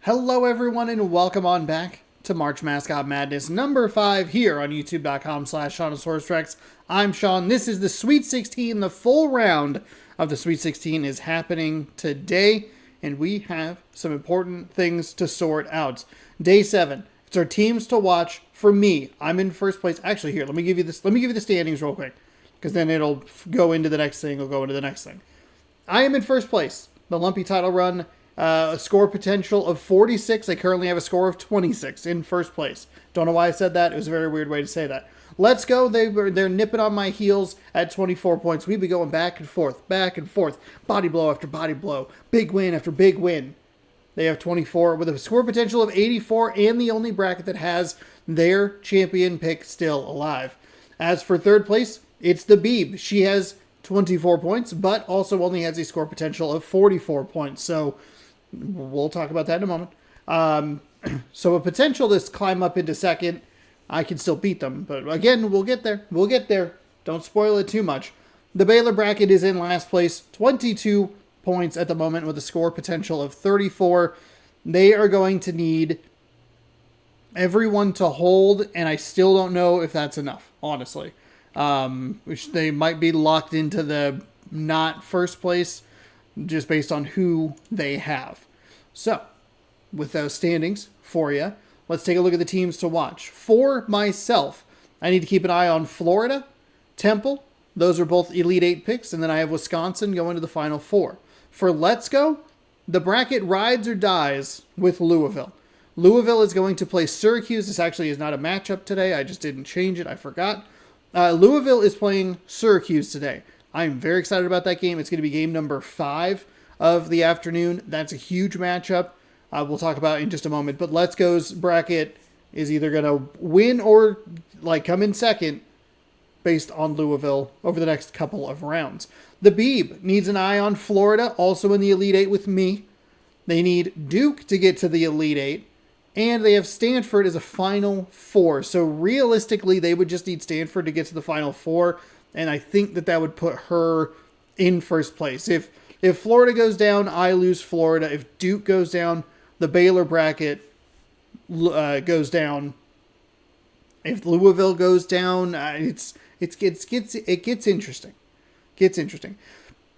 Hello everyone and welcome on back to March Mascot Madness number 5 here on youtube.com/Seannosaurus. I'm Sean. This is the Sweet 16. The full round of the Sweet 16 is happening today, and we have some important things to sort out. Day 7. It's our teams to watch. For me, I'm in first place. Actually, here, let me give you the standings real quick, because then it'll go into the next thing. I am in first place. The Lumpy title run. A score potential of 46. I currently have a score of 26 in first place. Don't know why I said that. It was a very weird way to say that. Let's Go. They're nipping on my heels at 24 points. We've been going back and forth. Body blow after body blow. Big win after big win. They have 24 with a score potential of 84 and the only bracket that has their champion pick still alive. As for third place, it's the Beeb. She has 24 points, but also only has a score potential of 44 points. So we'll talk about that in a moment. So a potential to climb up into second. I can still beat them, but again, we'll get there. Don't spoil it too much. The Baylor bracket is in last place, 22 points at the moment with a score potential of 34. They are going to need everyone to hold, and I still don't know if that's enough, honestly. Which they might be locked into the not first place just based on who they have. So, with those standings for you, let's take a look at the teams to watch. For myself, I need to keep an eye on Florida, Temple. Those are both Elite 8 picks, and then I have Wisconsin going to the Final Four. For Let's Go, the bracket rides or dies with Louisville. Louisville is going to play Syracuse. This actually is not a matchup today. I just didn't change it. I forgot. Louisville is playing Syracuse today. I'm very excited about that game. It's going to be game number 5 of the afternoon. That's a huge matchup. We'll talk about it in just a moment. But Let's Go's bracket is either going to win or come in second based on Louisville over the next couple of rounds. The Beeb needs an eye on Florida, also in the Elite 8 with me. They need Duke to get to the Elite 8. And they have Stanford as a Final Four. So realistically, they would just need Stanford to get to the Final Four. And I think that would put her in first place. If Florida goes down, I lose Florida. If Duke goes down, the Baylor bracket goes down. If Louisville goes down, it gets interesting.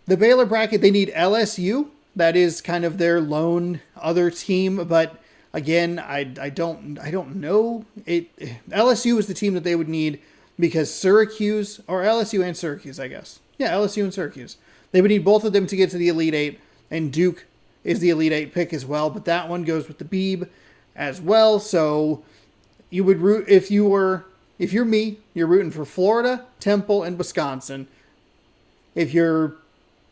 The Baylor bracket, they need LSU. That is kind of their lone other team, but again, I don't know. LSU is the team that they would need because Syracuse, or LSU and Syracuse, I guess. Yeah, LSU and Syracuse. They would need both of them to get to the Elite 8, and Duke is the Elite 8 pick as well, but that one goes with the Beeb as well. So you would root, if you're me, you're rooting for Florida, Temple, and Wisconsin. If you're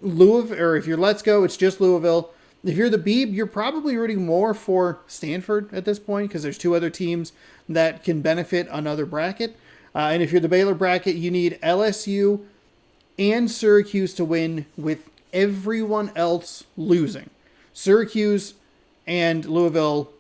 Louisville, or if you're Let's Go, it's just Louisville. If you're the Beeb, you're probably rooting more for Stanford at this point because there's 2 other teams that can benefit another bracket. And if you're the Baylor bracket, you need LSU and Syracuse to win with everyone else losing. Syracuse and Louisville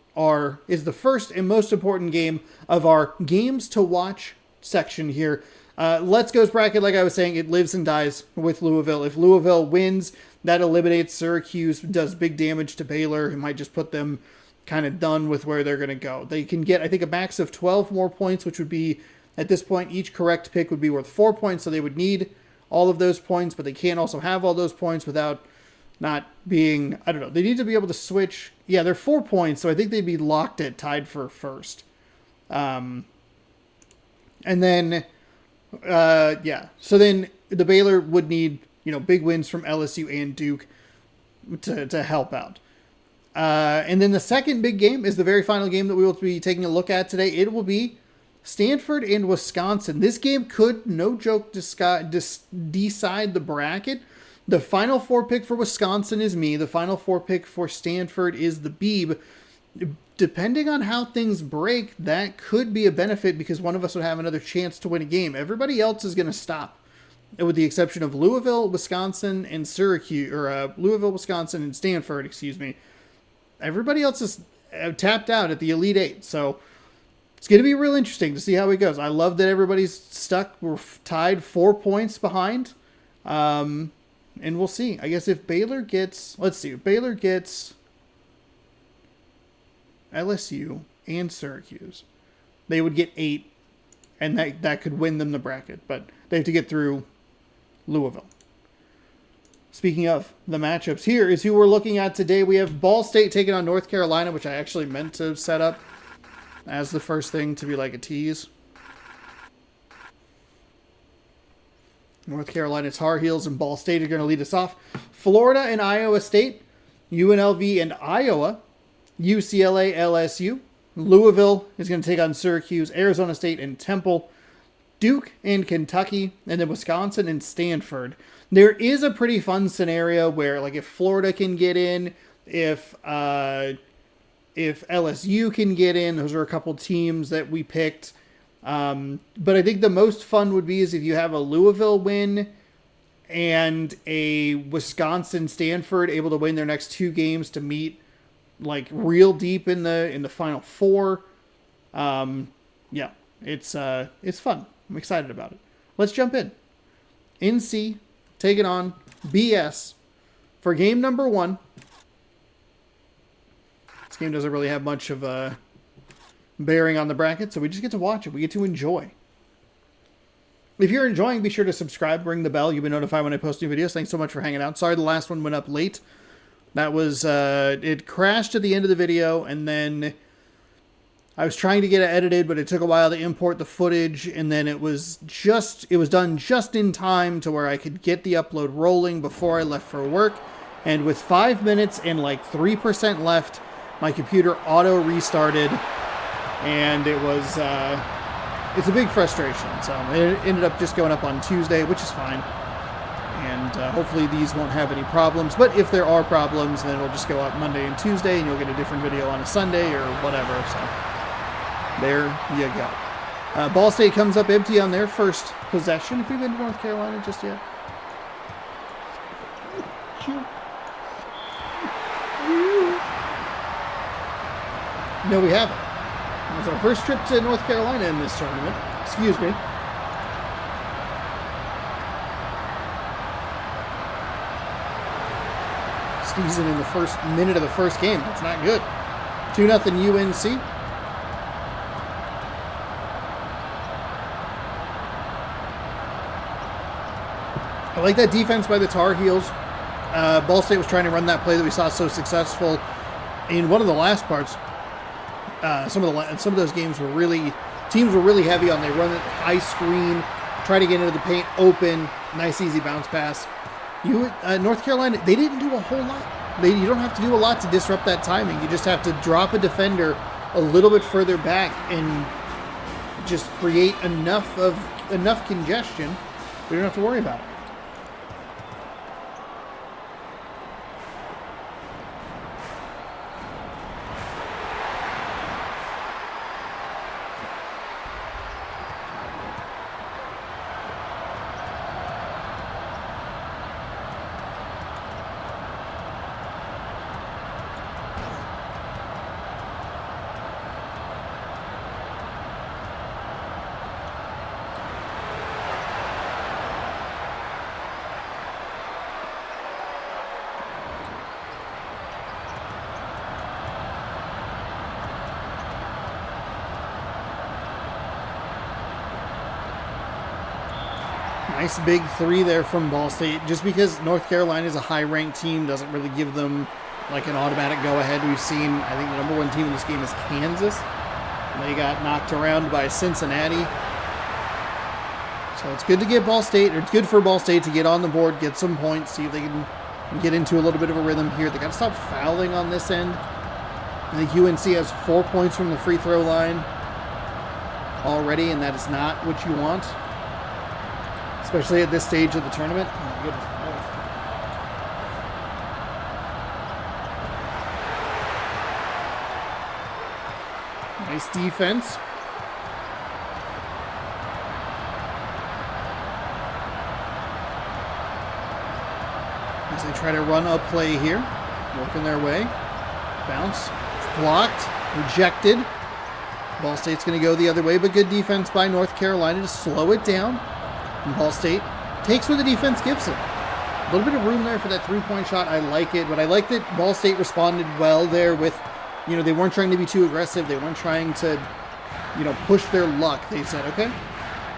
is the first and most important game of our games to watch section here. Let's Go's bracket, like I was saying, it lives and dies with Louisville. If Louisville wins, that eliminates Syracuse, does big damage to Baylor. It might just put them kind of done with where they're going to go. They can get, I think, a max of 12 more points, which would be, at this point, each correct pick would be worth 4 points, so they would need all of those points, but they can't also have all those points without not being, I don't know, they need to be able to switch. Yeah, they're 4 points, so I think they'd be locked at tied for first. And then, so then the Baylor would need, big wins from LSU and Duke to help out. And then the second big game is the very final game that we will be taking a look at today. It will be Stanford and Wisconsin. This game could, no joke, decide the bracket. The Final Four pick for Wisconsin is me. The Final Four pick for Stanford is the Beeb. Depending on how things break, that could be a benefit because one of us would have another chance to win a game. Everybody else is going to stop, with the exception of Louisville, Wisconsin, and Syracuse, or Louisville, Wisconsin, and Stanford, excuse me. Everybody else is tapped out at the Elite 8, so it's going to be real interesting to see how it goes. I love that everybody's stuck. We're tied 4 points behind, and we'll see. I guess if Baylor gets, let's see, if Baylor gets LSU, and Syracuse. They would get 8, and that could win them the bracket, but they have to get through Louisville. Speaking of the matchups, here is who we're looking at today. We have Ball State taking on North Carolina, which I actually meant to set up as the first thing to be like a tease. North Carolina Tar Heels and Ball State are going to lead us off. Florida and Iowa State, UNLV and Iowa, UCLA, LSU. Louisville is going to take on Syracuse, Arizona State and Temple, Duke and Kentucky, and then Wisconsin and Stanford. There is a pretty fun scenario where, like, if Florida can get in, if LSU can get in, those are a couple teams that we picked. But I think the most fun would be is if you have a Louisville win and a Wisconsin-Stanford able to win their next 2 games to meet like real deep in the Final Four. Yeah, it's fun. I'm excited about it. Let's jump in. NC taking on BS for game number 1. This game doesn't really have much of a bearing on the bracket, so we just get to watch it. We get to enjoy. If you're enjoying, be sure to subscribe, ring the bell. You'll be notified when I post new videos. Thanks so much for hanging out. Sorry the last one went up late. That was, it crashed at the end of the video, and then I was trying to get it edited, but it took a while to import the footage, and then it was done just in time to where I could get the upload rolling before I left for work. And with 5 minutes and like 3% left, my computer auto restarted, and it was, it's a big frustration. So it ended up just going up on Tuesday, which is fine. And hopefully these won't have any problems. But if there are problems, then it'll just go up Monday and Tuesday, and you'll get a different video on a Sunday or whatever. So there you go. Ball State comes up empty on their first possession. Have we been to North Carolina just yet? No, we haven't. It was our first trip to North Carolina in this tournament. Excuse me. Season in the first minute of the first game. That's not good. 2-0 UNC. I like that defense by the Tar Heels. Ball State was trying to run that play that we saw so successful in one of the last parts. Some of those games were teams were really heavy on. They run it high screen, try to get into the paint, open, nice easy bounce pass. North Carolina, they didn't do a whole lot. You don't have to do a lot to disrupt that timing. You just have to drop a defender a little bit further back and just create enough congestion. We don't have to worry about it. Nice big 3 there from Ball State. Just because North Carolina is a high-ranked team doesn't really give them like an automatic go-ahead. We've seen, I think the number 1 team in this game is Kansas. They got knocked around by Cincinnati. So it's good to get Ball State, or it's good for Ball State to get on the board, get some points, see if they can get into a little bit of a rhythm here. They got to stop fouling on this end. I think UNC has 4 points from the free throw line already, and that is not what you want. Especially at this stage of the tournament. Oh my goodness. Nice defense. As they try to run a play here. Working their way. Bounce. Blocked. Rejected. Ball State's going to go the other way, but good defense by North Carolina to slow it down. And Ball State takes what the defense gives them. A little bit of room there for that 3-point shot. I like it, but I like that Ball State responded well there with You know, they weren't trying to be too aggressive. They weren't trying to, you know, push their luck. They said, okay,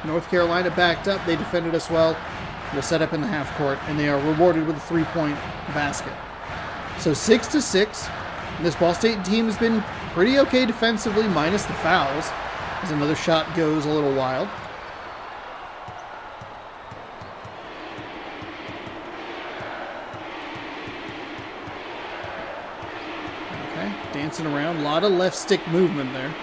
North Carolina backed up. They defended us well. We'll set up in the half court, and they are rewarded with a 3-point basket. So 6-6. This Ball State team has been pretty okay defensively, minus the fouls, as another shot goes a little wild. Okay, dancing around. A lot of left stick movement there.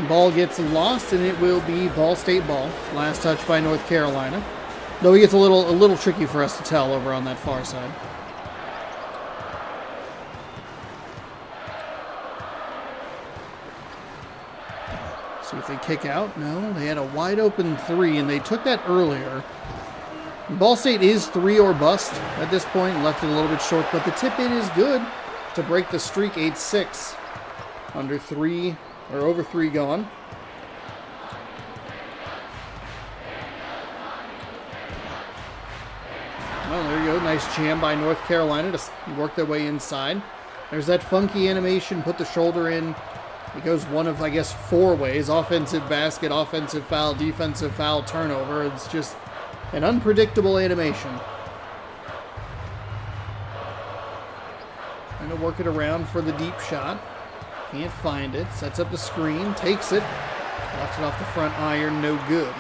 Ball gets lost, and it will be Ball State ball. Last touch by North Carolina. Though it gets a little tricky for us to tell over on that far side. See if they kick out. No, they had a wide open 3, and they took that earlier. Ball State is 3 or bust at this point. Left it a little bit short, but the tip in is good to break the streak. 8-6. Under 3 or over 3 gone. Well, there you go. Nice jam by North Carolina to work their way inside. There's that funky animation. Put the shoulder in. It goes one of, I guess, 4 ways. Offensive basket, offensive foul, defensive foul, turnover. It's just an unpredictable animation. Trying to work it around for the deep shot. Can't find it. Sets up the screen. Takes it. Left it off the front iron. No good.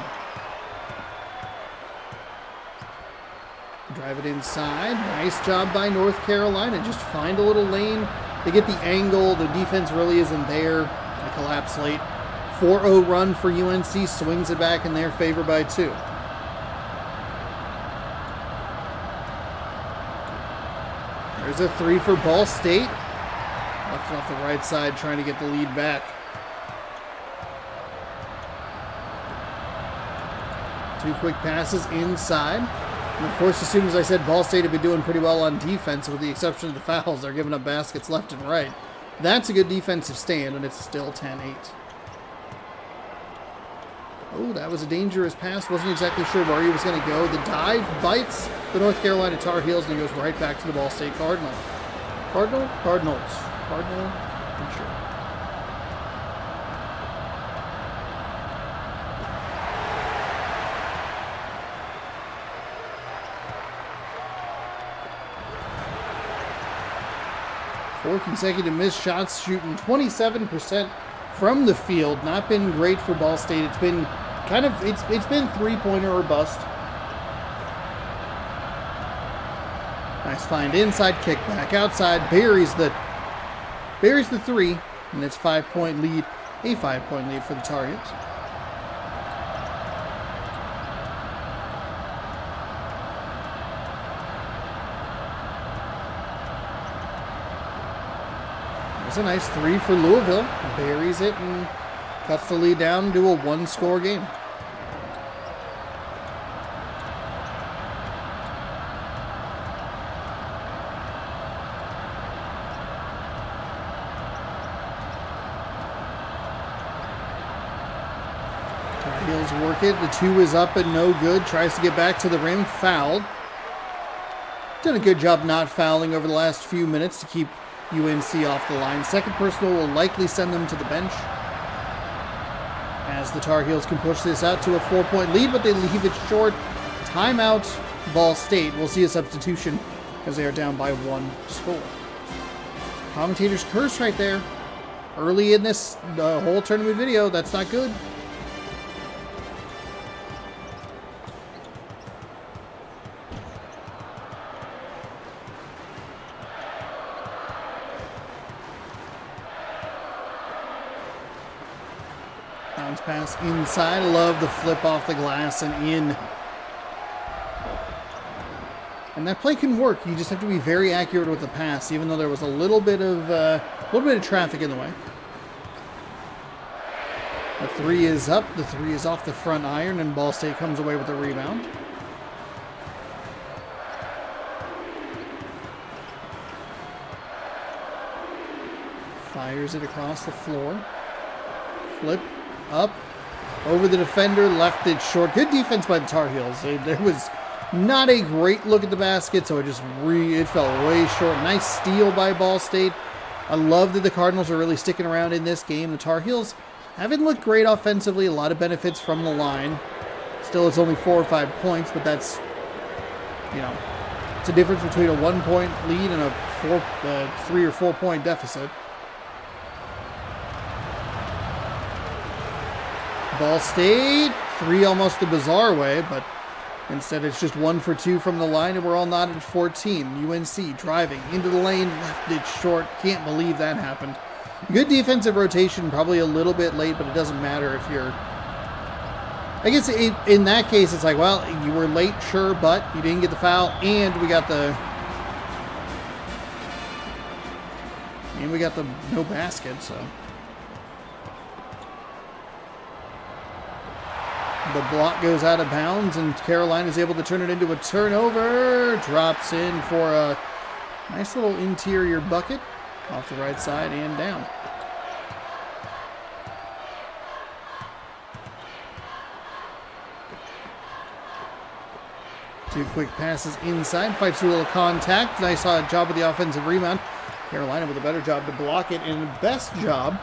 Drive it inside. Nice job by North Carolina. Just find a little lane. They get the angle. The defense really isn't there. They collapse late. 4-0 run for UNC. Swings it back in their favor by 2. There's a 3 for Ball State. Left it off the right side, trying to get the lead back. 2 quick passes inside. And of course, as soon as I said Ball State had been doing pretty well on defense, with the exception of the fouls, they're giving up baskets left and right. That's a good defensive stand, and it's still 10-8. Oh, that was a dangerous pass. Wasn't exactly sure where he was going to go. The dive bites the North Carolina Tar Heels, and he goes right back to the Ball State Cardinal. Cardinals? Cardinal? Not sure. Four consecutive missed shots, shooting 27% from the field. Not been great for Ball State. It's been kind of, it's been 3-pointer or bust. Nice find inside, kick back outside, buries the 3, and it's 5-point lead, a 5-point lead for the Tar Heels. That's a nice 3 for Louisville. Buries it and cuts the lead down to a 1-score game. Tar Heels work it. The 2 is up and no good. Tries to get back to the rim. Fouled. Done a good job not fouling over the last few minutes to keep UNC off the line. Second personal will likely send them to the bench, as the Tar Heels can push this out to a 4-point lead, but they leave it short. Timeout, Ball State. We'll see a substitution as they are down by 1 score. Commentators curse right there. Early in this whole tournament video. That's not good. Bounce pass inside. Love the flip off the glass and in. And that play can work. You just have to be very accurate with the pass, even though there was a little bit of traffic in the way. The 3 is up. The 3 is off the front iron, and Ball State comes away with the rebound. Fires it across the floor. Flip. Up, over the defender, left it short. Good defense by the Tar Heels. There was Not a great look at the basket, so it fell way short. Nice steal by Ball State. I love that the Cardinals are really sticking around in this game. The Tar Heels haven't looked great offensively. A lot of benefits from the line. Still, it's only 4 or 5 points, but that's, it's a difference between a 1-point lead and a 3 or 4 point deficit. Ball State, 3 almost the bizarre way, but instead it's just 1 for 2 from the line, and we're all knotted at 14. UNC driving into the lane, left it short. Can't believe that happened. Good defensive rotation, probably a little bit late, but it doesn't matter if you're... I guess in that case, it's like, well, you were late, sure, but you didn't get the foul, and we got the no basket, so. The block goes out of bounds, and Carolina is able to turn it into a turnover. Drops in for a nice little interior bucket off the right side and down. Two quick passes inside. Fights through a little contact. Nice job with the offensive rebound. Carolina with a better job to block it, and the best job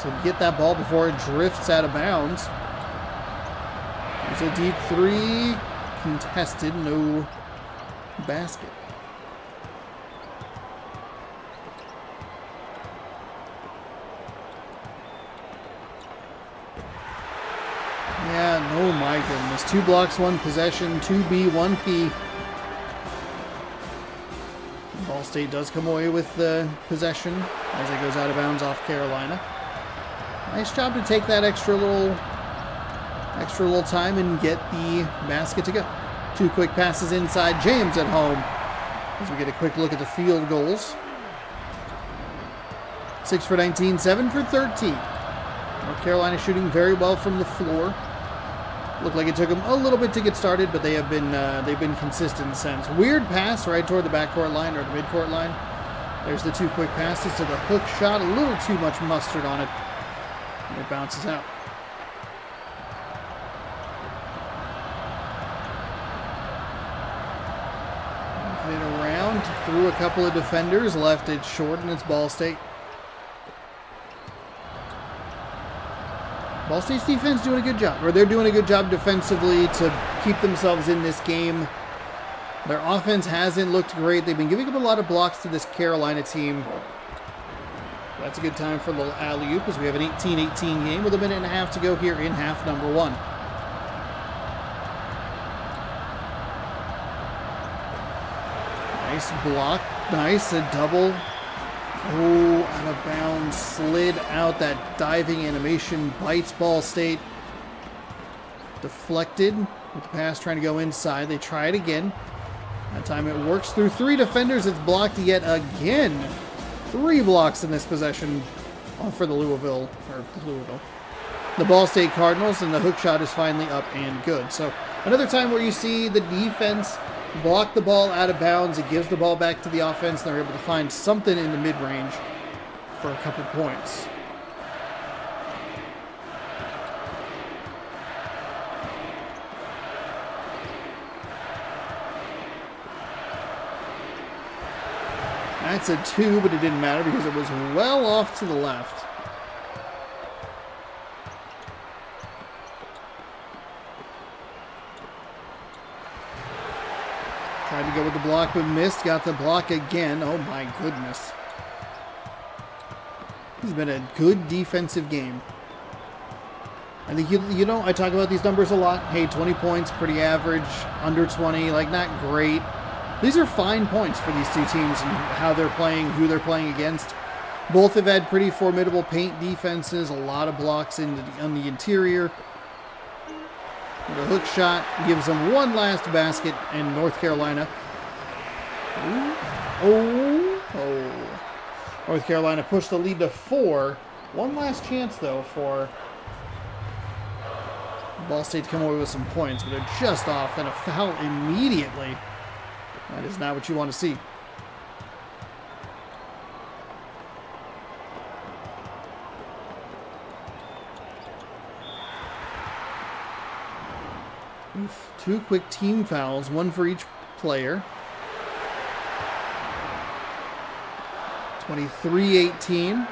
to get that ball before it drifts out of bounds. There's a deep 3. Contested. No basket. Yeah, oh my goodness. 2 blocks, 1 possession, 2B, 1P. Ball State does come away with the possession as it goes out of bounds off Carolina. Nice job to take that extra little time and get the basket to go. 2 quick passes inside. James at home as we get a quick look at the field goals. 6 for 19, 7 for 13. North Carolina shooting very well from the floor. Looked like it took them a little bit to get started, but they've been consistent since. Weird pass right toward the backcourt line or the midcourt line. There's the 2 quick passes to the hook shot. A little too much mustard on it. And it bounces out. Moving it around through a couple of defenders, left it short, and it's Ball State. Ball State's defense doing a good job, or they're doing a good job defensively to keep themselves in this game. Their offense hasn't looked great. They've been giving up a lot of blocks to this Carolina team. That's a good time for a little alley-oop as we have an 18-18 game with a minute and a half to go here in half number 1. Nice block. Nice. A double. Oh, out of bounds. Slid out. That diving animation bites Ball State. Deflected with the pass trying to go inside. They try it again. That time it works through 3 defenders. It's blocked yet again. 3 blocks in this possession for the Louisville. The Ball State Cardinals, and the hook shot is finally up and good. So another time where you see the defense block the ball out of bounds. It gives the ball back to the offense. They're able to find something in the mid-range for a couple points. That's a 2, but it didn't matter because it was well off to the left. Tried to go with the block, but missed. Got the block again. Oh my goodness. This has been a good defensive game. I think, I talk about these numbers a lot. Hey, 20 points, pretty average. Under 20, like not great. These are fine points for these 2 teams and how they're playing, who they're playing against. Both have had pretty formidable paint defenses, a lot of blocks on the interior. The hook shot gives them one last basket, and North Carolina. North Carolina pushed the lead to 4. One last chance, though, for Ball State to come away with some points, but they're just off and a foul immediately. That is not what you want to see. Oof. 2 quick team fouls, 1 for each player. 23-18.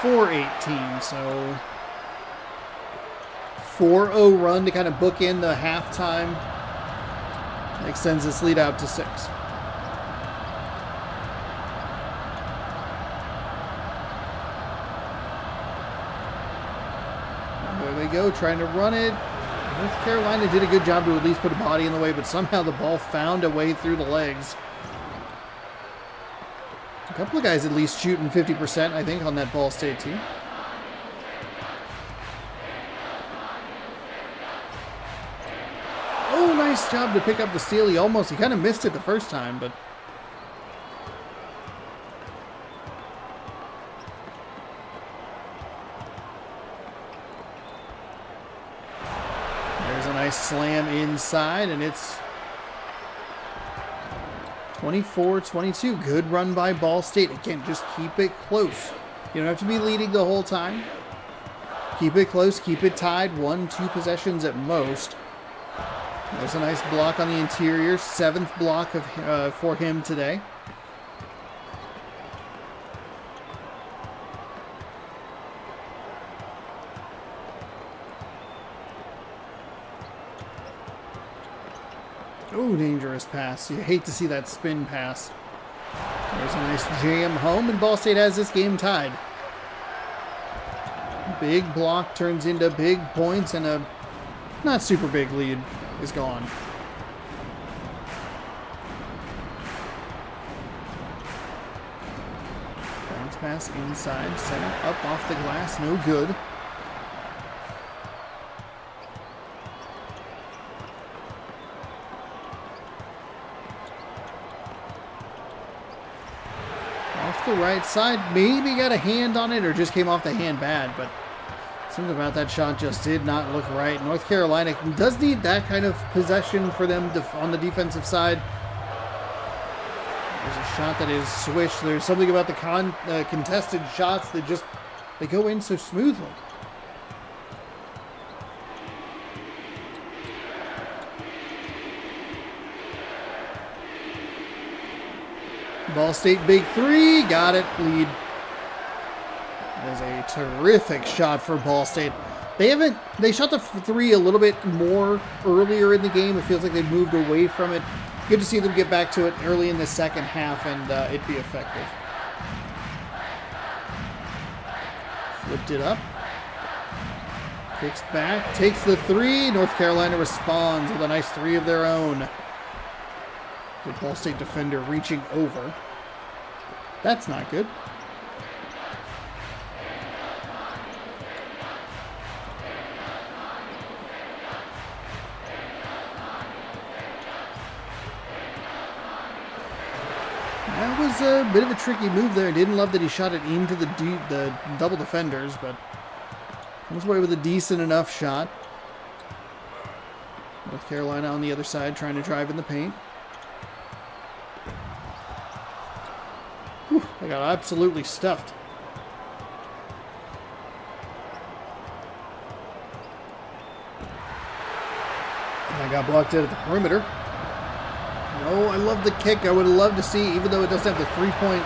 24-18. So 4-0 run to kind of bookend the halftime. Extends this lead out to 6. There they go, trying to run it. North Carolina did a good job to at least put a body in the way, but somehow the ball found a way through the legs. A couple of guys at least shooting 50%, I think, on that Ball State team. Oh, nice job to pick up the steal. He kind of missed it the first time, but... There's a nice slam inside, and it's 24-22. Good run by Ball State. Again, just keep it close. You don't have to be leading the whole time. Keep it close, keep it tied. 1-2 possessions at most. There's a nice block on the interior. 7th block for him today. Oh, dangerous pass. You hate to see that spin pass. There's a nice jam home, and Ball State has this game tied. Big block turns into big points, and a not super big lead is gone. Bounce pass inside, center, up off the glass, no good. Off the right side, maybe got a hand on it or just came off the hand bad, but something about that shot just did not look right. North Carolina does need that kind of possession for them on the defensive side. There's a shot that is swished. There's something about the contested shots that just, they go in so smoothly. Ball State big three, got it, lead. That is a terrific shot for Ball State. They shot the three a little bit more earlier in the game. It feels like they moved away from it. Good to see them get back to it early in the second half and it be effective. Flipped it up. Kicks back, takes the three. North Carolina responds with a nice three of their own. Good Ball State defender reaching over. That's not good. That was a bit of a tricky move there. I didn't love that he shot it into the double defenders, but comes away with a decent enough shot. North Carolina on the other side trying to drive in the paint. Whew, I got absolutely stuffed. I got blocked out at the perimeter. Oh, I love the kick. I would have loved to see, even though it doesn't have the three-point,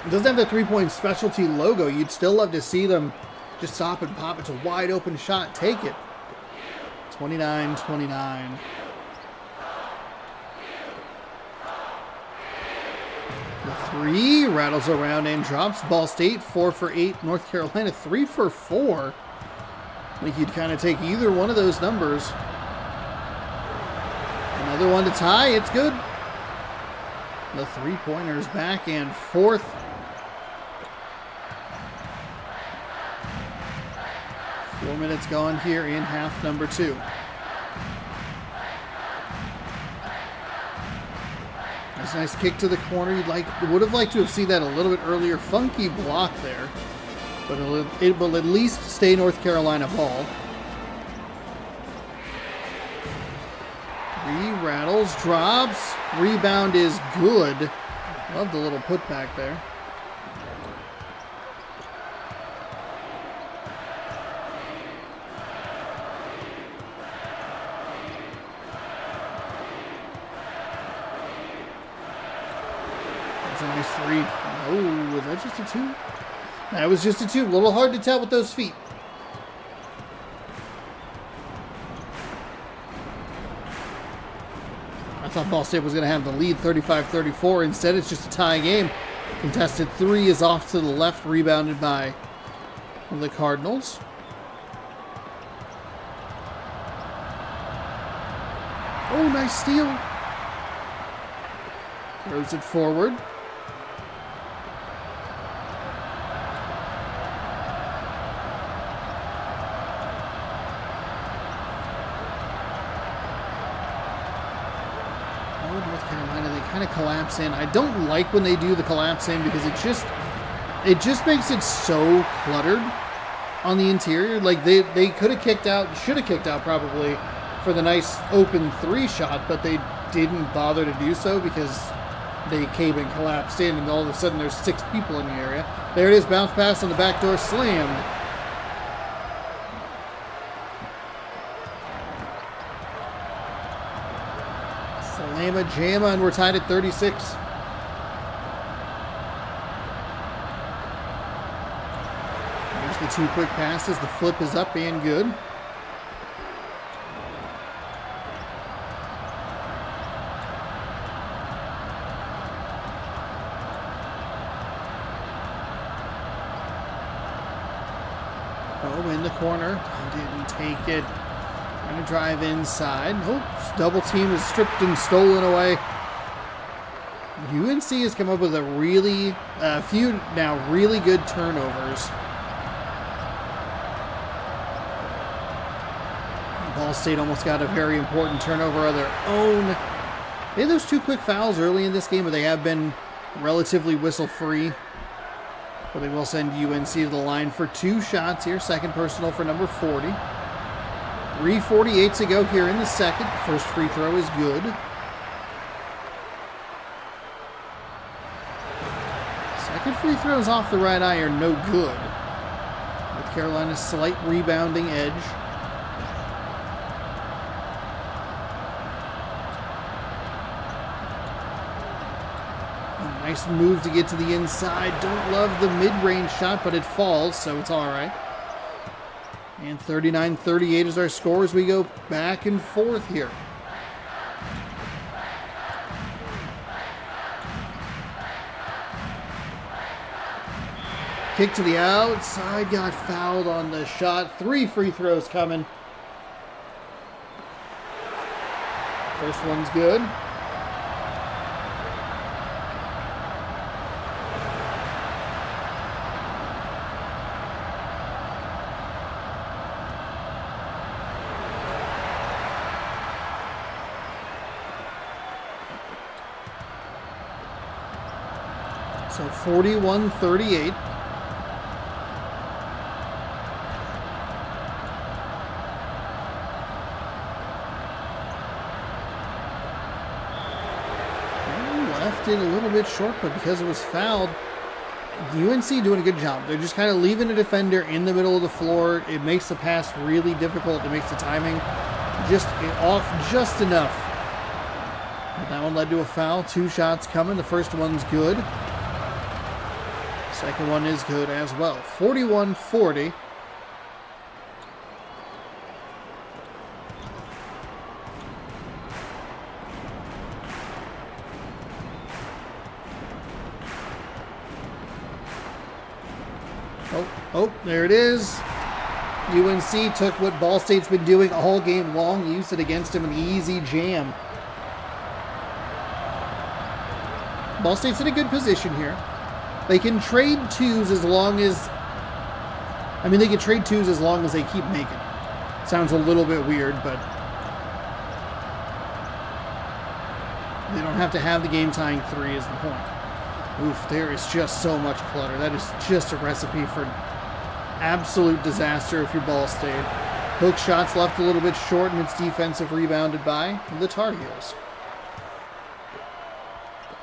it doesn't have the three-point specialty logo, you'd still love to see them just stop and pop. It's a wide open shot. Take it. 29-29. The three rattles around and drops. Ball State 4 for 8. North Carolina 3 for 4. I think you'd kind of take either one of those numbers. Another one to tie. It's good. The three-pointers back and forth. Four minutes gone here in half number 2. That's a nice kick to the corner. Would have liked to have seen that a little bit earlier. Funky block there. But it will at least stay North Carolina ball. Three rattles, drops. Rebound is good. Love the little putback there. That's a nice three. Oh, was that just a two? That was just a two. A little hard to tell with those feet. I thought Ball State was going to have the lead 35-34. Instead, it's just a tie game. Contested three is off to the left, rebounded by the Cardinals. Oh, nice steal. Throws it forward. North Carolina, they kind of collapse in. I don't like when they do the collapse in because it just makes it so cluttered on the interior. Like they could have kicked out, should have kicked out probably for the nice open three shot, but they didn't bother to do so because they came and collapsed in, and all of a sudden there's 6 people in the area. There it is, bounce pass on the back door, slammed. Slamma jamma, and we're tied at 36. There's the 2 quick passes. The flip is up and good. Oh, in the corner. Oh, didn't take it. Going to drive inside. Oh, double team is stripped and stolen away. UNC has come up with a few now really good turnovers. Ball State almost got a very important turnover of their own. They had those 2 quick fouls early in this game, but they have been relatively whistle-free. But they will send UNC to the line for 2 shots here. Second personal for number 40. 3:48 to go here in the second. First free throw is good. Second free throw is off the right iron, no good. With Carolina's slight rebounding edge. A nice move to get to the inside. Don't love the mid-range shot, but it falls, so it's all right. And 39-38 is our score as we go back and forth here. Kick to the outside, got fouled on the shot. 3 free throws coming. First one's good. So 41-38. Left it a little bit short, but because it was fouled, UNC doing a good job. They're just kind of leaving a defender in the middle of the floor. It makes the pass really difficult. It makes the timing just off just enough. But that one led to a foul. 2 shots coming. The first one's good. Second one is good as well. 41-40. Oh, there it is. UNC took what Ball State's been doing all game long, used it against him, an easy jam. Ball State's in a good position here. They can trade 2s as long as... they can trade 2s as long as they keep making. Sounds a little bit weird, but... they don't have to have the game-tying 3 is the point. Oof, there is just so much clutter. That is just a recipe for absolute disaster if you're Ball State. Hook shots left a little bit short, and it's defensive rebounded by the Tar Heels.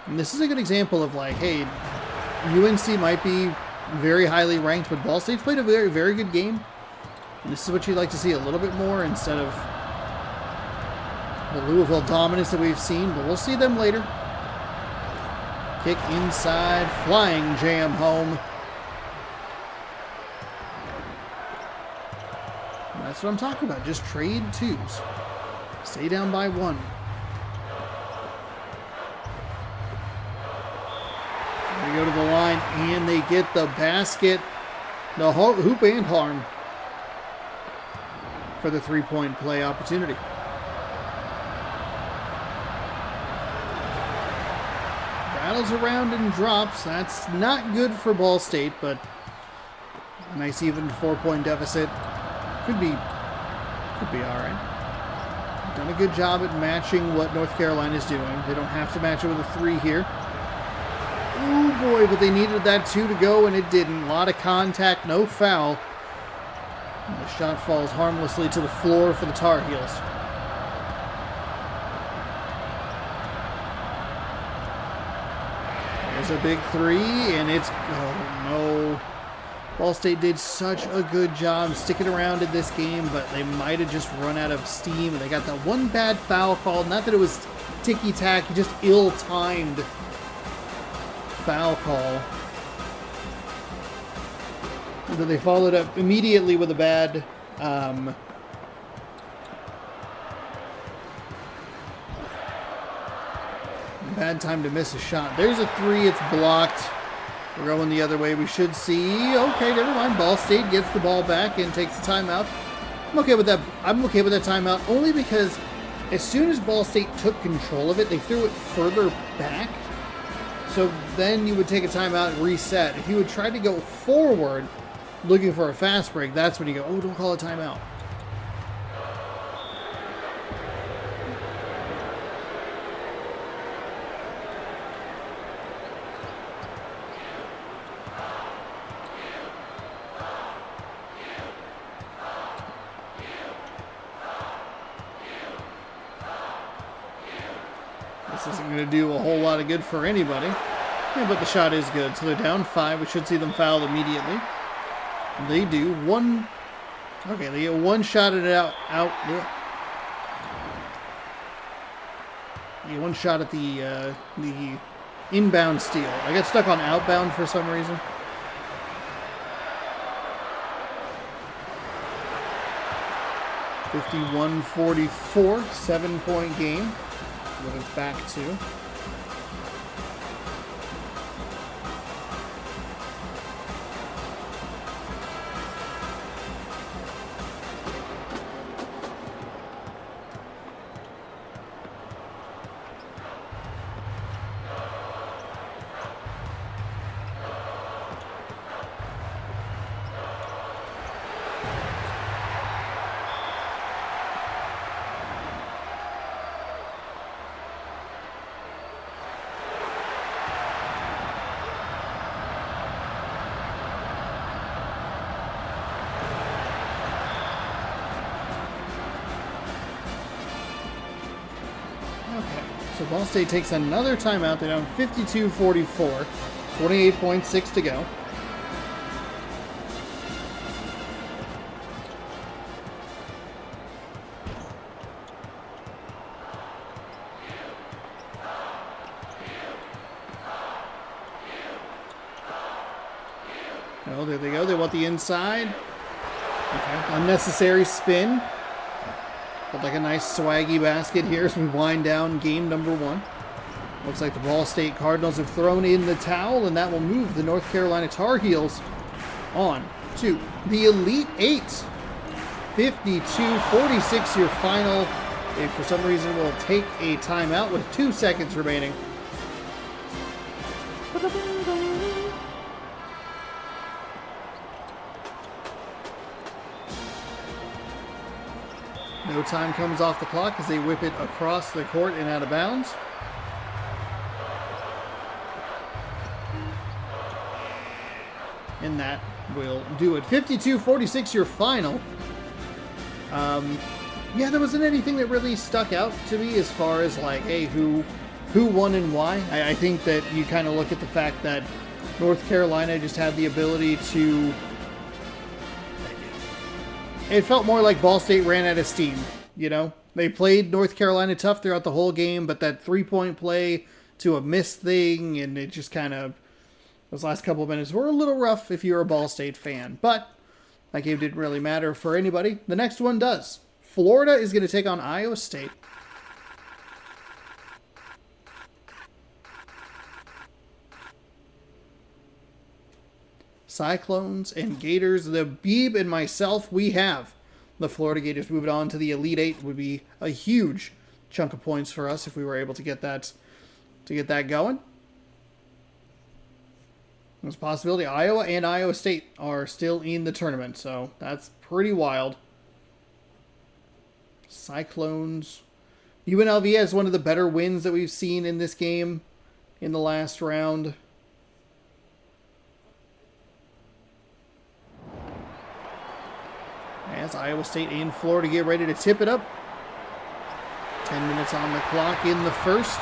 And this is a good example of like, hey... UNC might be very highly ranked, but Ball State's played a very, very good game. And this is what you'd like to see a little bit more instead of the Louisville dominance that we've seen, but we'll see them later. Kick inside, flying jam home. And that's what I'm talking about. Just trade twos. Stay down by one. They go to the line, and they get the basket, the hoop and harm for the three-point play opportunity. Rattles around and drops. That's not good for Ball State, but a nice even 4-point deficit. Could be all right. Done a good job at matching what North Carolina is doing. They don't have to match it with a three here. Oh boy, but they needed that two to go, and it didn't. A lot of contact, no foul. And the shot falls harmlessly to the floor for the Tar Heels. There's a big three, and it's, oh no. Ball State did such a good job sticking around in this game, but they might have just run out of steam, and they got that one bad foul called. Not that it was ticky-tack, just ill-timed foul call. And then they followed up immediately with a bad bad time to miss a shot. There's a three, it's blocked. We're going the other way. We should see. Okay, never mind. Ball State gets the ball back and takes the timeout. I'm okay with that. I'm okay with that timeout only because as soon as Ball State took control of it, they threw it further back. So then you would take a timeout and reset. If you would try to go forward looking for a fast break, that's when you go, oh, don't call a timeout. This isn't going to do a whole lot of good for anybody. Yeah, but the shot is good. So they're down 5. We should see them foul immediately. They do. One. Okay, they get one shot at it out. Yeah, one shot at the inbound steal. I got stuck on outbound for some reason. (51-44), 7-point game. What it's back to. So Ball State takes another timeout. They're down 52-44. 28.6 to go. Oh, there they go. They want the inside. Okay. Unnecessary spin. But like a nice swaggy basket here as we wind down game number 1. Looks like the Ball State Cardinals have thrown in the towel, and that will move the North Carolina Tar Heels on to the Elite 8. 52-46 your final. They, for some reason, will take a timeout with 2 seconds remaining. No time comes off the clock as they whip it across the court and out of bounds. And that will do it. 52-46 your final. Yeah, there wasn't anything that really stuck out to me as far as like, hey, who won and why. I think that you kind of look at the fact that North Carolina just had the ability to... It felt more like Ball State ran out of steam, you know? They played North Carolina tough throughout the whole game, but that three-point play to a miss thing, and it just kind of, those last couple of minutes were a little rough if you're a Ball State fan. But that game didn't really matter for anybody. The next one does. Florida is going to take on Iowa State. Cyclones and Gators. The Beeb and myself, we have the Florida Gators moving on to the Elite Eight. Would be a huge chunk of points for us if we were able to get that going. There's a possibility Iowa and Iowa State are still in the tournament, so that's pretty wild. Cyclones. UNLV has one of the better wins that we've seen in this game in the last round. As Iowa State and Florida get ready to tip it up. 10 minutes on the clock in the first.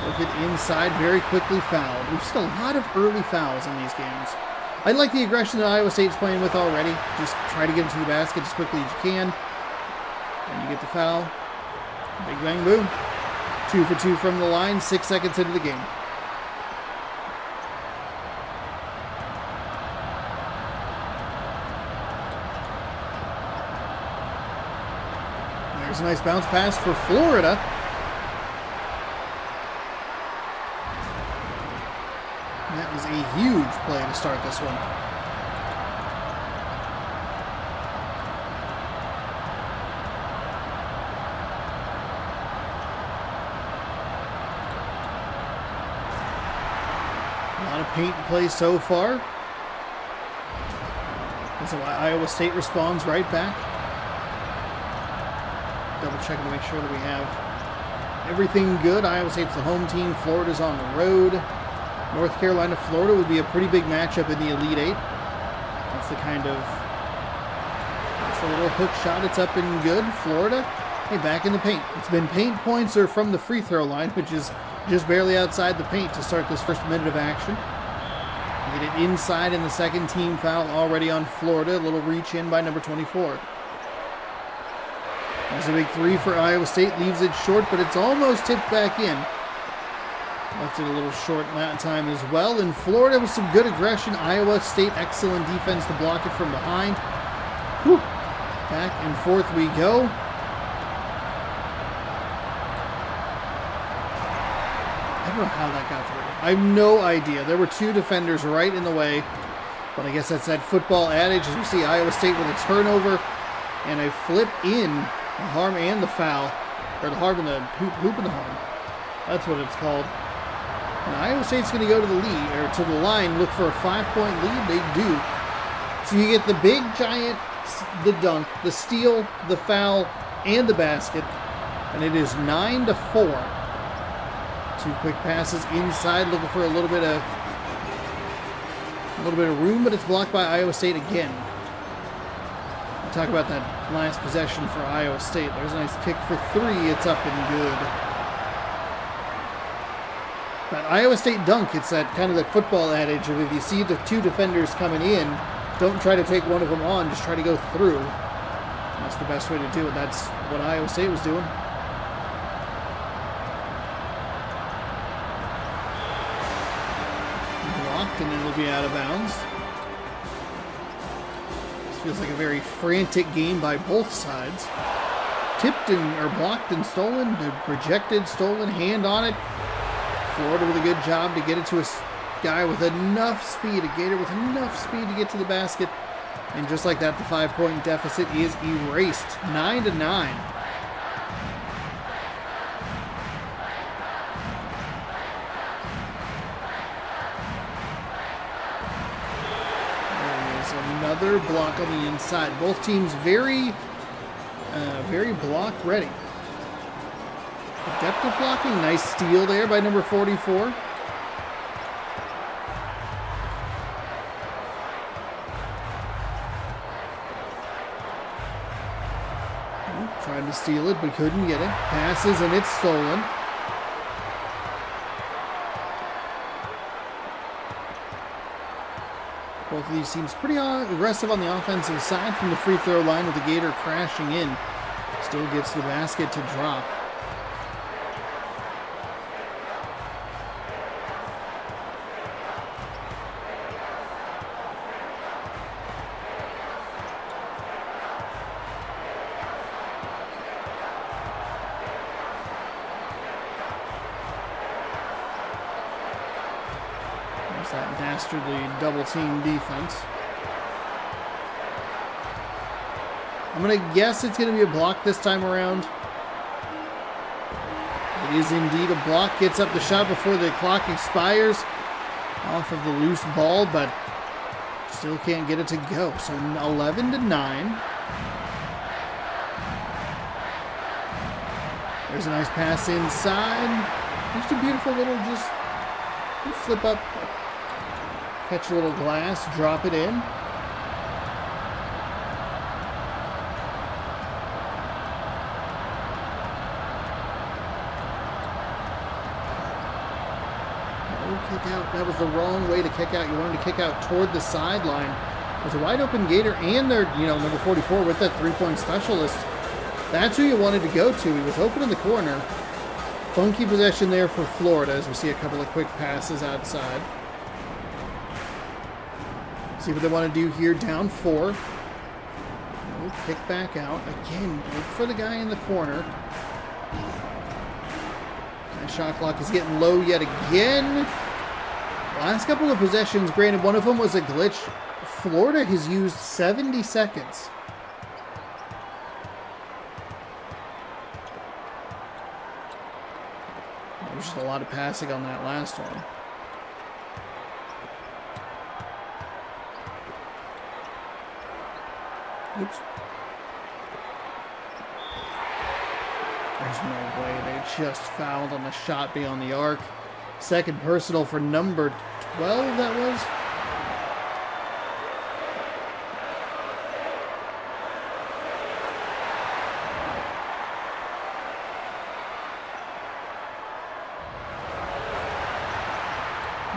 Look at inside, very quickly fouled. We've seen a lot of early fouls in these games. I like the aggression that Iowa State's playing with already. Just try to get into the basket as quickly as you can. And you get the foul. Big bang boom. 2 for 2 from the line, 6 seconds into the game. There's a nice bounce pass for Florida. That was a huge play to start this one. A lot of paint play so far. That's why Iowa State responds right back. Double checking to make sure that we have everything good. Iowa State's the home team. Florida's on the road. North Carolina, Florida would be a pretty big matchup in the Elite Eight. That's the kind of, that's a little hook shot. It's up and good. Florida, hey, back in the paint. It's been paint points or from the free throw line, which is just barely outside the paint to start this first minute of action. We get it inside in the second team foul already on Florida. A little reach in by number 24. There's a big three for Iowa State. Leaves it short, but it's almost tipped back in. Left it a little short that time as well. And Florida with some good aggression. Iowa State, excellent defense to block it from behind. Whew. Back and forth we go. I don't know how that got through. I have no idea. There were two defenders right in the way. But I guess that's that football adage. As we see Iowa State with a turnover and a flip in. The harm and the foul. Or the harm and the hoop and the harm. That's what it's called. And Iowa State's going to go to the lead, or to the line, look for a 5-point lead. They do. So you get the big giant, the dunk, the steal, the foul, and the basket. And it is 9-4. Two quick passes inside, looking for a little bit of room, but it's blocked by Iowa State again. We'll talk about that last possession for Iowa State. There's a nice kick for three. It's up and good. That Iowa State dunk, it's that kind of that football adage of if you see the two defenders coming in, don't try to take one of them on, just try to go through. That's the best way to do it. That's what Iowa State was doing. Blocked, and it'll be out of bounds. This feels like a very frantic game by both sides. Tipped and, or blocked and stolen, rejected, stolen, hand on it. Florida with a good job to get it to a guy with enough speed, a Gator with enough speed to get to the basket. And just like that, the 5-point deficit is erased. 9-9. There's another block on the inside. Both teams very block ready. Adept at blocking. Nice steal there by number 44. Trying to steal it, but couldn't get it. Passes, and it's stolen. Both of these teams pretty aggressive on the offensive side from the free throw line with the Gator crashing in. Still gets the basket to drop. There's that dastardly double team defense. I'm going to guess it's going to be a block this time around. It is indeed a block. Gets up the shot before the clock expires. Off of the loose ball, but still can't get it to go. So 11-9. There's a nice pass inside. Just a beautiful little flip up. Catch a little glass, drop it in. Kick out. That was the wrong way to kick out. You wanted to kick out toward the sideline. There's a wide open Gator and their, number 44 with that three-point specialist. That's who you wanted to go to. He was open in the corner. Funky possession there for Florida as we see a couple of quick passes outside. See what they want to do here. Down 4. No, kick back out. Again, look for the guy in the corner. That shot clock is getting low yet again. Last couple of possessions, granted, one of them was a glitch. Florida has used 70 seconds. There was just a lot of passing on that last one. Oops. There's no way. They just fouled on the shot beyond the arc. Second personal for number 12, that was.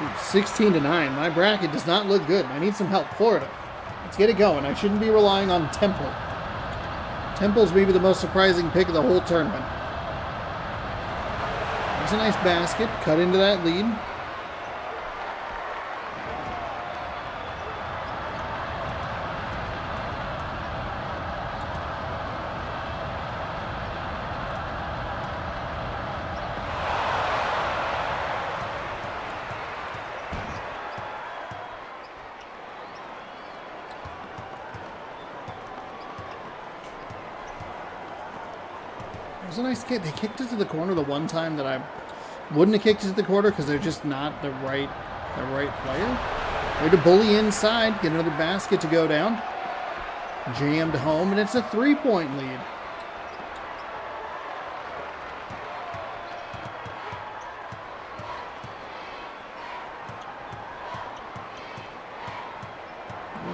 Ooh, 16-9. My bracket does not look good. I need some help. Florida. Let's get it going. I shouldn't be relying on Temple. Temple's maybe the most surprising pick of the whole tournament. There's a nice basket. Cut into that lead. It was a nice kick. They kicked it to the corner the one time that I wouldn't have kicked it to the corner because they're just not the right player. Way to bully inside, get another basket to go down. Jammed home, and it's a 3-point lead.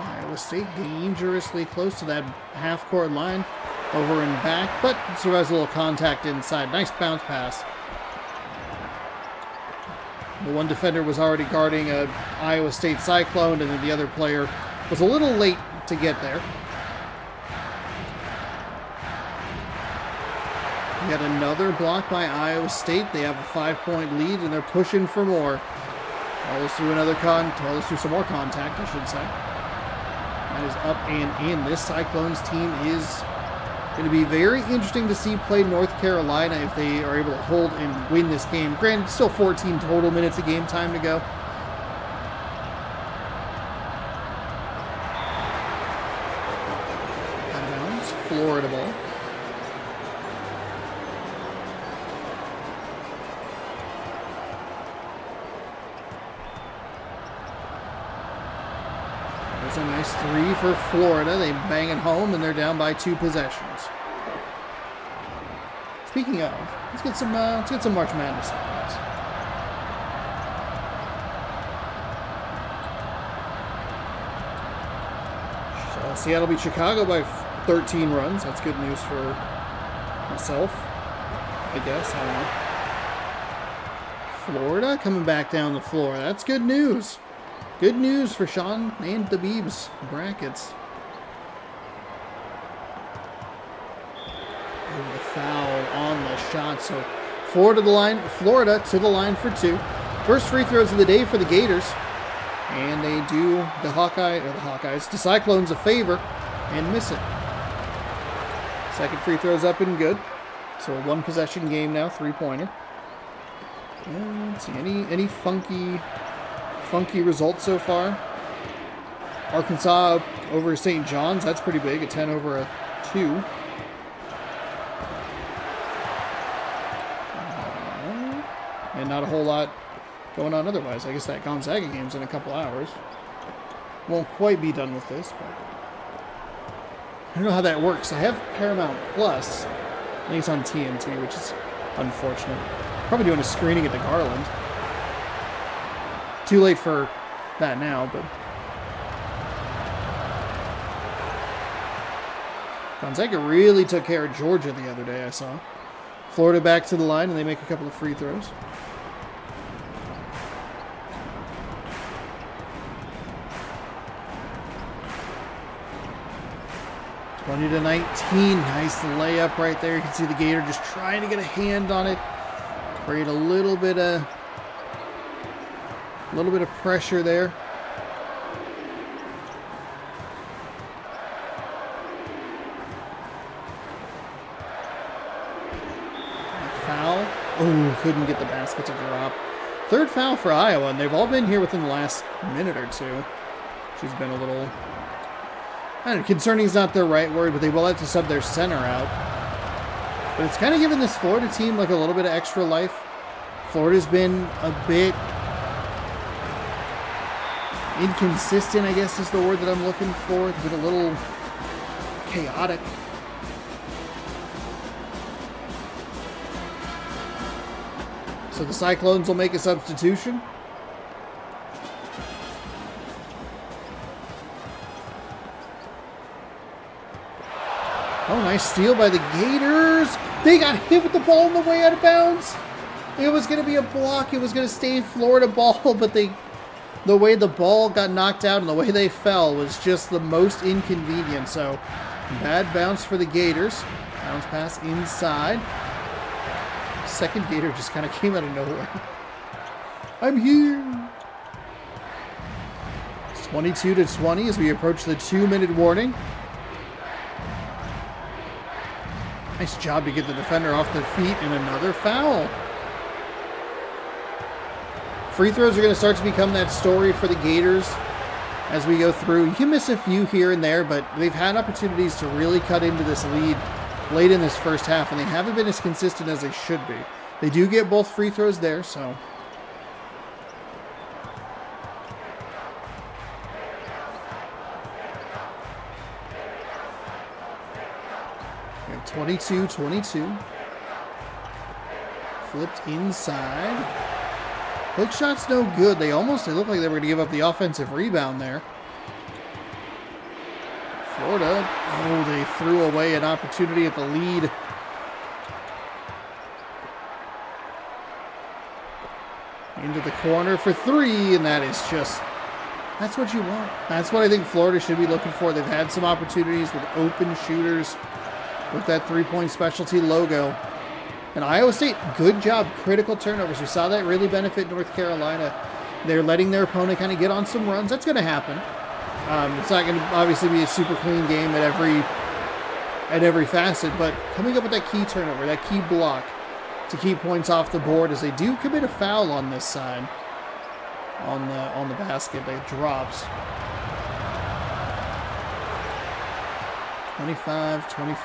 Iowa State dangerously close to that half-court line. Over and back, but survives a little contact inside. Nice bounce pass. The one defender was already guarding a Iowa State Cyclone, and then the other player was a little late to get there. Yet another block by Iowa State. They have a 5-point lead, and they're pushing for more. Follows through some more contact, I should say. That is up and in. This Cyclones team is going to be very interesting to see play North Carolina if they are able to hold and win this game. Granted, still 14 total minutes of game time to go. Out of bounds, Florida ball. There's a nice 3 for Florida. They bang it home, and they're down by 2 possessions. Speaking of, let's get some March Madness updates. So Seattle beat Chicago by 13 runs. That's good news for myself, I guess. I don't know. Florida coming back down the floor. That's good news. Good news for Sean and the Beebs brackets. foul on the shot. So Florida to the line for 2. First free throws of the day for the Gators. And they do the Cyclones a favor and miss it. Second free throw's up and good. So a 1-possession game now, 3-pointer. Let's see, any funky results so far? Arkansas over St. John's, that's pretty big, a 10 over a 2. And not a whole lot going on otherwise. I guess that Gonzaga game's in a couple hours. Won't quite be done with this, but I don't know how that works. I have Paramount Plus. I think it's on TNT, which is unfortunate. Probably doing a screening at the Garland. Too late for that now, but Gonzaga really took care of Georgia the other day, I saw. Florida back to the line, and they make a couple of free throws. (20 to 19). Nice layup right there. You can see the Gator just trying to get a hand on it. Create a little bit of pressure there. Foul. Oh, couldn't get the basket to drop. Third foul for Iowa, and they've all been here within the last minute or two. She's been a little, I don't know, concerning is not the right word, but they will have to sub their center out. But it's kind of given this Florida team like a little bit of extra life. Florida's been a bit inconsistent, I guess is the word that I'm looking for. It's been a little chaotic. So the Cyclones will make a substitution. Oh, nice steal by the Gators. They got hit with the ball on the way out of bounds. It was going to be a block. It was going to stay Florida ball, but the way the ball got knocked out and the way they fell was just the most inconvenient. So bad bounce for the Gators. Bounce pass inside. Second Gator just kind of came out of nowhere. I'm here. It's 22 to 20 as we approach the 2-minute warning. Nice job to get the defender off their feet, and another foul. Free throws are going to start to become that story for the Gators as we go through. You can miss a few here and there, but they've had opportunities to really cut into this lead late in this first half, and they haven't been as consistent as they should be. They do get both free throws there, so. We have 22-22. Flipped inside. Hook shot's no good. They look like they were going to give up the offensive rebound there. Florida, oh, they threw away an opportunity at the lead. Into the corner for 3, and that is just, that's what you want. That's what I think Florida should be looking for. They've had some opportunities with open shooters with that 3-point specialty logo. And Iowa State, good job, critical turnovers. We saw that really benefit North Carolina. They're letting their opponent kind of get on some runs. That's going to happen. It's not going to obviously be a super clean game at every facet, but coming up with that key turnover, that key block to keep points off the board as they do commit a foul on this side on the basket that drops. 25-25.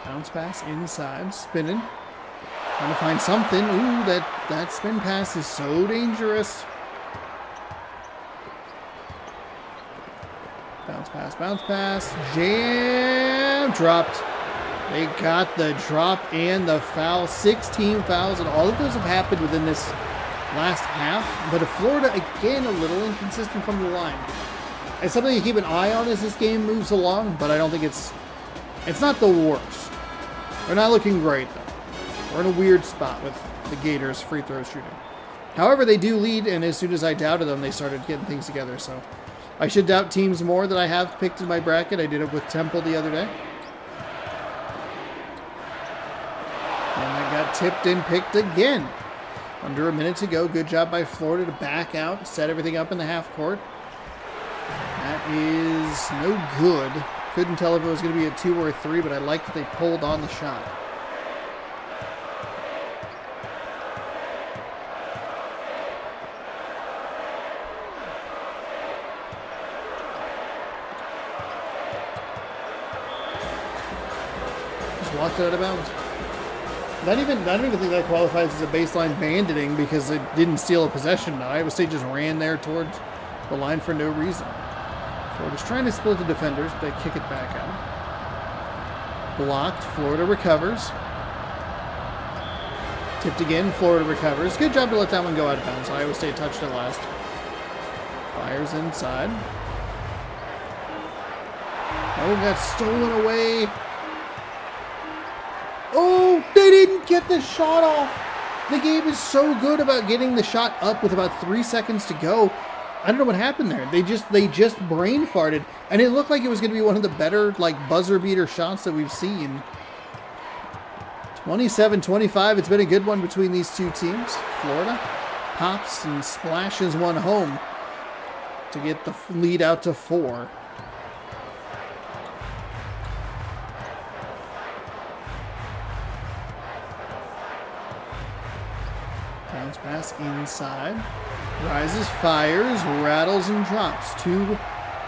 Bounce pass inside, spinning. Trying to find something. Ooh, that spin pass is so dangerous. Bounce pass. Jam. Dropped. They got the drop and the foul. 16 fouls, and all of those have happened within this last half. But if Florida, again, a little inconsistent from the line. It's something to keep an eye on as this game moves along, but I don't think it's not the worst. They're not looking great, though. We're in a weird spot with the Gators free throw shooting. However, they do lead, and as soon as I doubted them, they started getting things together. So I should doubt teams more that I have picked in my bracket. I did it with Temple the other day. And I got tipped and picked again. Under a minute to go. Good job by Florida to back out, set everything up in the half court. That is no good. Couldn't tell if it was going to be a 2 or a 3, but I liked that they pulled on the shot. Just walked it out of bounds. I don't even think that qualifies as a baseline banditing because it didn't steal a possession. Iowa State just ran there towards the line for no reason. Florida's trying to split the defenders, but they kick it back out. Blocked. Florida recovers. Tipped again. Florida recovers. Good job to let that one go out of bounds. Iowa State touched it last. Fires inside. Oh, got stolen away. Oh, they didn't get the shot off. The game is so good about getting the shot up with about 3 seconds to go. I don't know what happened there. They just brain farted, and it looked like it was going to be one of the better buzzer beater shots that we've seen. 27-25. It's been a good one between these two teams. Florida pops and splashes one home to get the lead out to 4. Bounce pass inside. Rises, fires, rattles, and drops. 2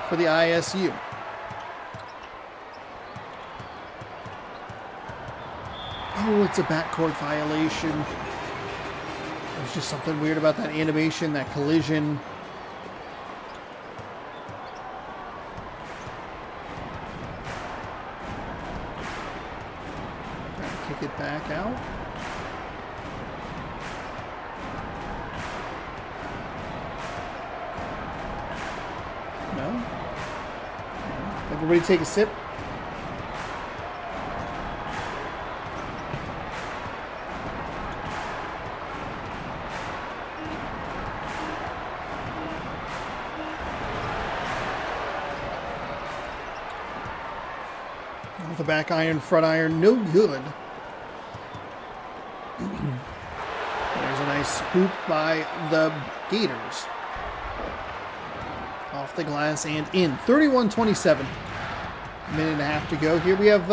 for the ISU. Oh, it's a backcourt violation. There's just something weird about that animation, that collision. Kick it back out. No? Everybody take a sip. The back iron, front iron, no good. There's a nice hoop by the Gators. Off the glass and in. 31-27. A minute and a half to go here. We have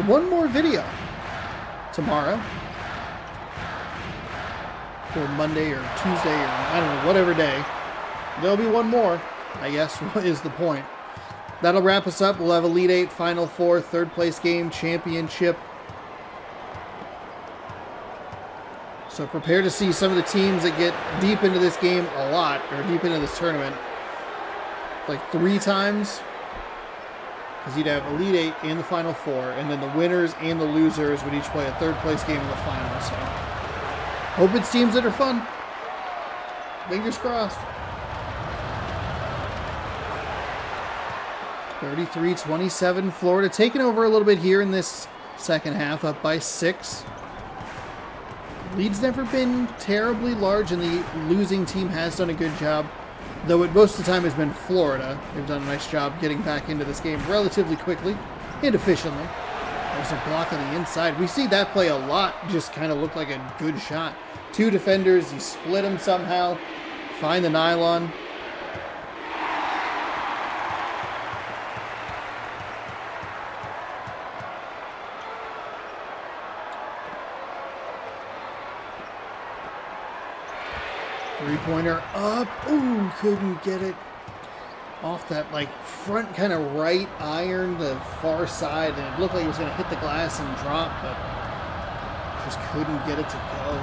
one more video tomorrow. Or Monday or Tuesday or I don't know, whatever day. There'll be one more, I guess, is the point. That'll wrap us up. We'll have Elite 8, Final 4, third place game, championship. So prepare to see some of the teams that get deep into this game a lot, or deep into this tournament, like 3 times. Because you'd have Elite 8 and the Final 4, and then the winners and the losers would each play a third place game in the final. So hope it's teams that are fun. Fingers crossed. 33-27, Florida taking over a little bit here in this second half, up by 6. Lead's never been terribly large, and the losing team has done a good job, though it most of the time has been Florida. They've done a nice job getting back into this game relatively quickly and efficiently. There's a block on the inside. We see that play a lot, just kind of look like a good shot. 2 defenders, you split them somehow, find the nylon. Three-pointer up. Ooh, couldn't get it off that front kind of right iron, the far side, and it looked like it was going to hit the glass and drop, but just couldn't get it to go.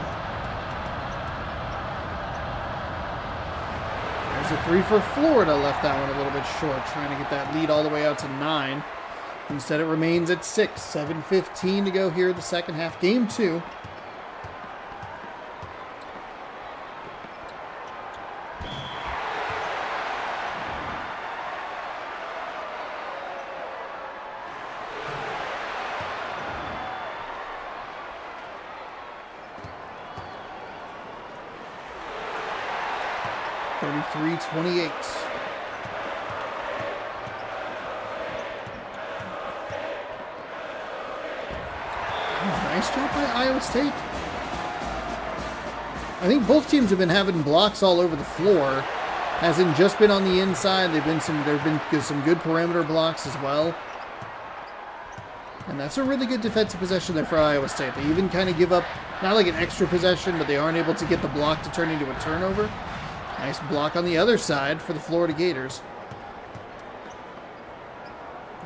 There's a 3 for Florida. Left that one a little bit short, trying to get that lead all the way out to 9. Instead, it remains at 6. 7:15 to go here in the second half. Game 2. 33-28. Nice job by Iowa State. I think both teams have been having blocks all over the floor. Hasn't just been on the inside. There have been some good perimeter blocks as well. And that's a really good defensive possession there for Iowa State. They even kind of give up, not like an extra possession, but they aren't able to get the block to turn into a turnover. Nice block on the other side for the Florida Gators.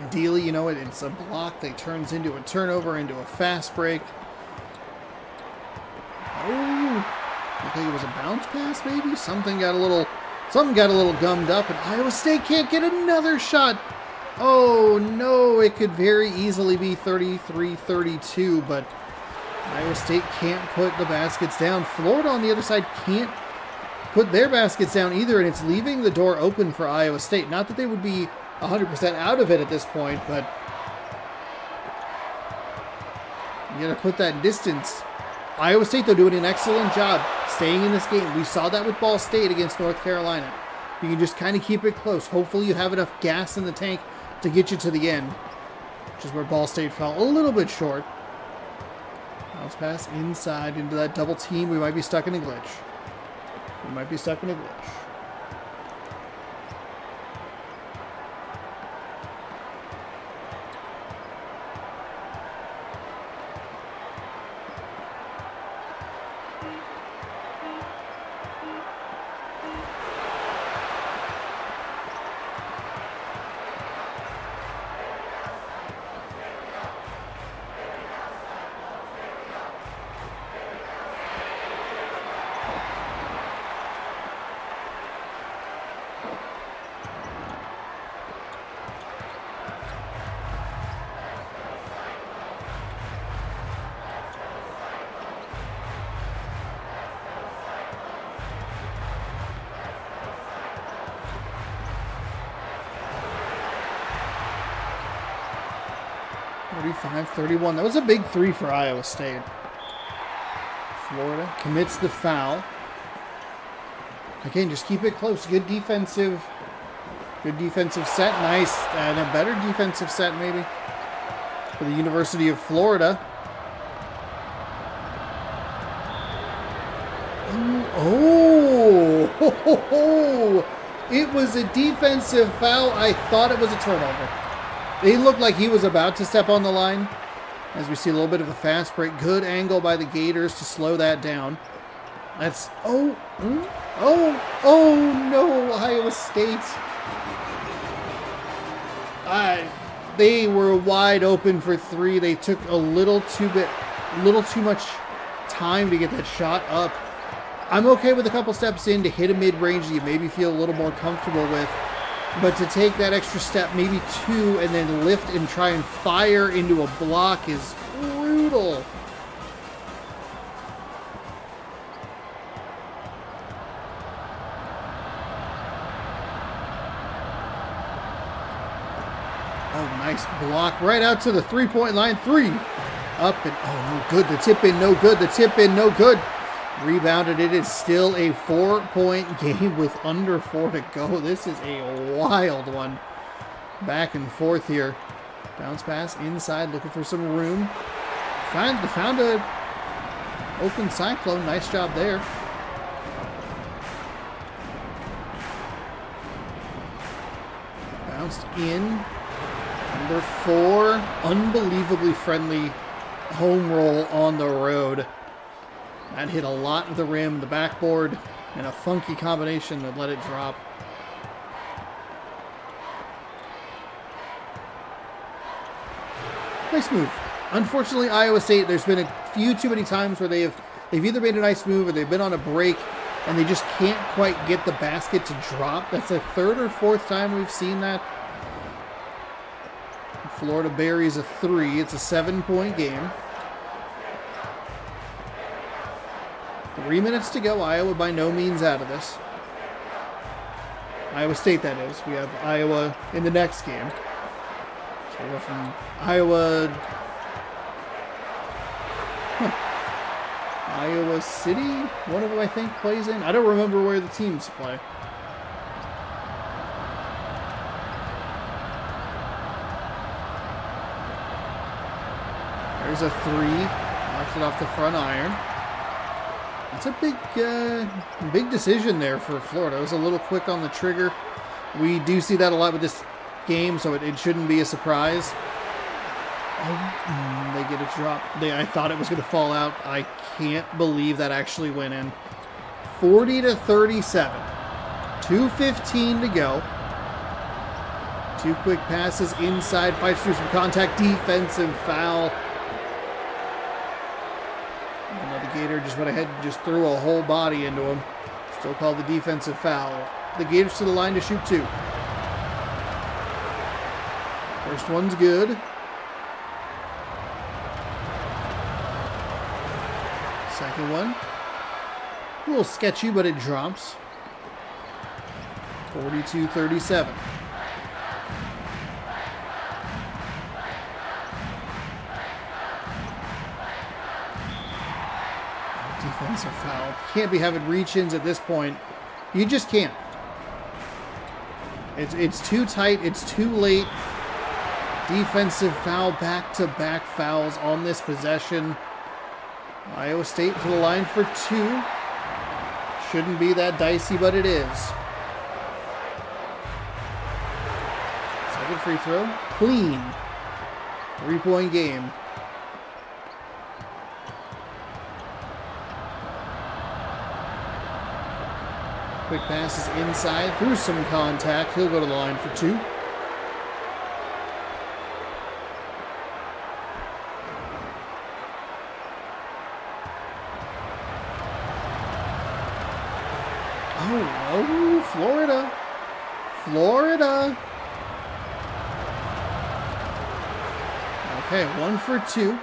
Ideally, you know, it's a block that turns into a turnover, into a fast break. Oh, I think it was a bounce pass, maybe? Something got a little gummed up, and Iowa State can't get another shot. Oh, no, it could very easily be 33-32, but Iowa State can't put the baskets down. Florida, on the other side, can't put their baskets down either, and it's leaving the door open for Iowa State. Not that they would be 100% out of it at this point, but you got to put that distance. Iowa State, though, doing an excellent job staying in this game. We saw that with Ball State against North Carolina. You can just kind of keep it close. Hopefully you have enough gas in the tank to get you to the end, which is where Ball State fell a little bit short. Bounce pass inside into that double team. We might be stuck in a glitch. – 35-31. That was a big three for Iowa State. Florida commits the foul. Again, just keep it close. Good defensive set. Nice. And a better defensive set, maybe, for the University of Florida. Oh! It was a defensive foul. I thought it was a turnover. It looked like he was about to step on the line. As we see a little bit of a fast break. Good angle by the Gators to slow that down. That's... Oh no, Iowa State. They were wide open for three. They took a little too much time to get that shot up. I'm okay with a couple steps in to hit a mid-range that you maybe feel a little more comfortable with. But to take that extra step, maybe two, and then lift and try and fire into a block is brutal. Oh, nice block right out to the three-point line. Three. Up and, oh, no good. The tip in, no good. The tip in, no good. Rebounded. It is still a 4-point game with under 4 to go. This is a wild one. Back and forth here. Bounce pass inside, looking for some room. Found a open Cyclone. Nice job there. Bounced in. Number 4. Unbelievably friendly home roll on the road. That hit a lot of the rim, the backboard, and a funky combination that let it drop. Nice move. Unfortunately, Iowa State, there's been a few too many times where they've either made a nice move or they've been on a break and they just can't quite get the basket to drop. That's the third or fourth time we've seen that. Florida buries a 3. It's a 7-point game. 3 minutes to go. Iowa by no means out of this. Iowa State, that is. We have Iowa in the next game. So we'll go from Iowa... Iowa City? One of them, I think, plays in. I don't remember where the teams play. There's a three. Left it off the front iron. That's a big decision there for Florida. It was a little quick on the trigger. We do see that a lot with this game, so it shouldn't be a surprise. Oh, they get a drop. I thought it was going to fall out. I can't believe that actually went in. 40-37. 2:15 to go. Two quick passes inside. Fights through some contact. Defensive foul. Another Gator just went ahead and just threw a whole body into him. Still called the defensive foul. The Gators to the line to shoot two. First one's good. Second one. A little sketchy, but it drops. 42-37. Defensive foul. Can't be having reach-ins at this point. You just can't. It's too tight. It's too late. Defensive foul, back-to-back fouls on this possession. Iowa State to the line for two. Shouldn't be that dicey, but it is. Second free throw. Clean. 3-point game. Quick passes inside through some contact. He'll go to the line for two. Oh, Florida. Florida. Okay, 1 for 2.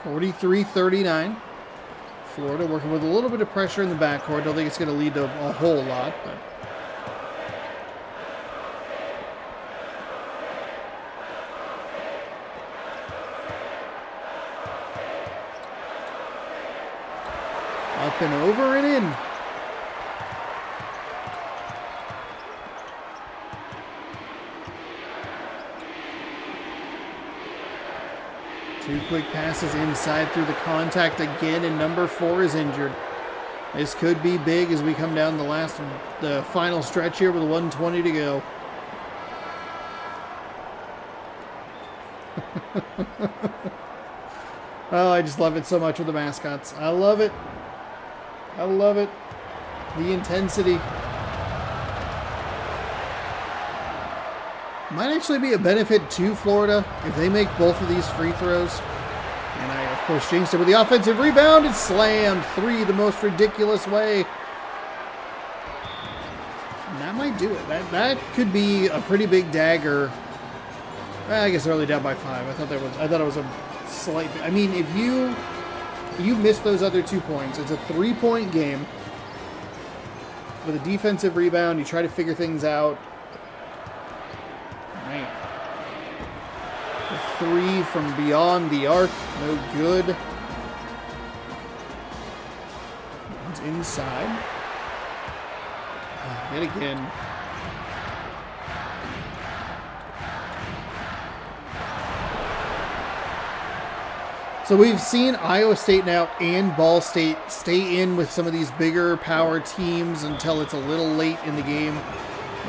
43-39. Florida working with a little bit of pressure in the backcourt. Don't think it's going to lead to a whole lot, but up and over and in. Two quick passes inside through the contact again, and number 4 is injured. This could be big as we come down the final stretch here with 1:20 to go. Oh, I just love it so much with the mascots. I love it. I love it. The intensity. Might actually be a benefit to Florida if they make both of these free throws. And I, of course, jinxed it with the offensive rebound. It's slammed. 3 the most ridiculous way. And that might do it. That could be a pretty big dagger. I guess they're only down by 5. I thought it was a slight. I mean, if you miss those other 2 points, it's a 3-point game. With a defensive rebound, you try to figure things out. Man. The 3 from beyond the arc, no good. It's inside. And again. So we've seen Iowa State now and Ball State stay in with some of these bigger power teams until it's a little late in the game.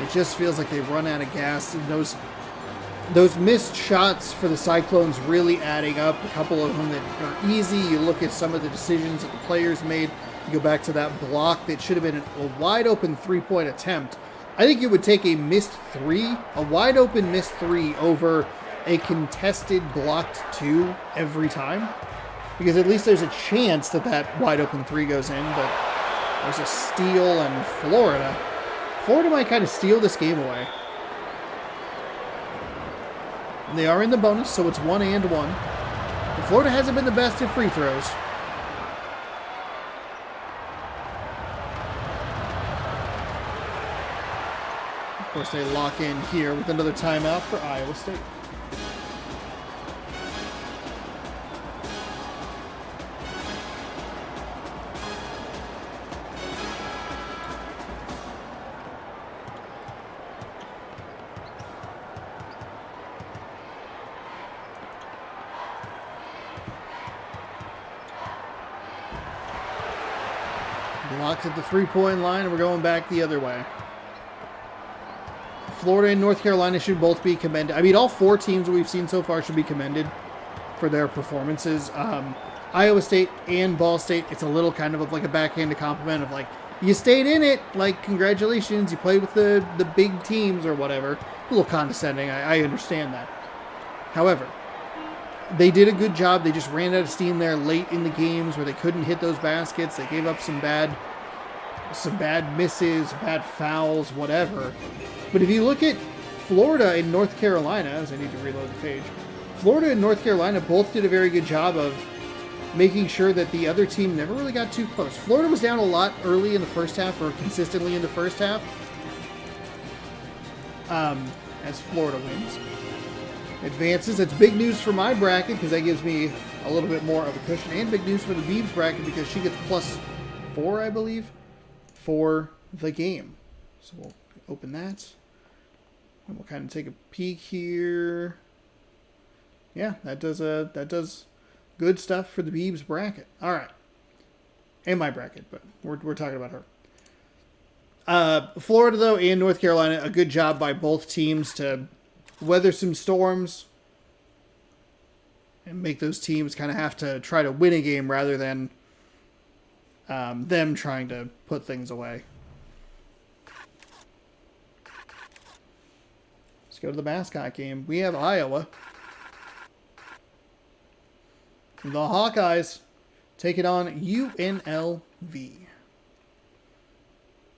It just feels like they run out of gas, and those missed shots for the Cyclones really adding up. A couple of them that are easy. You look at some of the decisions that the players made. You go back to that block that should have been a wide open 3-point attempt. I think you would take a wide open missed 3 over a contested blocked 2 every time, because at least there's a chance that wide open 3 goes in. But there's a steal, and Florida might kind of steal this game away. And they are in the bonus, so it's 1-1. But Florida hasn't been the best at free throws. Of course, they lock in here with another timeout for Iowa State. Hawks at the three-point line, and we're going back the other way. Florida and North Carolina should both be commended. I mean, all four teams that we've seen so far should be commended for their performances. Iowa State and Ball State, it's a little kind of like a backhanded compliment of like, you stayed in it, like, congratulations, you played with the big teams or whatever. A little condescending, I understand that. However, they did a good job. They just ran out of steam there late in the games where they couldn't hit those baskets. They gave up some bad misses, bad fouls, whatever. But if you look at Florida and North Carolina, as I need to reload the page, Florida and North Carolina both did a very good job of making sure that the other team never really got too close. Florida was down a lot early in the first half, or consistently in the first half, as Florida wins. Advances. That's big news for my bracket because that gives me a little bit more of a cushion, and big news for the Beebs bracket because she gets +4, I believe, for the game. So we'll open that, and we'll kind of take a peek here. Yeah, that does good stuff for the Beebs bracket. All right, and my bracket, but we're talking about her. Florida though and North Carolina, a good job by both teams to weather some storms and make those teams kind of have to try to win a game rather than them trying to put things away. Let's go to the Mascot game. We have Iowa. The Hawkeyes taking on UNLV.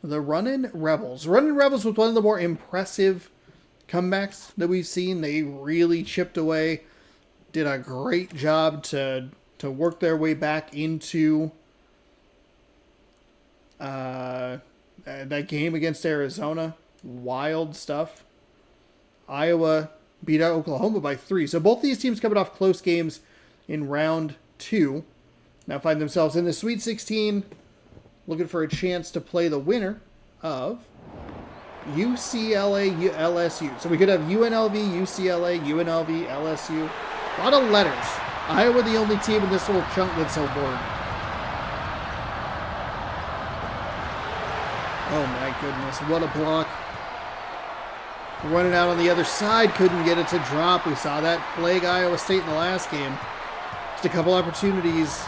The Runnin' Rebels. Runnin' Rebels was one of the more impressive comebacks that we've seen. They really chipped away, did a great job to work their way back into that game against Arizona. Wild stuff. Iowa beat out Oklahoma by 3. So both these teams coming off close games in round 2. Now find themselves in the Sweet 16, looking for a chance to play the winner of UCLA, LSU. So we could have UNLV, UCLA, UNLV, LSU. A lot of letters. Iowa the only team in this little chunk that's so bored. Oh my goodness, what a block. Running out on the other side, couldn't get it to drop. We saw that plague Iowa State in the last game. Just a couple opportunities,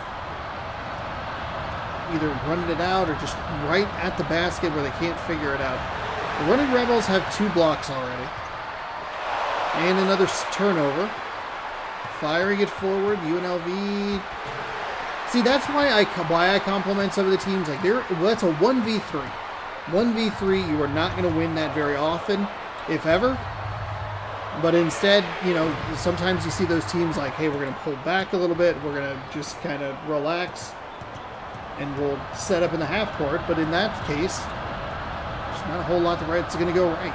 either running it out or just right at the basket where they can't figure it out. The Running Rebels have 2 blocks already. And another turnover. Firing it forward, UNLV. See, that's why I compliment some of the teams. Like, that's a 1v3. 1v3, you are not going to win that very often, if ever. But instead, you know, sometimes you see those teams like, hey, we're going to pull back a little bit. We're going to just kind of relax. And we'll set up in the half court. But in that case, there's not a whole lot that's going to go right.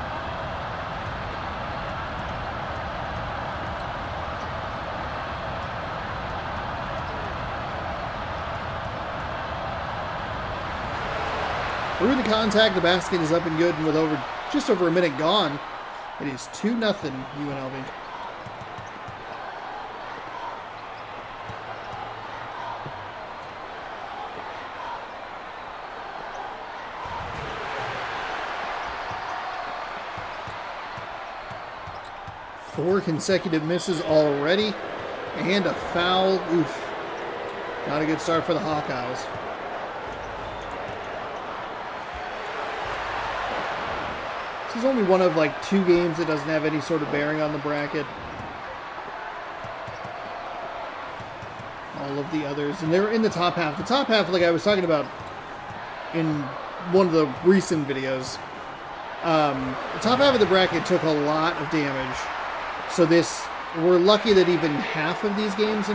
Through the contact, the basket is up and good, and with just over a minute gone, it is 2-0 UNLV. Four consecutive misses already, and a foul. Oof. Not a good start for the Hawkeyes. This is only one of like 2 games that doesn't have any sort of bearing on the bracket. All of the others, and they're in the top half. The top half, like I was talking about in one of the recent videos, the top half of the bracket took a lot of damage. So we're lucky that even half of these games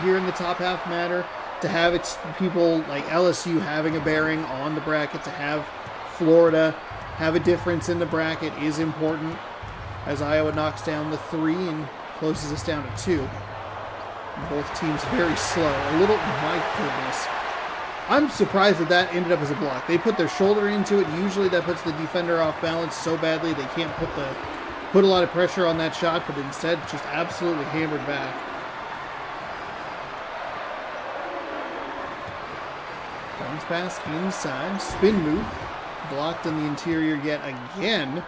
here in the top half matter. To have people like LSU having a bearing on the bracket, to have Florida have a difference in the bracket is important, as Iowa knocks down the 3 and closes us down to 2. Both teams very slow. My goodness. I'm surprised that ended up as a block. They put their shoulder into it. Usually that puts the defender off balance so badly they can't put a lot of pressure on that shot, but instead just absolutely hammered back. Bounce pass inside. Spin move. Blocked on the interior yet again.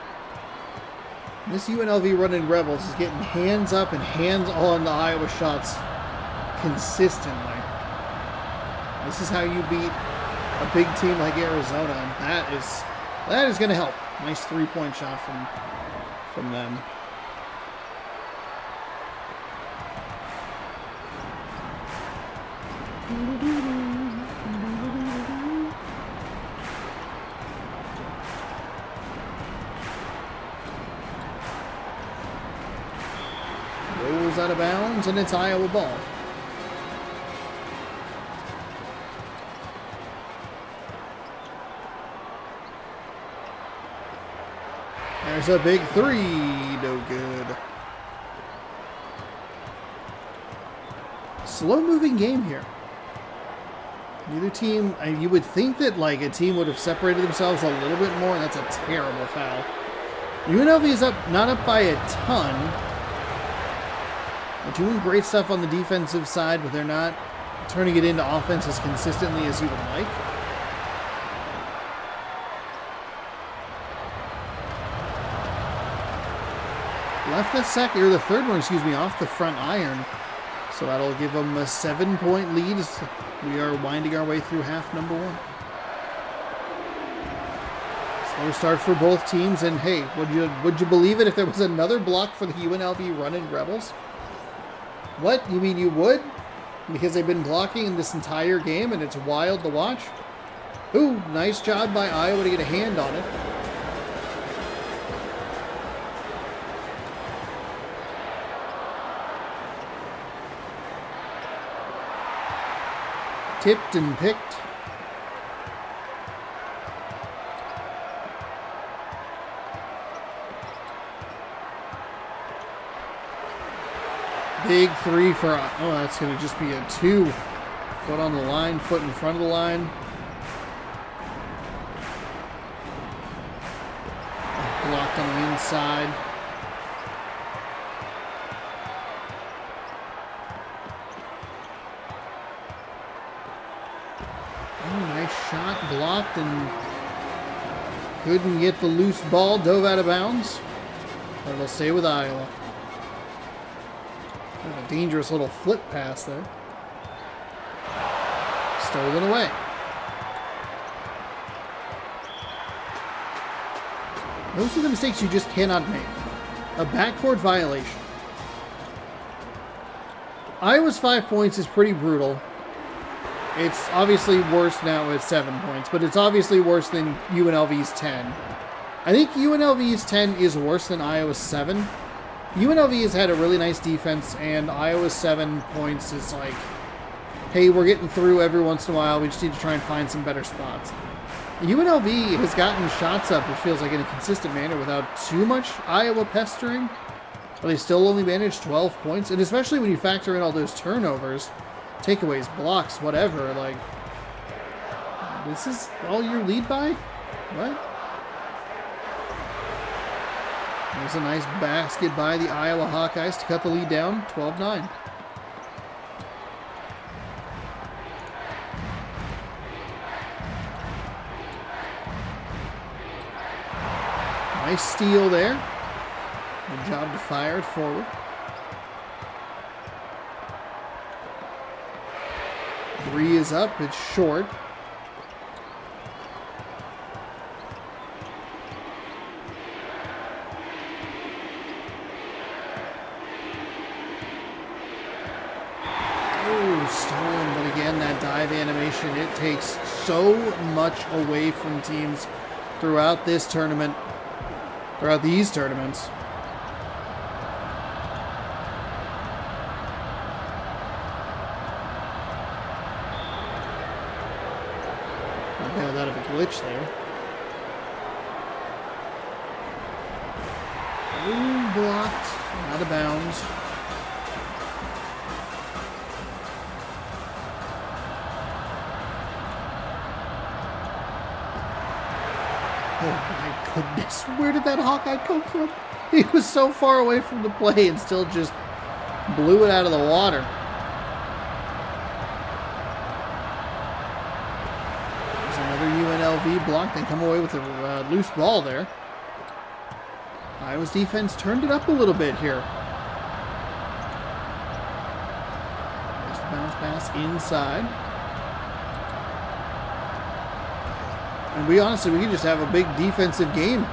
This UNLV running Rebels is getting hands up and hands on the Iowa shots consistently. This is how you beat a big team like Arizona, and that is going to help. Nice three-point shot from them. Rolls out of bounds, and it's Iowa ball. There's a big three. No good. Slow-moving game here. Neither team, you would think that like a team would have separated themselves a little bit more, and that's a terrible foul. UNLV is up, not up by a ton. They're doing great stuff on the defensive side, but they're not turning it into offense as consistently as you would like. Left the second, or the third one, excuse me, off the front iron. So that'll give them a 7-point lead as we are winding our way through half number one. Slow start for both teams, and hey, would you believe it if there was another block for the UNLV running Rebels? What? You mean you would? Because they've been blocking in this entire game and it's wild to watch? Ooh, nice job by Iowa to get a hand on it. Tipped and picked. Big three for, oh, that's going to just be a 2. Foot on the line, foot in front of the line. Blocked on the inside. Oh, nice shot, blocked, and couldn't get the loose ball, dove out of bounds. But it'll stay with Iowa. A dangerous little flip pass there. Stolen away. Those are the mistakes you just cannot make. A backcourt violation. Iowa's 5 points is pretty brutal. It's obviously worse now at 7 points, but it's obviously worse than UNLV's 10. I think UNLV's 10 is worse than Iowa's 7. UNLV has had a really nice defense, and Iowa's 7 points is like, hey, we're getting through every once in a while. We just need to try and find some better spots. UNLV has gotten shots up, it feels like, in a consistent manner without too much Iowa pestering. But they still only managed 12 points. And especially when you factor in all those turnovers, takeaways, blocks, whatever. Like, this is all your lead by? What? There's a nice basket by the Iowa Hawkeyes to cut the lead down, 12-9. Nice steal there. Good job to fire it forward. Three is up, it's short. Stolen, but again, that dive animation, it takes so much away from teams throughout this tournament, throughout these tournaments. I bailed out of a glitch there. Ooh, blocked, out of bounds. Oh my goodness, where did that Hawkeye come from? He was so far away from the play and still just blew it out of the water. UNLV blocked. They come away with a loose ball there. Iowa's defense turned it up a little bit here. There's the bounce pass inside. And we could just have a big defensive game.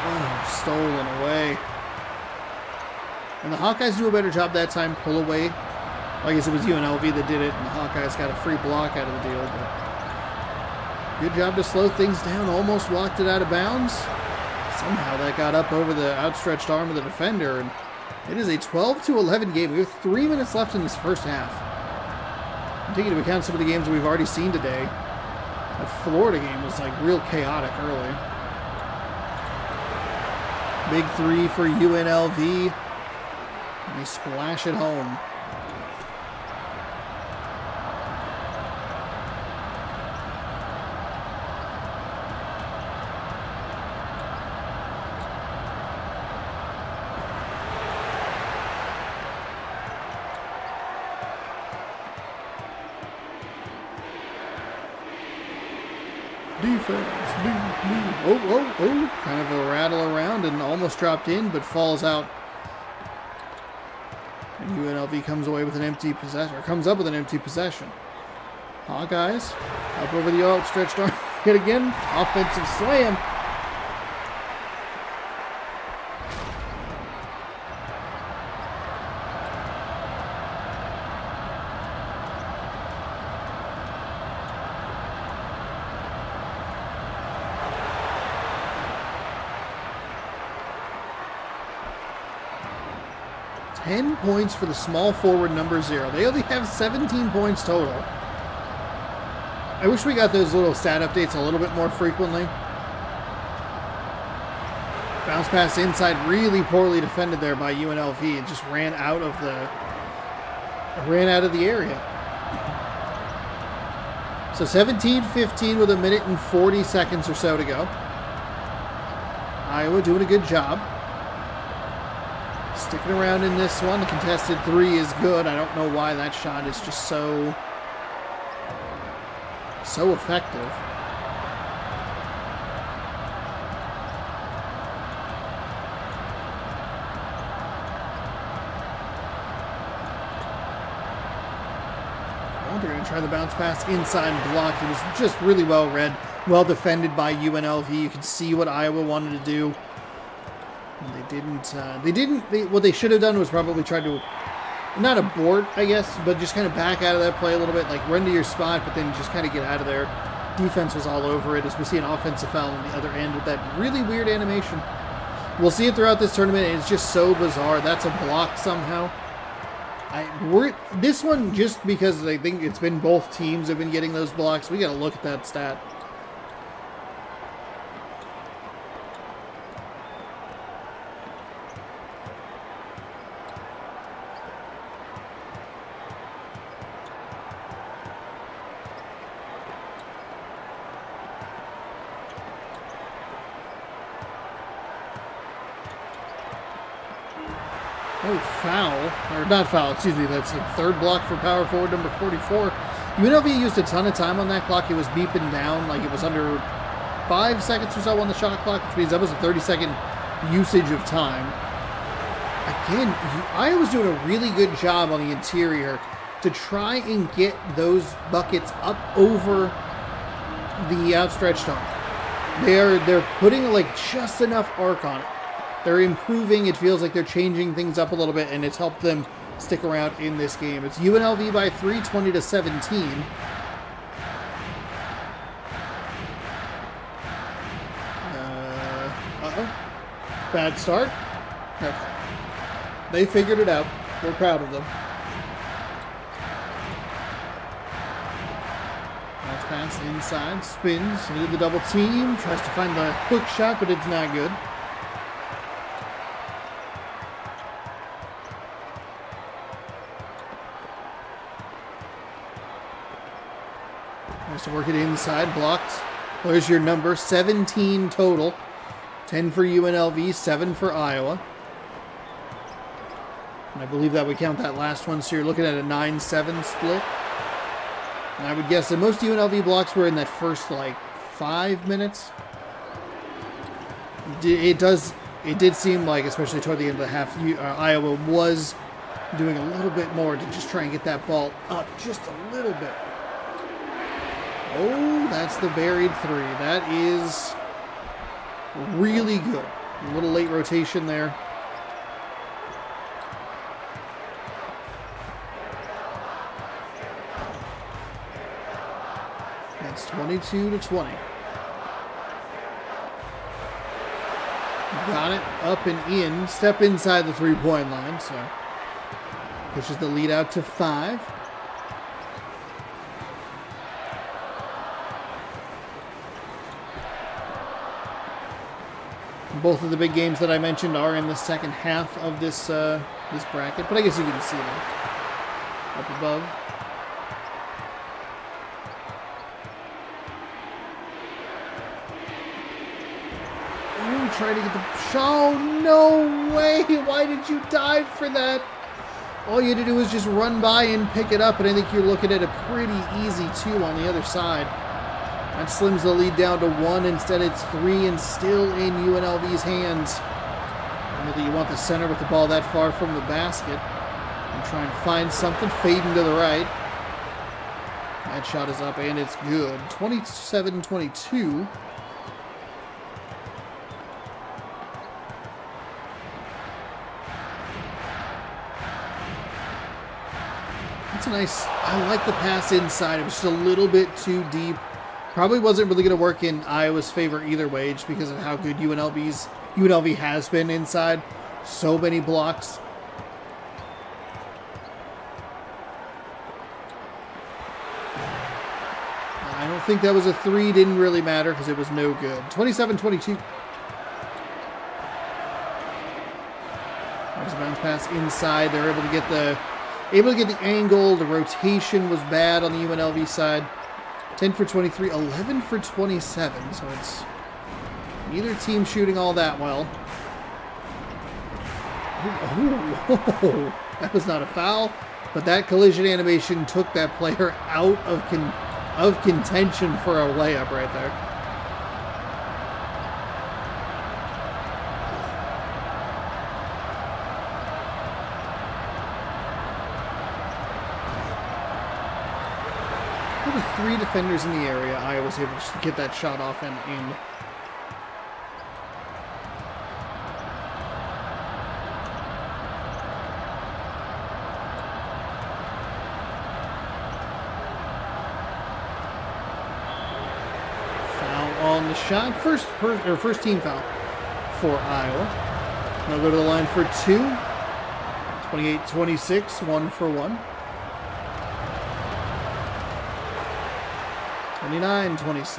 Oh, stolen away. And the Hawkeyes do a better job that time, pull away. I guess it was UNLV that did it, and the Hawkeyes got a free block out of the deal. But good job to slow things down. Almost walked it out of bounds. Somehow that got up over the outstretched arm of the defender, and it is a 12-11 game. We have 3 minutes left in this first half. I'm taking into account some of the games we've already seen today. That Florida game was like real chaotic early. Big three for UNLV. And they splash it home. Defense. Oh. Kind of a rattle around and almost dropped in, but falls out. And UNLV comes away with an empty possession, or comes up with an empty possession. Hawkeyes up over the outstretched arm. Hit again. Offensive slam. Points for the small forward number 0. They only have 17 points total. I wish we got those little stat updates a little bit more frequently. Bounce pass inside, really poorly defended there by UNLV. It just ran out of the area. So 17-15 with 1 minute and 40 seconds or so to go. Iowa doing a good job. Sticking around in this one. The contested three is good. I don't know why that shot is just so effective. Well, they're going to try the bounce pass inside and blocked. It was just really well read, well defended by UNLV. You could see what Iowa wanted to do. What they should have done was probably try to, not abort, I guess, but just kind of back out of that play a little bit, like run to your spot, but then just kind of get out of there. Defense was all over it as we see an offensive foul on the other end with that really weird animation. We'll see it throughout this tournament, and it's just so bizarre. That's a block somehow. This one, just because I think it's been both teams have been getting those blocks, we got to look at that stat. Oh, foul. Or not foul, excuse me. That's the third block for power forward number 44. UNLV used a ton of time on that clock. It was beeping down like it was under 5 seconds or so on the shot clock, which means that was a 30-second usage of time. Again, Iowa's doing a really good job on the interior to try and get those buckets up over the outstretched arm. They're putting like just enough arc on it. They're improving. It feels like they're changing things up a little bit, and it's helped them stick around in this game. It's UNLV by 3, 20-17. Bad start. Okay. They figured it out. We're proud of them. Bounce pass inside, spins into the double team, tries to find the hook shot, but it's not good. Tries to work it inside, blocked. There's your number, 17 total. 10 for UNLV, 7 for Iowa. And I believe that we count that last one, so you're looking at a 9-7 split. And I would guess that most UNLV blocks were in that first, like, 5 minutes. It did seem like, especially toward the end of the half, Iowa was doing a little bit more to just try and get that ball up just a little bit. Oh, that's the buried three. That is really good. A little late rotation there. That's 22-20. Got it up and in. Step inside the three-point line, so pushes the lead out to 5. Both of the big games that I mentioned are in the second half of this this bracket, but I guess you can see that up above. Ooh, trying to get the... Oh, no way! Why did you dive for that? All you had to do was just run by and pick it up, and I think you're looking at a pretty easy 2 on the other side. That slims the lead down to 1. Instead, it's 3 and still in UNLV's hands. Remember that you want the center with the ball that far from the basket. And try and find something. Fading to the right. That shot is up, and it's good. 27-22. That's a nice... I like the pass inside. It was just a little bit too deep. Probably wasn't really going to work in Iowa's favor either way, just because of how good UNLV has been inside. So many blocks. I don't think that was a 3. Didn't really matter because it was no good. 27-22. There's a bounce pass inside. They're able to get the angle. The rotation was bad on the UNLV side. 10 for 23, 11 for 27, so it's neither team shooting all that well. Ooh, that was not a foul, but that collision animation took that player out of contention for a layup right there. With 3 defenders in the area, Iowa was able to get that shot off and in. Foul on the shot. First team foul for Iowa. They'll go to the line for 2. 28-26, 1 for 1. 29-26.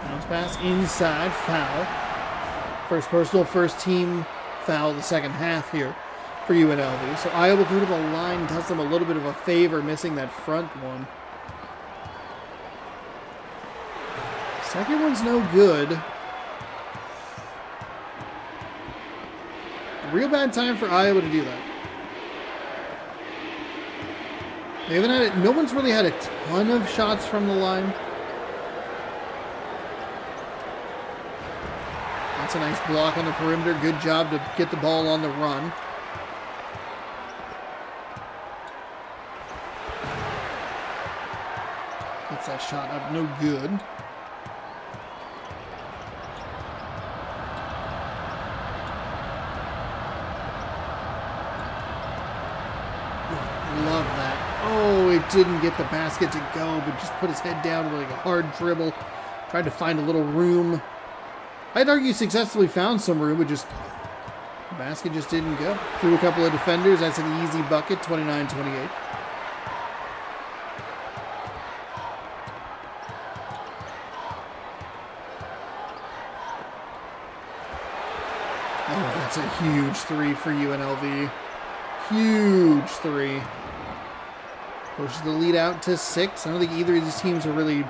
Bounce pass inside, foul. First personal, first team foul the second half here for UNLV. So Iowa go to the line, does them a little bit of a favor, missing that front one. Second one's no good. A real bad time for Iowa to do that. They haven't had it. No one's really had a ton of shots from the line. That's a nice block on the perimeter. Good job to get the ball on the run. Gets that shot up, no good. Love that. Oh, it didn't get the basket to go, but just put his head down with like a hard dribble. Tried to find a little room. I'd argue successfully found some room, but just the basket just didn't go. Through a couple of defenders. That's an easy bucket, 29-28. Oh, that's a huge 3 for UNLV. Huge three. Pushes the lead out to 6. I don't think either of these teams are really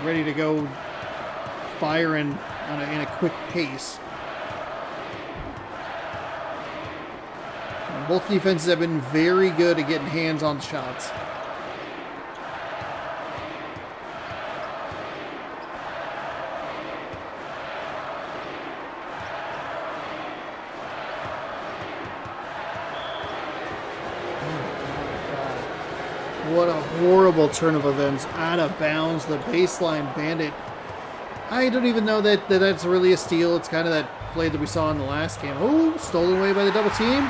ready to go firing in a quick pace. And both defenses have been very good at getting hands on shots. What a horrible turn of events. Out of bounds, the baseline bandit. I don't even know that that's really a steal. It's kind of that play that we saw in the last game. Oh, stolen away by the double team.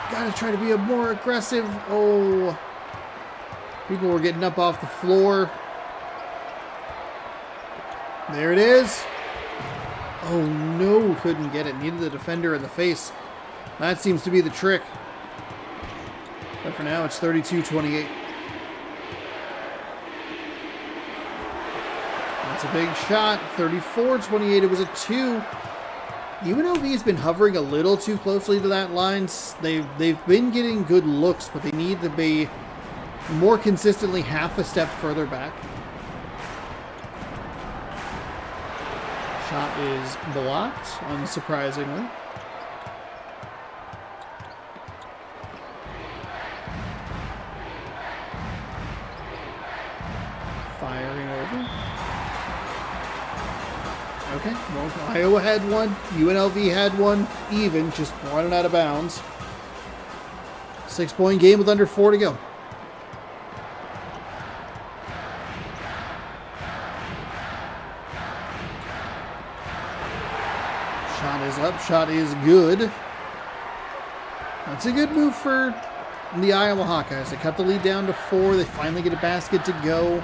Gotta try to be a more aggressive. Oh, people were getting up off the floor. There it is. Oh no, couldn't get it. Needed the defender in the face. That seems to be the trick. But for now, it's 32-28. That's a big shot. 34-28. It was a 2. UNLV has been hovering a little too closely to that line. They've been getting good looks, but they need to be more consistently half a step further back. Shot is blocked, unsurprisingly. Firing over. Okay, well, Iowa had one, UNLV had one, even, just running out of bounds. 6-point game with under 4 to go. Shot is up, shot is good. That's a good move for the Iowa Hawkeyes. They cut the lead down to 4. They finally get a basket to go.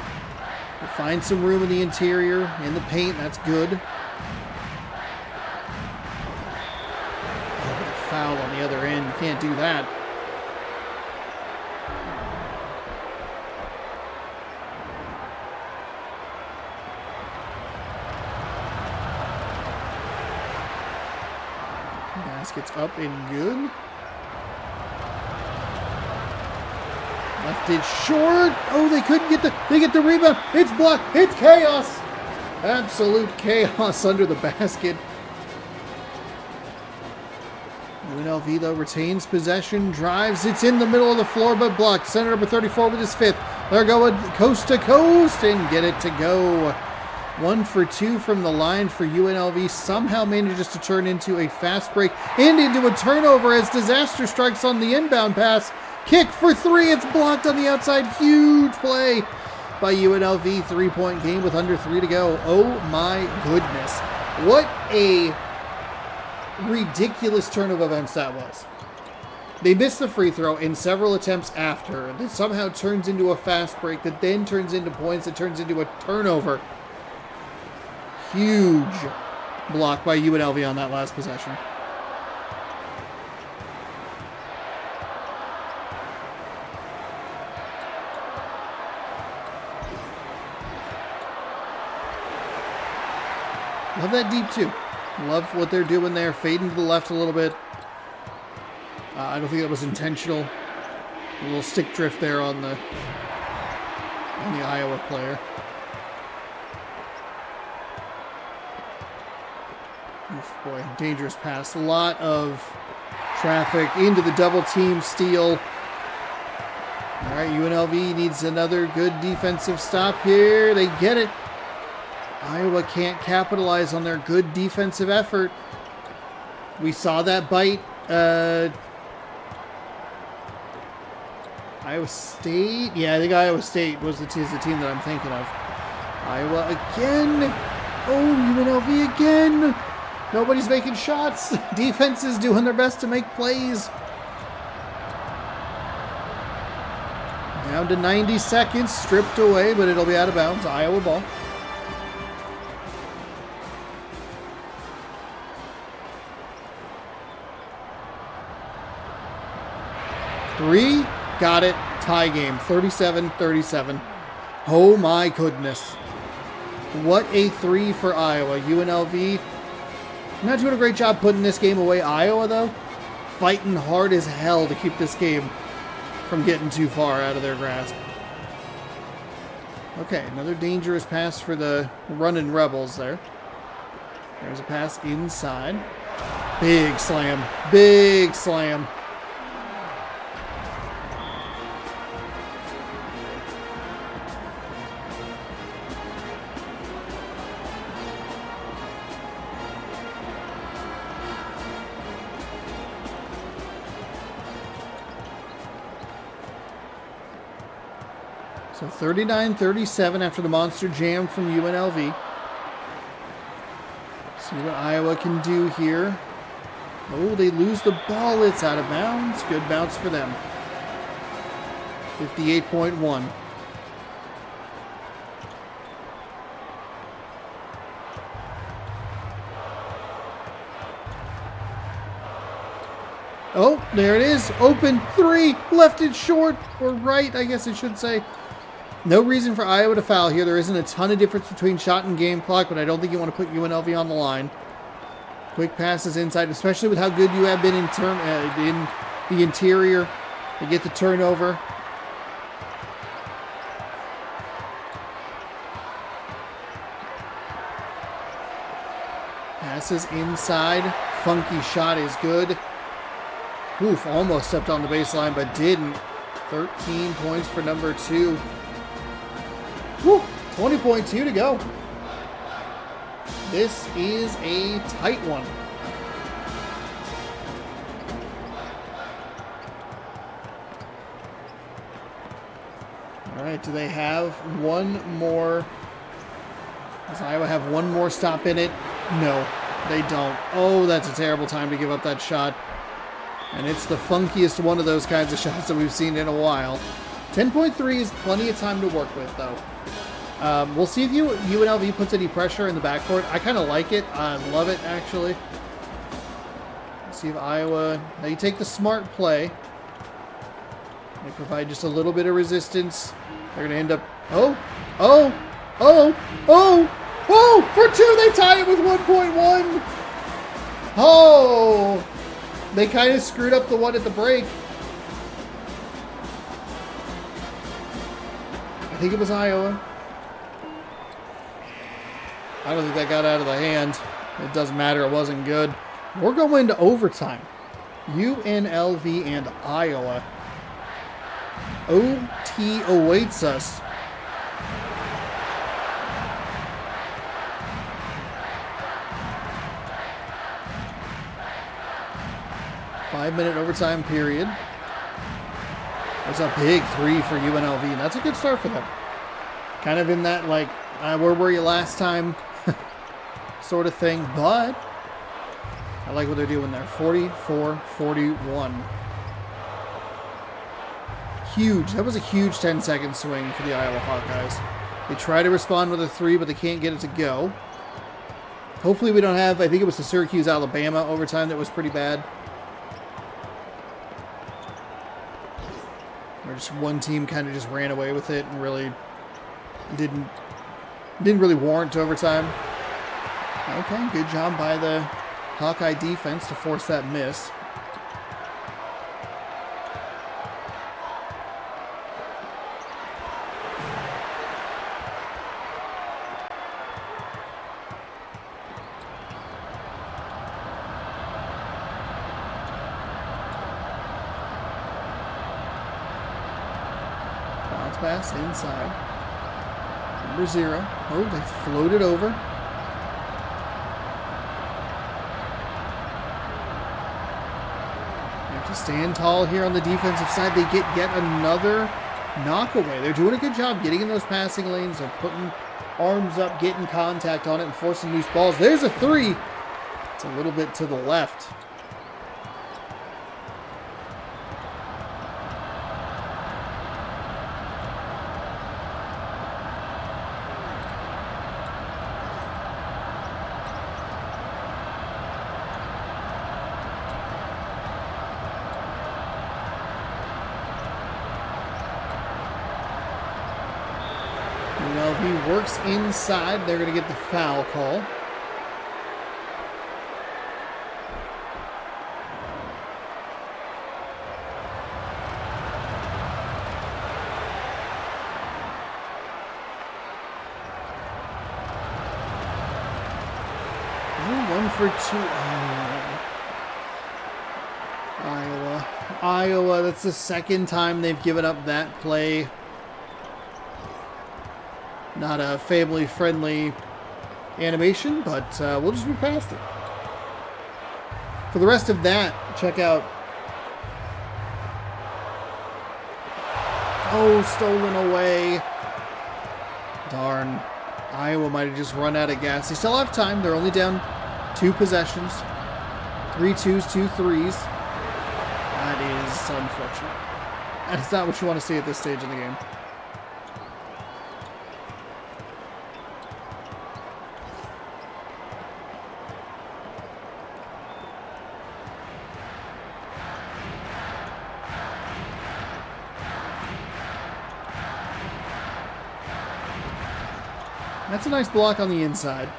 They find some room in the interior, in the paint. That's good. Oh, but a foul on the other end. You can't do that. Basket's up and good. Left it short. Oh, they couldn't get the rebound. It's blocked. It's chaos. Absolute chaos under the basket. UNLV, though, retains possession, drives. It's in the middle of the floor, but blocked. Center number 34 with his 5th. They're going coast to coast and get it to go. 1 for 2 from the line for UNLV. Somehow manages to turn into a fast break and into a turnover as disaster strikes on the inbound pass. Kick for 3. It's blocked on the outside. Huge play by UNLV. 3-point game with under 3 to go. Oh my goodness. What a ridiculous turn of events that was. They missed the free throw in several attempts after. That somehow turns into a fast break that then turns into points. That turns into a turnover. Huge block by UNLV on that last possession. Love that deep two. Love what they're doing there. Fading to the left a little bit. I don't think that was intentional. A little stick drift there on the Iowa player. Oof, boy, dangerous pass. A lot of traffic into the double team steal. All right, UNLV needs another good defensive stop here. They get it. Iowa can't capitalize on their good defensive effort. We saw that bite. Iowa State? Yeah, I think Iowa State is the team that I'm thinking of. Iowa again. Oh, UNLV again. Nobody's making shots. Defense is doing their best to make plays. Down to 90 seconds. Stripped away, but it'll be out of bounds. Iowa ball. Three, got it, tie game, 37-37. Oh my goodness. What a 3 for Iowa. UNLV not doing a great job putting this game away. Iowa, though, fighting hard as hell to keep this game from getting too far out of their grasp. Okay, another dangerous pass for the running Rebels there. There's a pass inside. Big slam. Big slam. So 39-37 after the monster jam from UNLV. See what Iowa can do here. Oh, they lose the ball. It's out of bounds. Good bounce for them. 58.1. Oh, there it is. Open three. Left it short. Or right, I guess I should say. No reason for Iowa to foul here. There isn't a ton of difference between shot and game clock, but I don't think you want to put UNLV on the line. Quick passes inside, especially with how good you have been in the interior to get the turnover. Passes inside. Funky shot is good. Oof, almost stepped on the baseline, but didn't. 13 points for number 2. Woo, 20.2 to go. This is a tight one. All right, do they have one more? Does Iowa have one more stop in it? No, they don't. Oh, that's a terrible time to give up that shot. And it's the funkiest one of those kinds of shots that we've seen in a while. 10.3 is plenty of time to work with, though. We'll see if UNLV puts any pressure in the backcourt. I kind of like it. I love it, actually. Let's see if Iowa... Now, you take the smart play. They provide just a little bit of resistance. They're going to end up... Oh! Oh! Oh! Oh! Oh! For 2, they tie it with 1.1! Oh! They kind of screwed up the one at the break. I think it was Iowa. I don't think that got out of the hand. It doesn't matter. It wasn't good. We're going to overtime. UNLV and Iowa. OT awaits us. Five-minute overtime period. That's a big 3 for UNLV, and that's a good start for them. Kind of in that, like, where were you last time sort of thing, but I like what they're doing there. 44-41. Huge. That was a huge 10-second swing for the Iowa Hawkeyes. They try to respond with a 3, but they can't get it to go. Hopefully we don't have, I think it was the Syracuse-Alabama overtime that was pretty bad. Where just one team kind of just ran away with it and really didn't really warrant overtime. Okay, good job by the Hawkeye defense to force that miss. Bounce pass inside. Number 0. Oh, they floated over. They have to stand tall here on the defensive side. They get yet another knockaway. They're doing a good job getting in those passing lanes. They're putting arms up, getting contact on it, and forcing loose balls. There's a 3. It's a little bit to the left. UNLV works inside. They're going to get the foul call. for 2. Iowa, that's the second time they've given up that play. Not a family-friendly animation, but we'll just move past it. For the rest of that, check out... Oh, stolen away. Darn. Iowa might have just run out of gas. They still have time. They're only down 2 possessions. 3 2s, 2 3s. That is unfortunate. That's not what you want to see at this stage of the game. That's a nice block on the inside.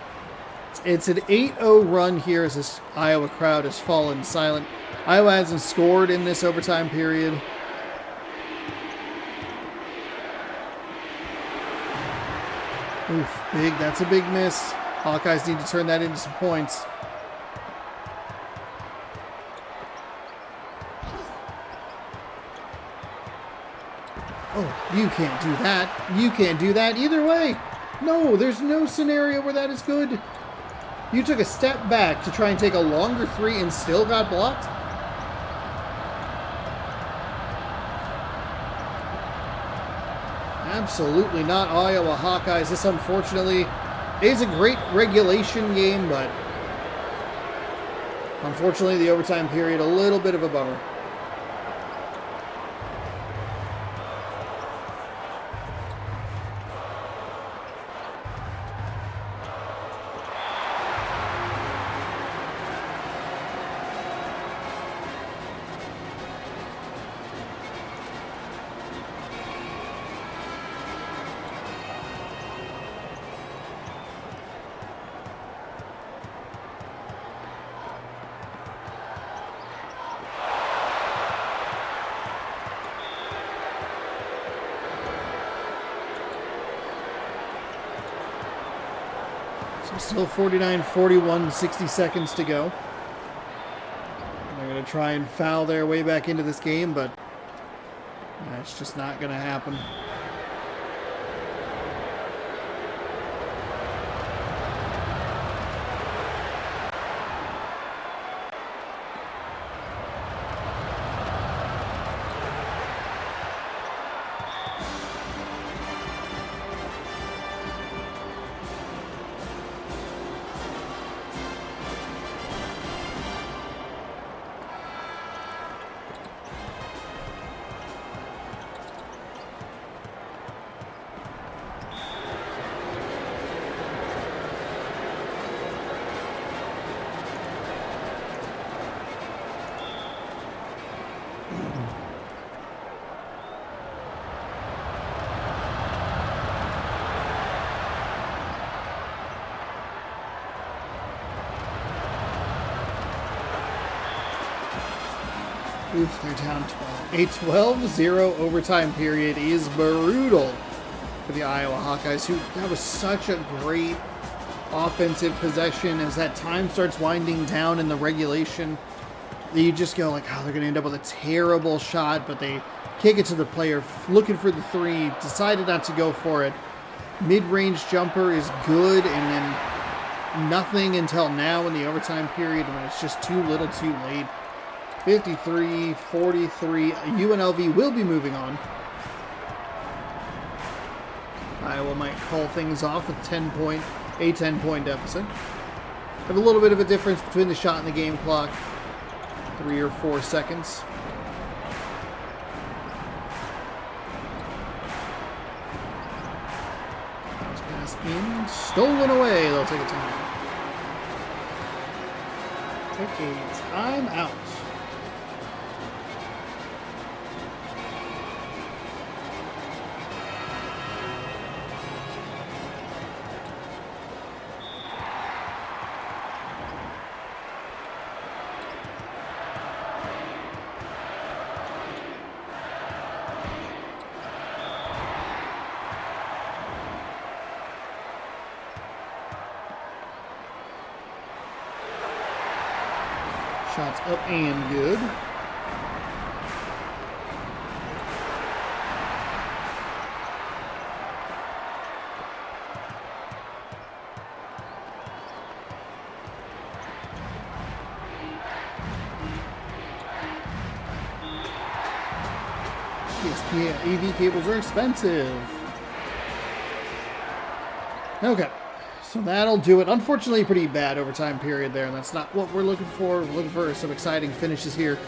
It's an 8-0 run here as this Iowa crowd has fallen silent. Iowa hasn't scored in this overtime period. Oof, big. That's a big miss. Hawkeyes need to turn that into some points. Oh, you can't do that. You can't do that either way. No, there's no scenario where that is good. You took a step back to try and take a longer 3 and still got blocked? Absolutely not Iowa Hawkeyes. This, unfortunately, is a great regulation game, but unfortunately, the overtime period, a little bit of a bummer. So still 49-41, 60 seconds to go. They're going to try and foul their way back into this game, but it's just not going to happen. Oof, they're down 12. A 12-0 overtime period is brutal for the Iowa Hawkeyes, that was such a great offensive possession. As that time starts winding down in the regulation, you just go like, oh, they're going to end up with a terrible shot, but they kick it to the player looking for the 3, decided not to go for it. Mid-range jumper is good, and then nothing until now in the overtime period when it's just too little too late. 53-43. UNLV will be moving on. Iowa might call things off with a 10-point deficit. Have a little bit of a difference between the shot and the game clock. 3 or 4 seconds. Pass in. Stolen away. They'll take a time. Take a time out. Shots up and good. bsky AV cables are expensive. Okay. So that'll do it. Unfortunately, pretty bad overtime period there, and that's not what we're looking for. We're looking for some exciting finishes here.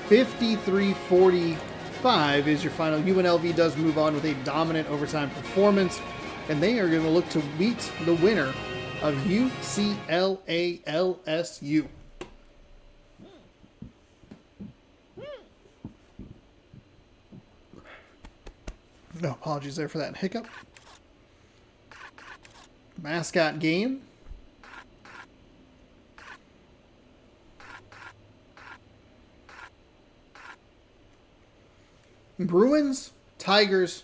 53-45 is your final. UNLV does move on with a dominant overtime performance, and they are going to look to beat the winner of UCLA LSU. No apologies there for that hiccup. Mascot game. Bruins, Tigers,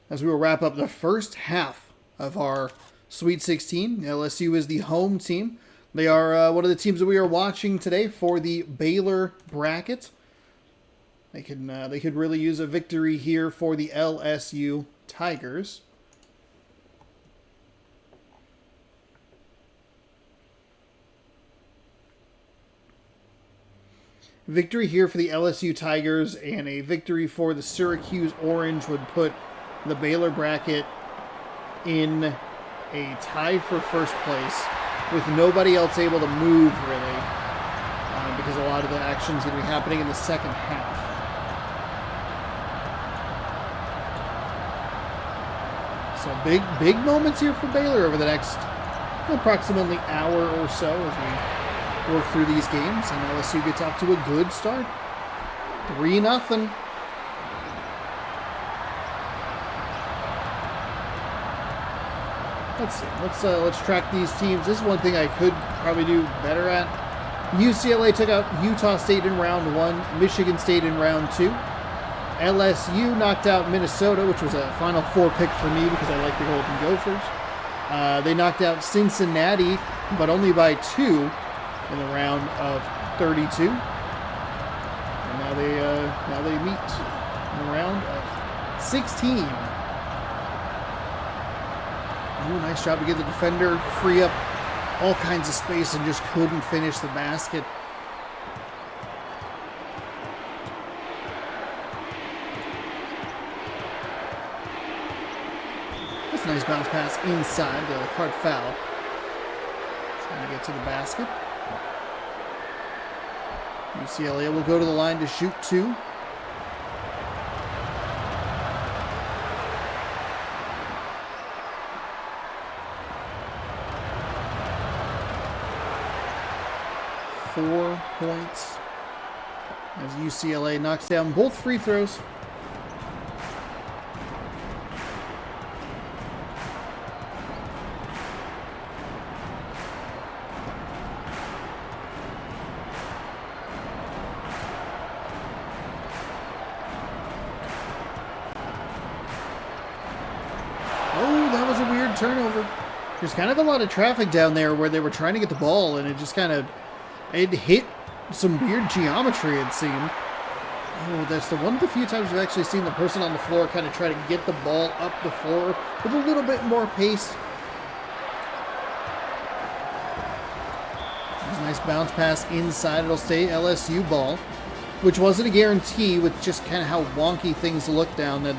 as we will wrap up the first half of our Sweet 16. LSU is the home team. They are one of the teams that we are watching today for the Baylor bracket. They could really use a victory here for the LSU Tigers. Victory here for the LSU Tigers and a victory for the Syracuse Orange would put the Baylor bracket in a tie for first place with nobody else able to move, really, because a lot of the action is going to be happening in the second half. So big moments here for Baylor over the next approximately hour or so as we work through these games, and LSU gets off to a good start. 3-0. Let's see. Let's track these teams. This is one thing I could probably do better at. UCLA took out Utah State in round 1, Michigan State in round 2. LSU knocked out Minnesota, which was a Final Four pick for me because I like the Golden Gophers. They knocked out Cincinnati, but only by 2. In the round of 32, and now they meet in the round of 16. Ooh, nice job to get the defender free up all kinds of space and just couldn't finish the basket. That's a nice bounce pass inside, the hard foul. Trying to get to the basket. UCLA will go to the line to shoot 2. Four points as UCLA knocks down both free throws. Turnover. There's kind of a lot of traffic down there where they were trying to get the ball, and it just it hit some weird geometry, it seemed. Oh, that's the one of the few times we've actually seen the person on the floor kind of try to get the ball up the floor with a little bit more pace. There's a nice bounce pass inside. It'll stay LSU ball, which wasn't a guarantee with just kind of how wonky things look down near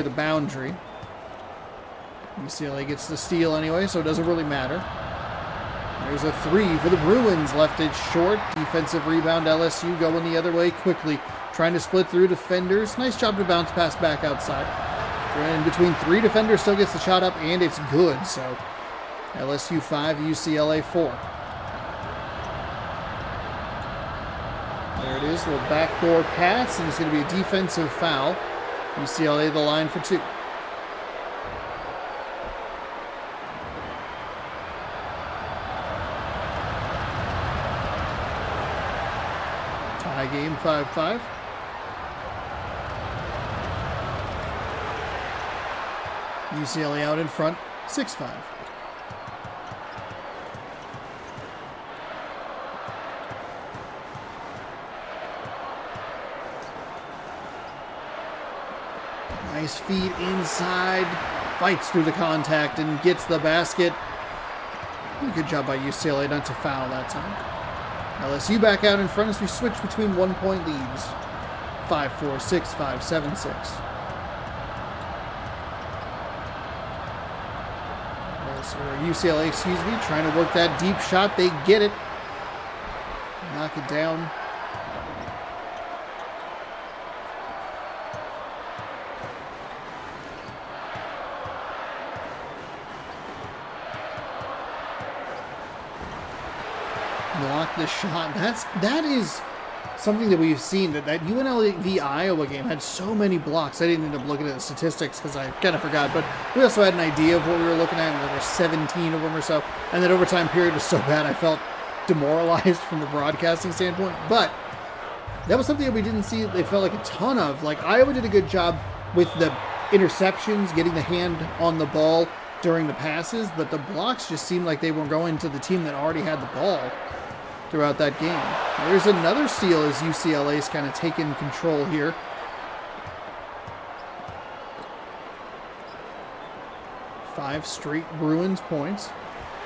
the boundary. UCLA gets the steal anyway, so it doesn't really matter. There's a 3 for the Bruins. Left it short. Defensive rebound. LSU going the other way quickly. Trying to split through defenders. Nice job to bounce pass back outside. In between 3 defenders, still gets the shot up, and it's good. So LSU 5, UCLA 4. There it is. A little backdoor pass, and it's going to be a defensive foul. UCLA the line for 2. Tie game 5-5. UCLA out in front 6-5. Nice feed inside. Fights through the contact and gets the basket. Good job by UCLA not to foul that time. LSU back out in front as we switch between 1-point leads. 5-4, 6-5, 7-6. UCLA, excuse me, trying to work that deep shot. They get it. Knock it down. Block the shot. That is something that we've seen. That UNLV Iowa game had so many blocks. I didn't end up looking at the statistics because I kind of forgot. But we also had an idea of what we were looking at. And there were 17 of them or so. And that overtime period was so bad I felt demoralized from the broadcasting standpoint. But that was something that we didn't see. They felt like a ton of. Like Iowa did a good job with the interceptions, getting the hand on the ball during the passes. But the blocks just seemed like they were going to the team that already had the ball throughout that game. There's another steal as UCLA's kind of taking control here. Five straight Bruins points.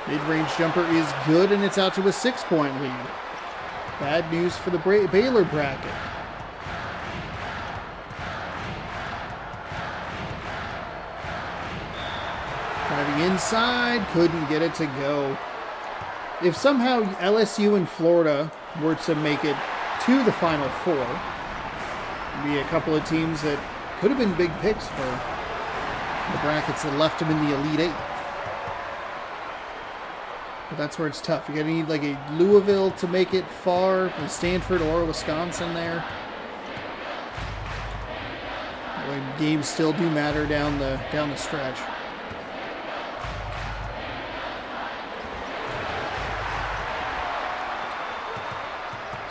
Mid-range jumper is good, and it's out to a 6-point lead. Bad news for the Baylor bracket. Driving inside, couldn't get it to go. If somehow LSU and Florida were to make it to the Final Four, it'd be a couple of teams that could have been big picks for the brackets that left them in the Elite Eight. But that's where it's tough. You're going to need like a Louisville to make it far, and Stanford or Wisconsin there. Games still do matter down the stretch.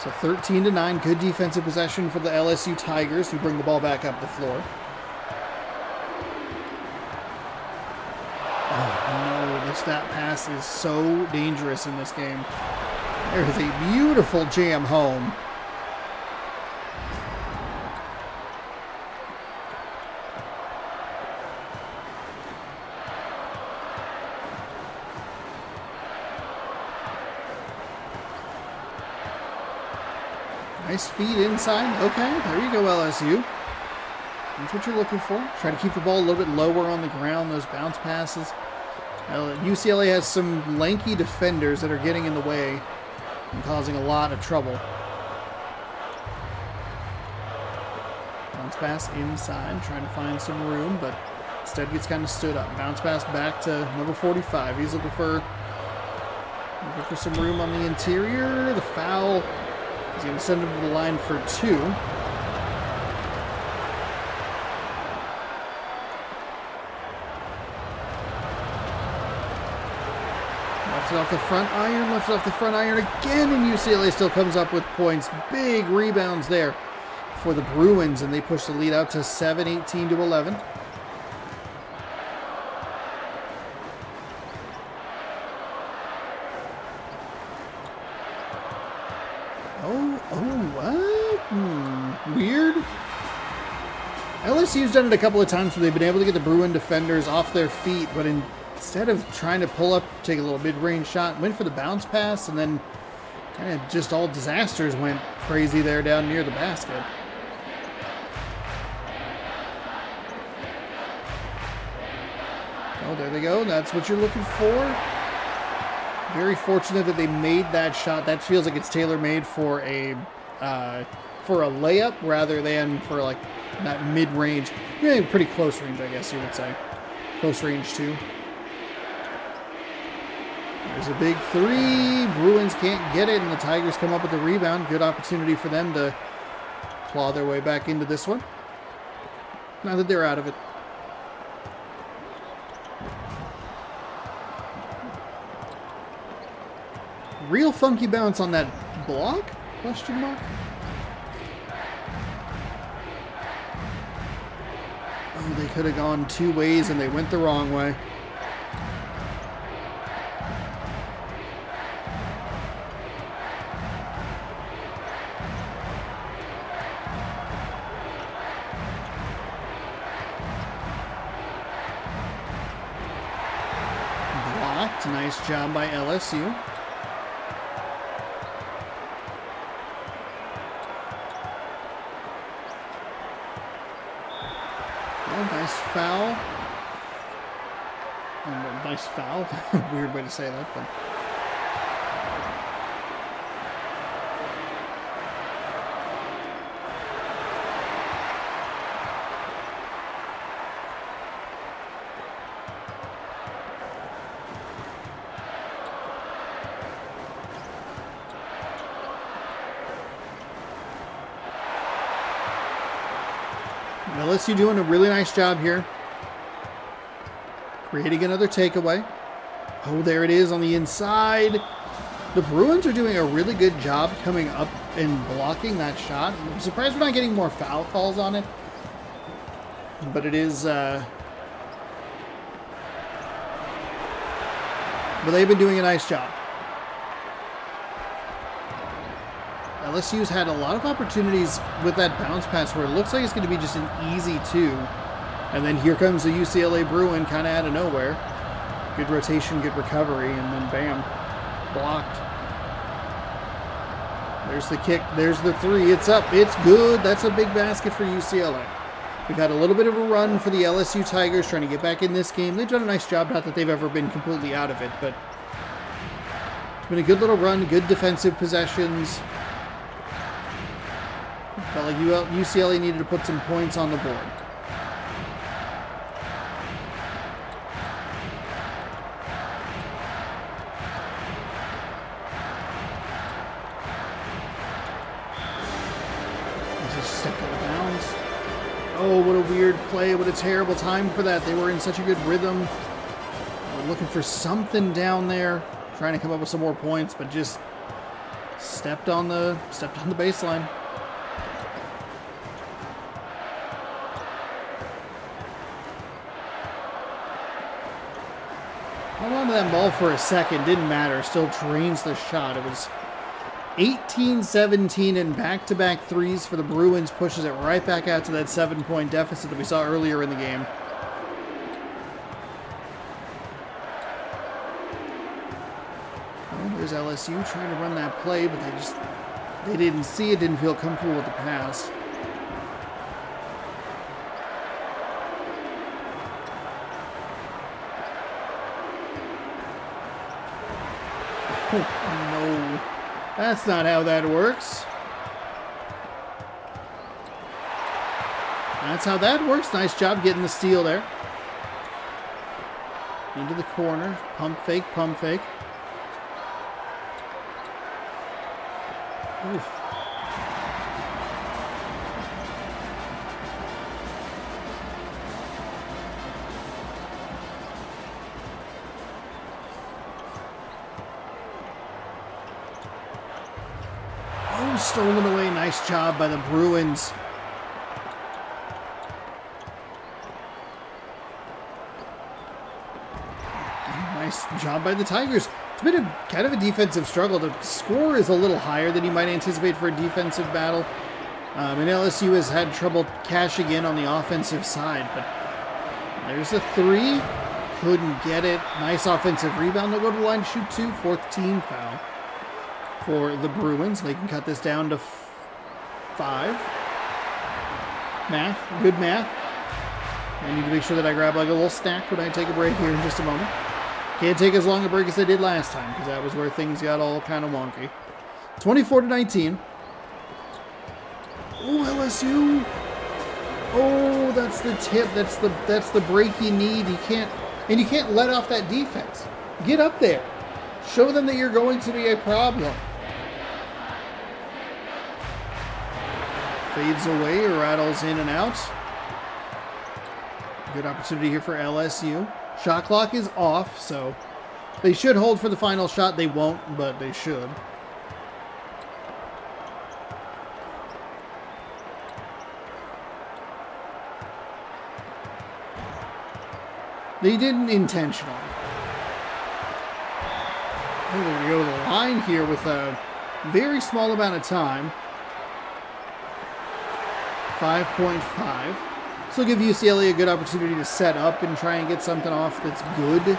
So 13-9, good defensive possession for the LSU Tigers, who bring the ball back up the floor. Oh no, that pass is so dangerous in this game. There's a beautiful jam home. Nice feed inside. Okay, there you go, LSU. That's what you're looking for. Try to keep the ball a little bit lower on the ground, those bounce passes. UCLA has some lanky defenders that are getting in the way and causing a lot of trouble. Bounce pass inside, trying to find some room, but instead gets kind of stood up. Bounce pass back to number 45. He's looking for some room on the interior. The foul. He's going to send him to the line for two. Left it off the front iron, left it off the front iron again, and UCLA still comes up with points. Big rebounds there for the Bruins, and they push the lead out to 18-11. Weird. LSU's done it a couple of times where they've been able to get the Bruin defenders off their feet, but instead of trying to pull up, take a little mid-range shot, went for the bounce pass, and then kind of just all disasters went crazy there down near the basket. Oh, there they go. That's what you're looking for. Very fortunate that they made that shot. That feels like it's tailor-made for a layup rather than for like that mid-range. Really pretty close range, I guess you would say. Close range too. There's a big three. Bruins can't get it, and the Tigers come up with the rebound. Good opportunity for them to claw their way back into this one. Now that they're out of it. Real funky bounce on that block? Question mark? Oh, they could have gone two ways and they went the wrong way. It's a nice job by LSU. Oh, nice foul. Nice foul. Weird way to say that, but. LSU doing a really nice job here. Creating another takeaway. Oh, there it is on the inside. The Bruins are doing a really good job coming up and blocking that shot. I'm surprised we're not getting more foul calls on it. But it is... But they've been doing a nice job. LSU's had a lot of opportunities with that bounce pass where it looks like it's going to be just an easy 2. And then here comes the UCLA Bruin kind of out of nowhere. Good rotation, good recovery, and then bam, blocked. There's the kick, there's the 3, it's up, it's good. That's a big basket for UCLA. We've had a little bit of a run for the LSU Tigers trying to get back in this game. They've done a nice job, not that they've ever been completely out of it, but it's been a good little run, good defensive possessions. Felt like UCLA needed to put some points on the board. Just stepped out of bounds. Oh, what a weird play. What a terrible time for that. They were in such a good rhythm. We're looking for something down there. Trying to come up with some more points, but just stepped on the baseline. Held on to that ball for a second, didn't matter, still drains the shot. It was 18-17 and back-to-back threes for the Bruins, pushes it right back out to that 7-point deficit that we saw earlier in the game. Well, there's LSU trying to run that play, but they didn't see it, didn't feel comfortable with the pass. Oh, no. That's not how that works. That's how that works. Nice job getting the steal there. Into the corner. Pump fake, pump fake. Oof. Stolen away. Nice job by the Bruins. Nice job by the Tigers. It's been a kind of a defensive struggle. The score is a little higher than you might anticipate for a defensive battle. And LSU has had trouble cashing in on the offensive side. But there's a 3. Couldn't get it. Nice offensive rebound. They'll go to the line to shoot 2. 4th team foul for the Bruins. They can cut this down to 5. Math, good math. I need to make sure that I grab like a little snack when I take a break here in just a moment. Can't take as long a break as I did last time because that was where things got all kind of wonky. 24-19. Oh, LSU. Oh, that's the tip. That's the break you need. You can't let off that defense. Get up there. Show them that you're going to be a problem. Fades away, rattles in and out. Good opportunity here for LSU. Shot clock is off, so they should hold for the final shot. They won't, but they should. They didn't intentionally. We're going to go to the line here with a very small amount of time. 5.5. This will give UCLA a good opportunity to set up and try and get something off that's good.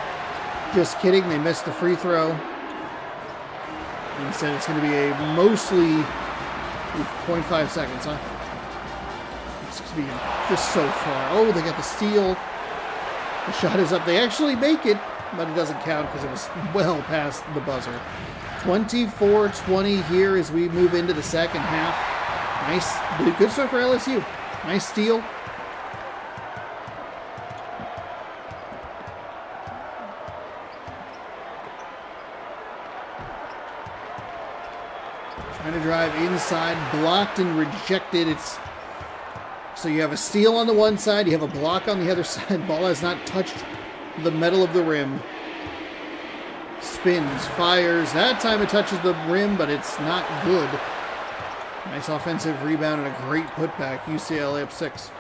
Just kidding, they missed the free throw. Instead, it's going to be a mostly 0.5 seconds, huh? It's going to be just so far. Oh, they got the steal. The shot is up. They actually make it, but it doesn't count because it was well past the buzzer. 24-20 here as we move into the second half. Nice, good start for LSU. Nice steal. Trying to drive inside, blocked and rejected. So you have a steal on the one side, you have a block on the other side. Ball has not touched the metal of the rim. Spins, fires. That time it touches the rim, but it's not good. Nice offensive rebound and a great putback. UCLA up 6.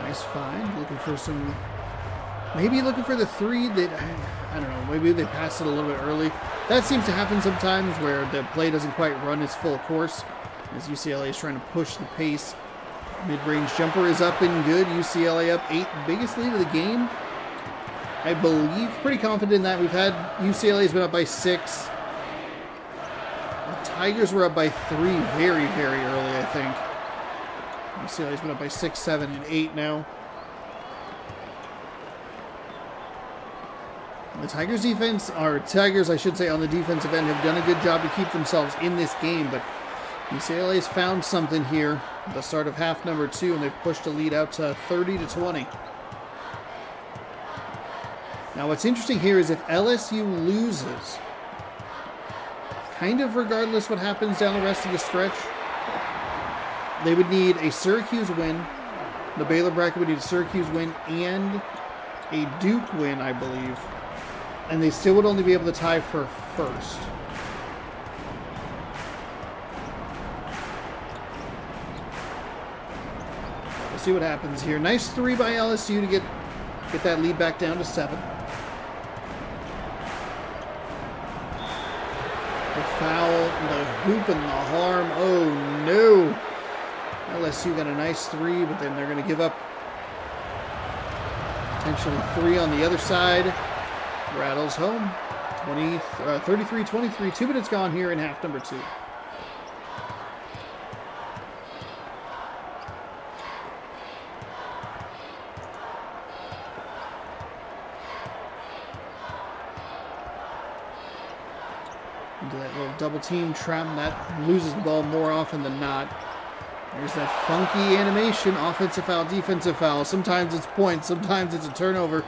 Nice find. Looking for some... Maybe looking for the three that, I don't know, maybe they passed it a little bit early. That seems to happen sometimes where the play doesn't quite run its full course as UCLA is trying to push the pace. Mid-range jumper is up and good. UCLA up 8, biggest lead of the game, I believe. Pretty confident in that. We've had UCLA's been up by 6. The Tigers were up by 3 very, very early, I think. UCLA's been up by 6, 7, and 8 now. The Tigers defense, or Tigers I should say, on the defensive end have done a good job to keep themselves in this game, but UCLA's found something here at the start of half number 2, and they've pushed the lead out to 30-20. Now what's interesting here is if LSU loses, kind of regardless what happens down the rest of the stretch, they would need a Syracuse win. The Baylor bracket would need a Syracuse win and a Duke win, I believe. And they still would only be able to tie for first. We'll see what happens here. Nice 3 by LSU to get that lead back down to 7. The foul, the hoop, and the harm. Oh no! LSU got a nice 3, but then they're going to give up potentially 3 on the other side. Rattles home. 33-23. 2 minutes gone here in half number 2. Into that little double team trap, and that loses the ball more often than not. There's that funky animation. Offensive foul, defensive foul. Sometimes it's points, sometimes it's a turnover.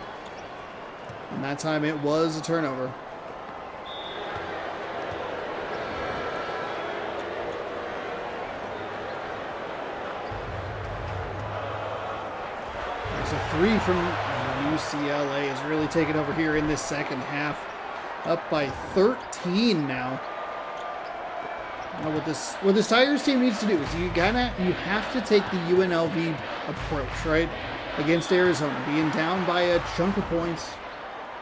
And that time it was a turnover. There's a 3 from UCLA is really taking over here in this second half. Up by 13 now. I don't know what this Tigers team needs to do is you have to take the UNLV approach, right? Against Arizona, being down by a chunk of points.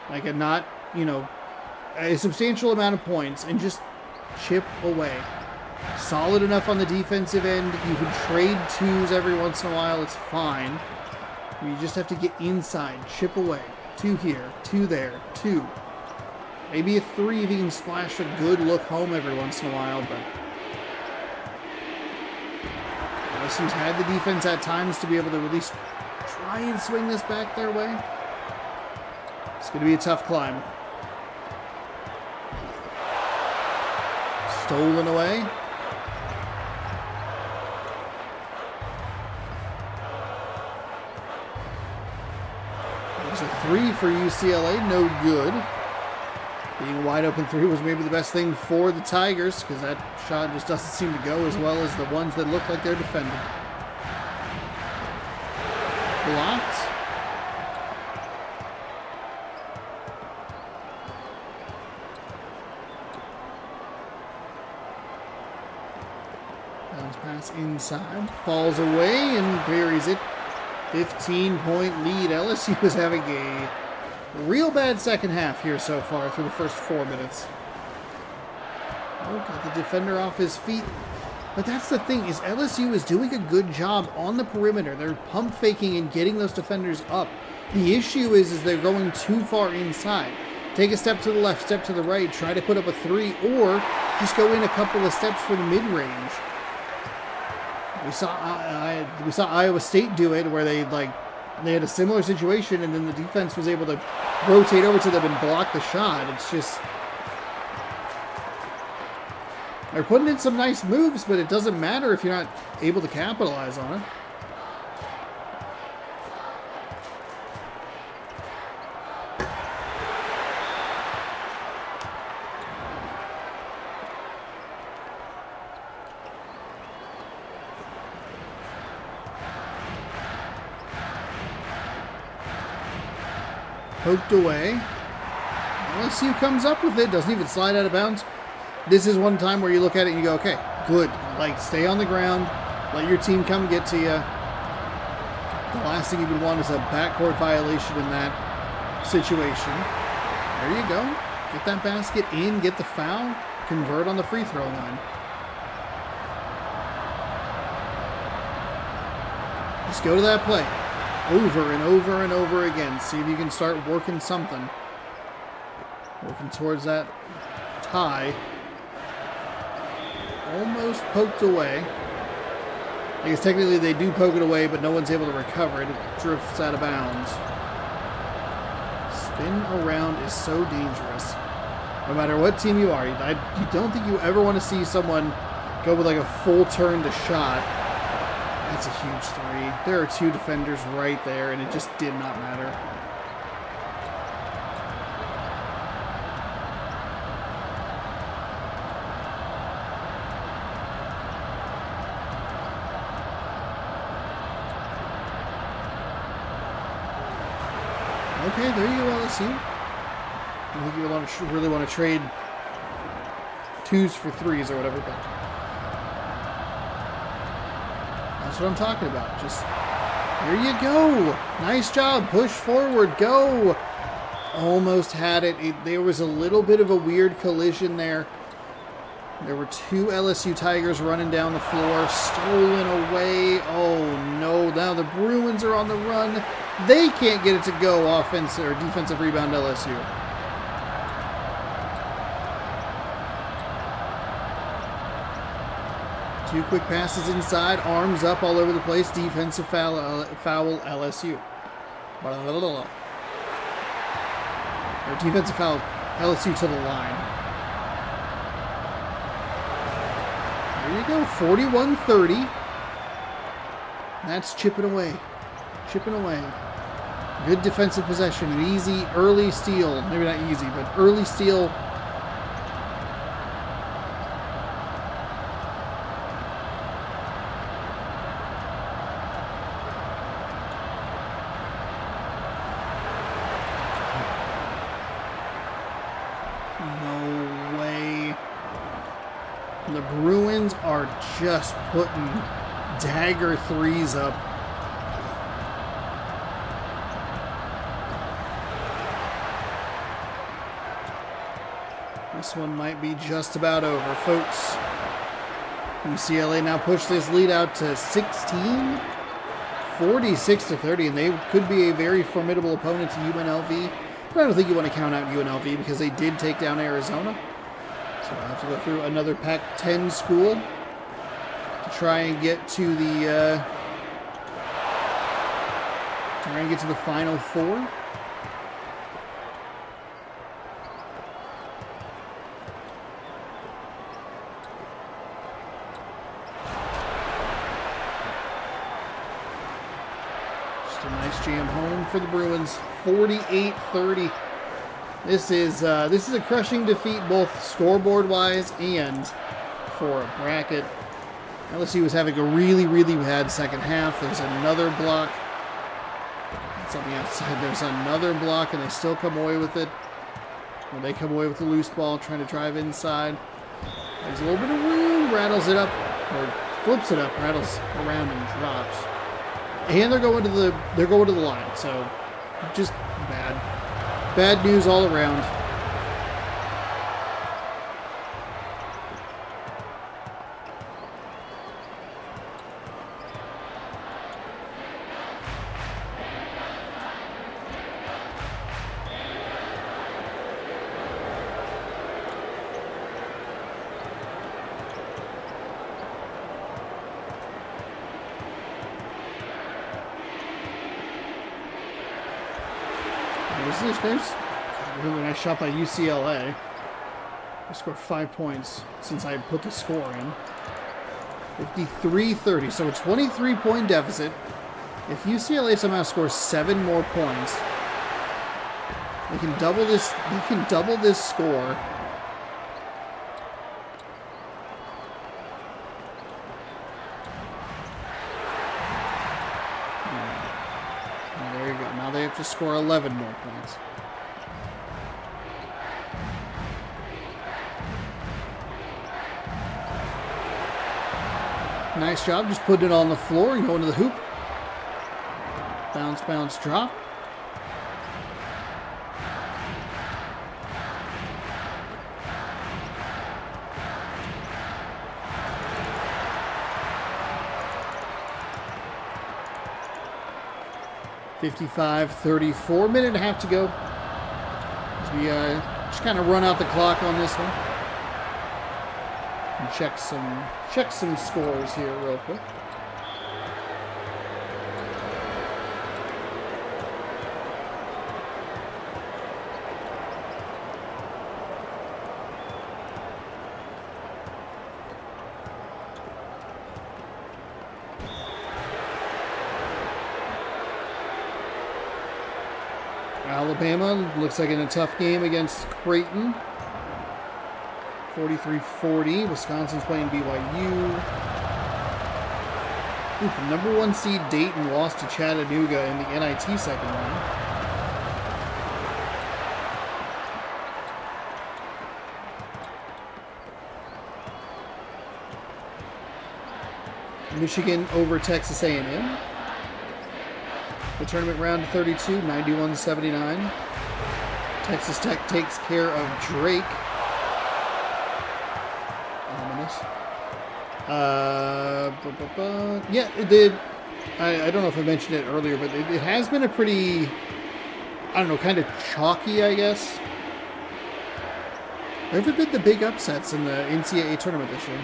Like a substantial amount of points, and just chip away. Solid enough on the defensive end. You can trade 2s every once in a while. It's fine. You just have to get inside. Chip away. 2 here. 2 there. 2. Maybe a 3 if you can splash a good look home every once in a while, but LSU's had the defense at times to be able to at least try and swing this back their way. It's going to be a tough climb. Stolen away. There's a 3 for UCLA, no good. Being a wide open 3 was maybe the best thing for the Tigers because that shot just doesn't seem to go as well as the ones that look like they're defending. Blocked. Bounce pass inside, falls away and buries it. 15-point lead. LSU is having a real bad second half here so far through the first 4 minutes. Oh, got the defender off his feet. But that's the thing, is LSU is doing a good job on the perimeter. They're pump faking and getting those defenders up. The issue is they're going too far inside. Take a step to the left, step to the right, try to put up a three, or just go in a couple of steps for the mid-range. We saw Iowa State do it, where they had a similar situation, and then the defense was able to rotate over to them and block the shot. It's just, they're putting in some nice moves, but it doesn't matter if you're not able to capitalize on it. Poked away. LSU comes up with it. Doesn't even slide out of bounds. This is one time where you look at it and you go, okay, good. Stay on the ground. Let your team come get to you. The last thing you would want is a backcourt violation in that situation. There you go. Get that basket in. Get the foul. Convert on the free throw line. Just go to that play. Over and over and over again. See if you can start working something. Working towards that tie. Almost poked away. I guess technically they do poke it away, but no one's able to recover it. It drifts out of bounds. Spin around is so dangerous. No matter what team you are. You don't think you ever want to see someone go with a full turn to shot. That's a huge three. There are two defenders right there, and it just did not matter. Okay, there you go, LSU. I think you really want to trade twos for threes or whatever, but that's what I'm talking about. Just, there you go. Nice job. Push forward. Go. Almost had it. There was a little bit of a weird collision there. There were two LSU Tigers running down the floor. Stolen away. Oh, no. Now the Bruins are on the run. They can't get it to go. Offense or defensive rebound, LSU. Two quick passes inside, arms up all over the place. Defensive foul LSU. Or defensive foul LSU to the line. There you go, 41-30. That's chipping away. Chipping away. Good defensive possession. An easy early steal. Maybe not easy, but early steal. No way. The Bruins are just putting dagger threes up. This one might be just about over, folks. UCLA now push this lead out to 16, 46-30, and they could be a very formidable opponent to UNLV. But I don't think you want to count out UNLV because they did take down Arizona. So I'll have to go through another Pac-10 school to try and get to the Final Four. Just a nice jam home for the Bruins. 48-30. This is a crushing defeat, both scoreboard-wise and for a bracket. LSU was having a really, really bad second half. There's another block. That's on the outside. There's another block, and they still come away with it. Or they come away with the loose ball, trying to drive inside. There's a little bit of room. Rattles it up, or flips it up, rattles around and drops. And they're going to the line. So just bad news all around. There's a really nice shot by UCLA. They scored 5 points since I put the score in. 53-30, so a 23-point deficit. If UCLA somehow scores 7 more points, they can double this. They can double this score. Well, there you go. Now they have to score 11 more points. Nice job, just putting it on the floor and going to the hoop. Bounce, bounce, drop. .55-34, minute and a half to go. As we just kind of run out the clock on this one. And check some scores here real quick. Alabama looks like in a tough game against Creighton. 43-40. Wisconsin's playing BYU. The number 1 seed Dayton lost to Chattanooga in the NIT second round. Michigan over Texas A&M. The tournament round of 32, 91-79. Texas Tech takes care of Drake. Ominous. Yeah, it did. I don't know if I mentioned it earlier, but it has been a pretty, I don't know, kind of chalky, I guess. There haven't been the big upsets in the NCAA tournament this year.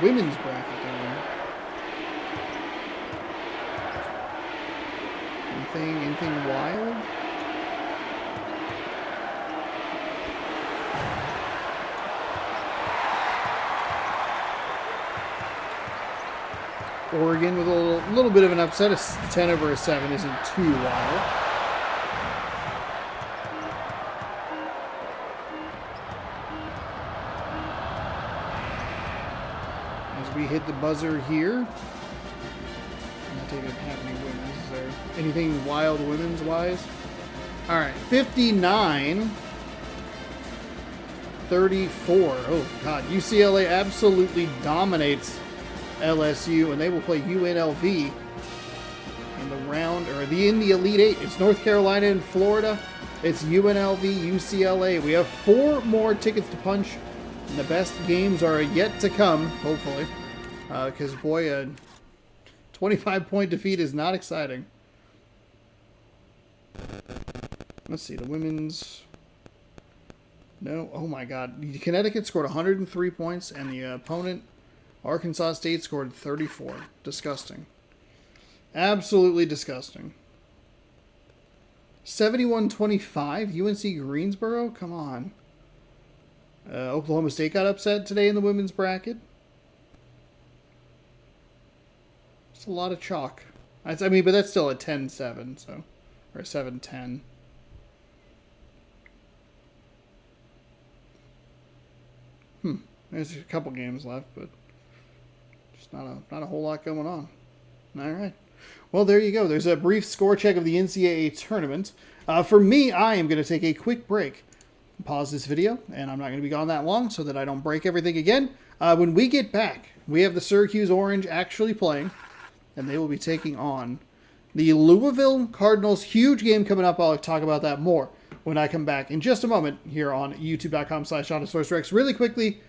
Women's bracket down. Anything wild? Oregon with a little bit of an upset. A 10/7 isn't too wild. We hit the buzzer here. I'm not taking half any women's. Is there anything wild women's wise? All right, 59-34. Oh God, UCLA absolutely dominates LSU, and they will play UNLV in the round or in the Elite Eight. It's North Carolina and Florida. It's UNLV, UCLA. We have 4 more tickets to punch, and the best games are yet to come. Hopefully. Because, boy, a 25-point defeat is not exciting. Let's see, the women's... No, oh my God. Connecticut scored 103 points, and the opponent, Arkansas State, scored 34. Disgusting. Absolutely disgusting. 71-25, UNC Greensboro? Come on. Oklahoma State got upset today in the women's bracket. It's a lot of chalk. I mean, but that's still a 10-7, so, or a 7-10. There's a couple games left, but just not a whole lot going on. All right. Well, there you go. There's a brief score check of the NCAA tournament. For me, I am going to take a quick break. Pause this video, and I'm not going to be gone that long so that I don't break everything again. When we get back, we have the Syracuse Orange actually playing, and they will be taking on the Louisville Cardinals. Huge game coming up. I'll talk about that more when I come back in just a moment here on youtube.com/SeannosaurusRex. Really quickly,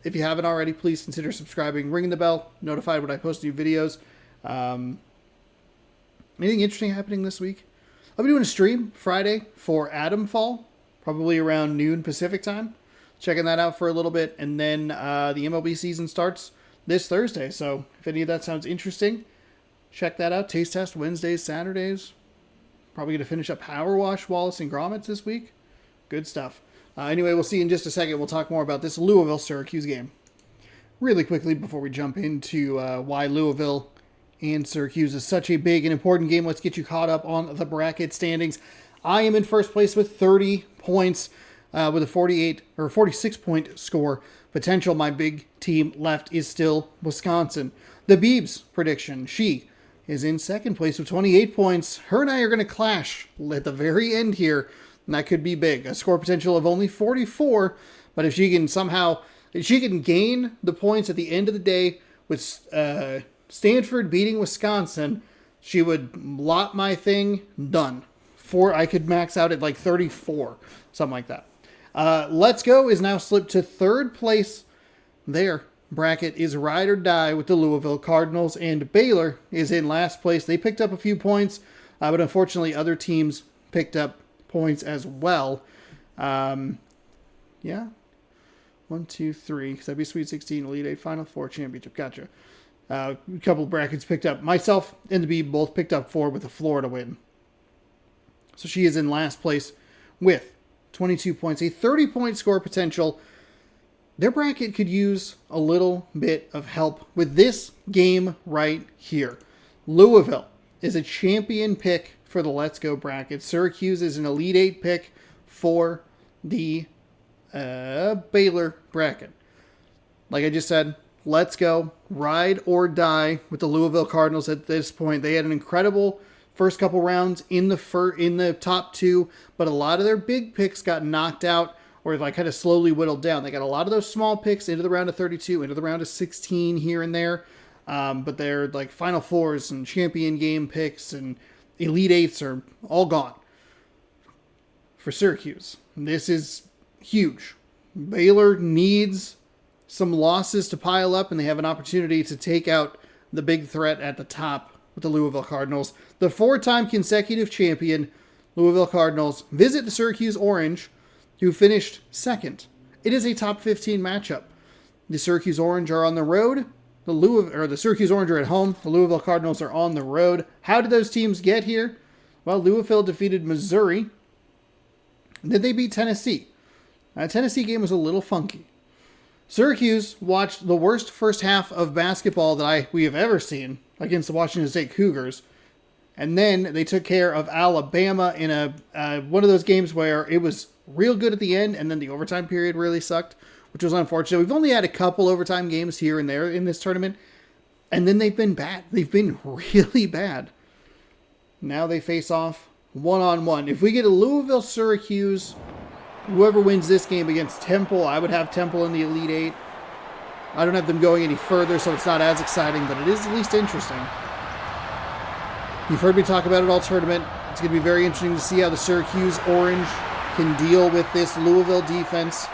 if you haven't already, please consider subscribing, ringing the bell, notified when I post new videos. Anything interesting happening this week? I'll be doing a stream Friday for Atom Fall, probably around noon Pacific time. Checking that out for a little bit, and then the MLB season starts this Thursday. So if any of that sounds interesting, check that out. Taste test Wednesdays, Saturdays. Probably going to finish up Power Wash Wallace and Gromit's this week. Good stuff. Anyway, we'll see in just a second. We'll talk more about this Louisville-Syracuse game. Really quickly before we jump into why Louisville and Syracuse is such a big and important game, let's get you caught up on the bracket standings. I am in first place with 30 points with a 46-point score potential. My big team left is still Wisconsin. The Beebs prediction, she is in second place with 28 points. Her and I are going to clash at the very end here, and that could be big. A score potential of only 44, but if she can gain the points at the end of the day with Stanford beating Wisconsin, she would lot my thing done. I could max out at like 34, something like that. Let's Go is now slipped to third place. Their bracket is ride or die with the Louisville Cardinals, and Baylor is in last place. They picked up a few points, but unfortunately other teams picked up points as well. Yeah. 1, 2, 3. Because that'd be Sweet 16, Elite 8, Final 4, Championship. Gotcha. A couple of brackets picked up. Myself and the Bee both picked up 4 with a Florida win. So she is in last place with 22 points, a 30-point score potential. Their bracket could use a little bit of help with this game right here. Louisville is a champion pick for the Let's Go bracket. Syracuse is an Elite 8 pick for the Baylor bracket. Like I just said, let's go. Ride or die with the Louisville Cardinals at this point. They had an incredible first couple rounds in the top 2, but a lot of their big picks got knocked out or like kind of slowly whittled down. They got a lot of those small picks into the round of 32, into the round of 16 here and there. But their like Final Fours and champion game picks and Elite 8s are all gone for Syracuse. This is huge. Baylor needs some losses to pile up, and they have an opportunity to take out the big threat at the top with the Louisville Cardinals. The 4-time consecutive champion Louisville Cardinals visit the Syracuse Orange, who finished second. It is a top 15 matchup. The Syracuse Orange are on the road. The Syracuse Orange are at home. The Louisville Cardinals are on the road. How did those teams get here? Well, Louisville defeated Missouri. Then they beat Tennessee. That Tennessee game was a little funky. Syracuse watched the worst first half of basketball that we have ever seen against the Washington State Cougars. And then they took care of Alabama in one of those games where it was real good at the end, and then the overtime period really sucked, which was unfortunate. We've only had a couple overtime games here and there in this tournament, and then they've been bad. They've been really bad. Now they face off one-on-one. If we get a Louisville-Syracuse, whoever wins this game against Temple, I would have Temple in the Elite 8. I don't have them going any further, so it's not as exciting, but it is at least interesting. You've heard me talk about it all tournament. It's going to be very interesting to see how the Syracuse Orange can deal with this Louisville defense.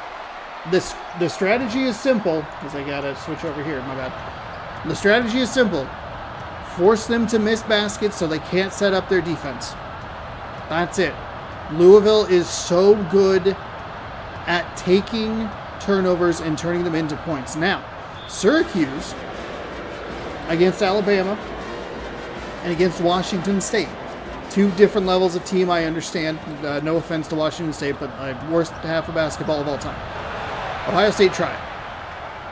The strategy is simple, because I got to switch over here, my bad. The strategy is simple. Force them to miss baskets so they can't set up their defense. That's it. Louisville is so good at taking turnovers and turning them into points. Now, Syracuse against Alabama and against Washington State. 2 different levels of team, I understand. No offense to Washington State, but worst half of basketball of all time. Ohio State tried.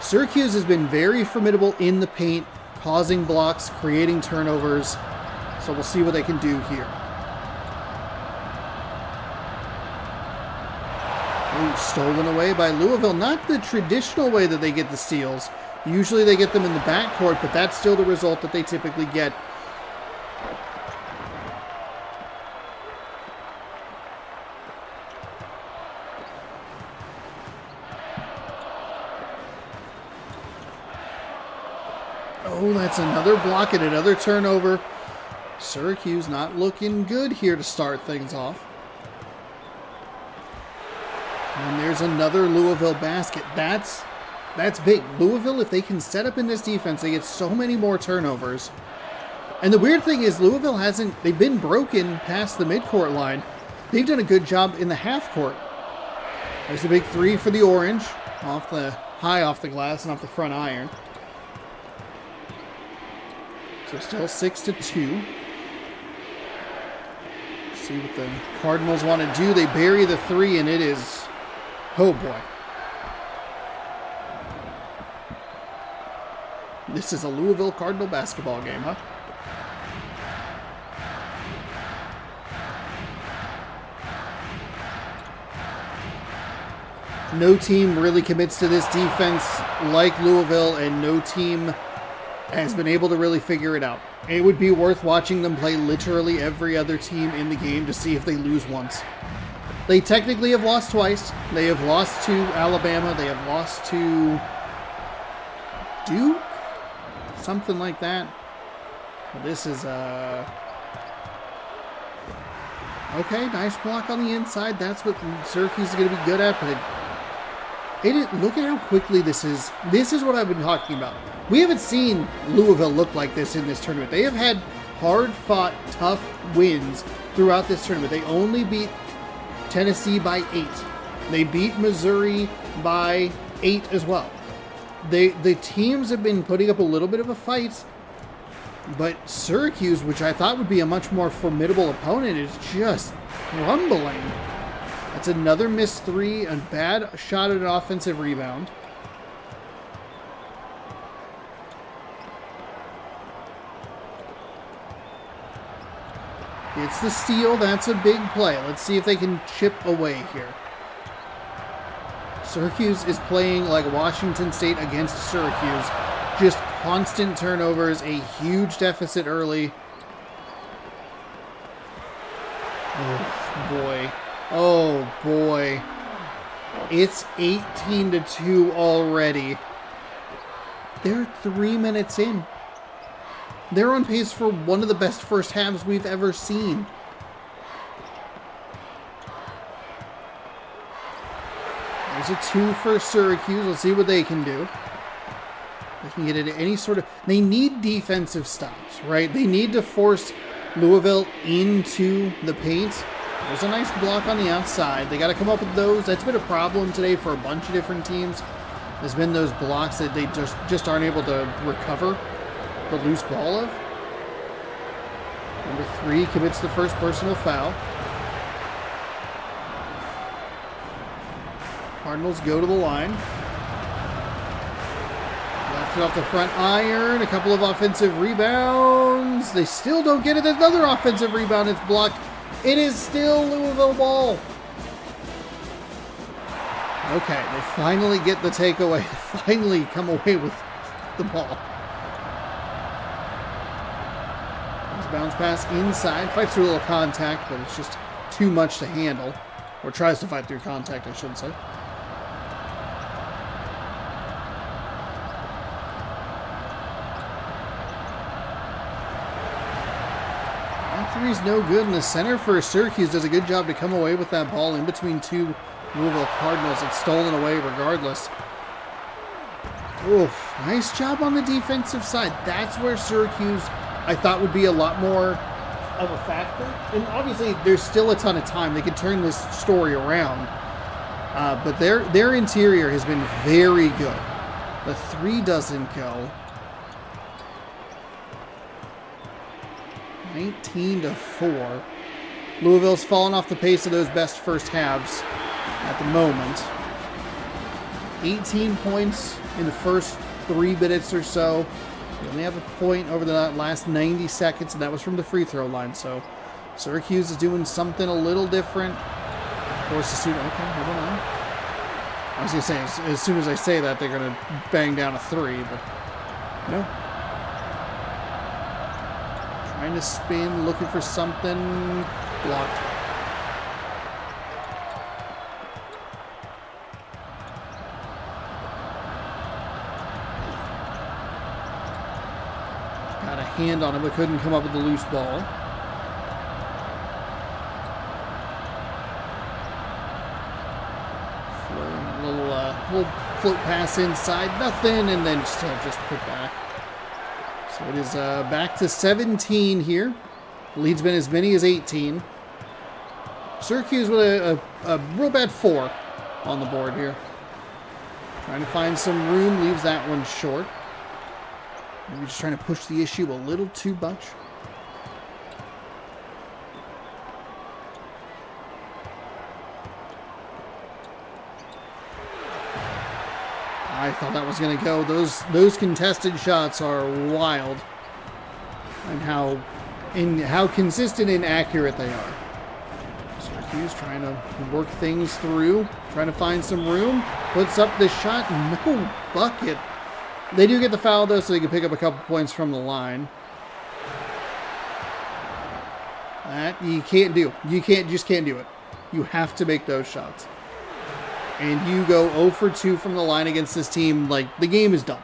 Syracuse has been very formidable in the paint, causing blocks, creating turnovers. So we'll see what they can do here. Ooh, stolen away by Louisville. Not the traditional way that they get the steals. Usually they get them in the backcourt, but that's still the result that they typically get. Oh, that's another block and another turnover. Syracuse not looking good here to start things off. And there's another Louisville basket. That's big. Louisville, if they can set up in this defense, they get so many more turnovers. And the weird thing is Louisville they've been broken past the midcourt line. They've done a good job in the half court. There's a big 3 for the Orange, high off the glass and off the front iron. So still 6-2. See what the Cardinals want to do. They bury the 3, and it is, oh boy. This is a Louisville Cardinal basketball game, huh? No team really commits to this defense like Louisville, and no team has been able to really figure it out. It would be worth watching them play literally every other team in the game to see if they lose once. They technically have lost twice. They have lost to Alabama. They have lost to Duke? Something like that. Well, this is okay, nice block on the inside. That's what Syracuse is going to be good at, but look at how quickly this is. This is what I've been talking about. We haven't seen Louisville look like this in this tournament. They have had hard-fought, tough wins throughout this tournament. They only beat Tennessee by 8. They beat Missouri by 8 as well. The teams have been putting up a little bit of a fight, but Syracuse, which I thought would be a much more formidable opponent, is just crumbling. That's another missed 3, a bad shot at an offensive rebound. It's the steal. That's a big play. Let's see if they can chip away here. Syracuse is playing like Washington State against Syracuse. Just constant turnovers, a huge deficit early. Oh, boy. Oh, boy. It's 18-2 already. They're 3 minutes in. They're on pace for one of the best first halves we've ever seen. There's a 2 for Syracuse. Let's see what they can do. They can get into any sort of... They need defensive stops, right? They need to force Louisville into the paint. There's a nice block on the outside. They got to come up with those. That's been a problem today for a bunch of different teams. There's been those blocks that they just aren't able to recover the loose ball of. Number 3 commits the first personal foul. Cardinals go to the line. Left it off the front iron. A couple of offensive rebounds. They still don't get it. There's another offensive rebound. It's blocked. It is still Louisville ball. Okay, they finally get the takeaway. They finally come away with the ball. Bounce pass inside. Fights through a little contact, but it's just too much to handle. Or tries to fight through contact, I should say. That three's no good, and the center for Syracuse does a good job to come away with that ball in between 2 Louisville Cardinals. It's stolen away regardless. Oof, nice job on the defensive side. That's where Syracuse, I thought, would be a lot more of a factor. And obviously, there's still a ton of time. They could turn this story around. But their interior has been very good. The 3 doesn't go. 19-4. Louisville's fallen off the pace of those best first halves at the moment. 18 points in the first 3 minutes or so. We only have a point over the last 90 seconds, and that was from the free throw line. So Syracuse is doing something a little different. Of course, okay, never mind. I was going to say, as soon as I say that, they're going to bang down a 3, but no. Trying to spin, looking for something. Blocked. Got a hand on it, but couldn't come up with the loose ball. Little float pass inside, nothing, and then still just put back. So it is back to 17 here. The lead's been as many as 18. Syracuse with a real bad 4 on the board here. Trying to find some room, leaves that one short. Maybe just trying to push the issue a little too much. I thought that was going to go. Those contested shots are wild, and how consistent and accurate they are. Syracuse trying to work things through, trying to find some room. Puts up the shot. No bucket. They do get the foul though, so they can pick up a couple points from the line. That you can't do. You just can't do it. You have to make those shots. And you go 0 for 2 from the line against this team, like, the game is done.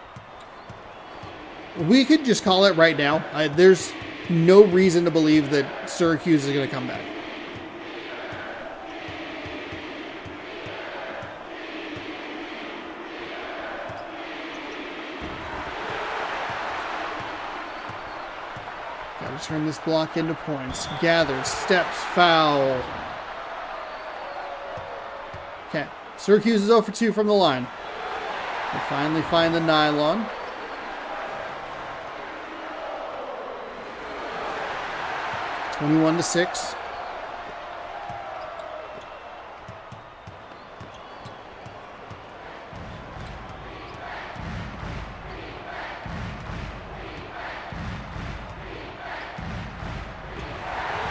We could just call it right now. There's no reason to believe that Syracuse is going to come back. Got to turn this block into points. Gathers, steps, foul. Okay. Syracuse is 0 for 2 from the line. They finally find the nylon. (21-6).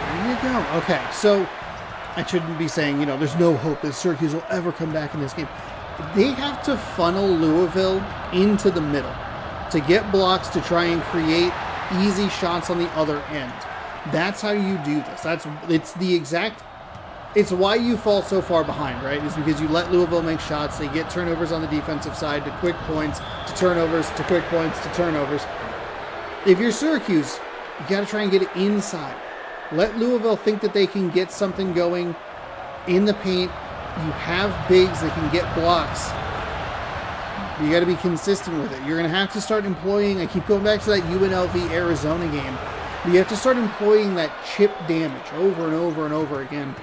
There you go. Okay, so I shouldn't be saying, there's no hope that Syracuse will ever come back in this game. They have to funnel Louisville into the middle to get blocks to try and create easy shots on the other end. That's how you do this. It's why you fall so far behind, right? It's because you let Louisville make shots. They get turnovers on the defensive side to quick points, to turnovers, to quick points, to turnovers. If you're Syracuse, you got to try and get it inside. Let Louisville think that they can get something going in the paint. You have bigs that can get blocks. You got to be consistent with it. You're going to have to start employing, I keep going back to that UNLV Arizona game. You have to start employing that chip damage over and over and over again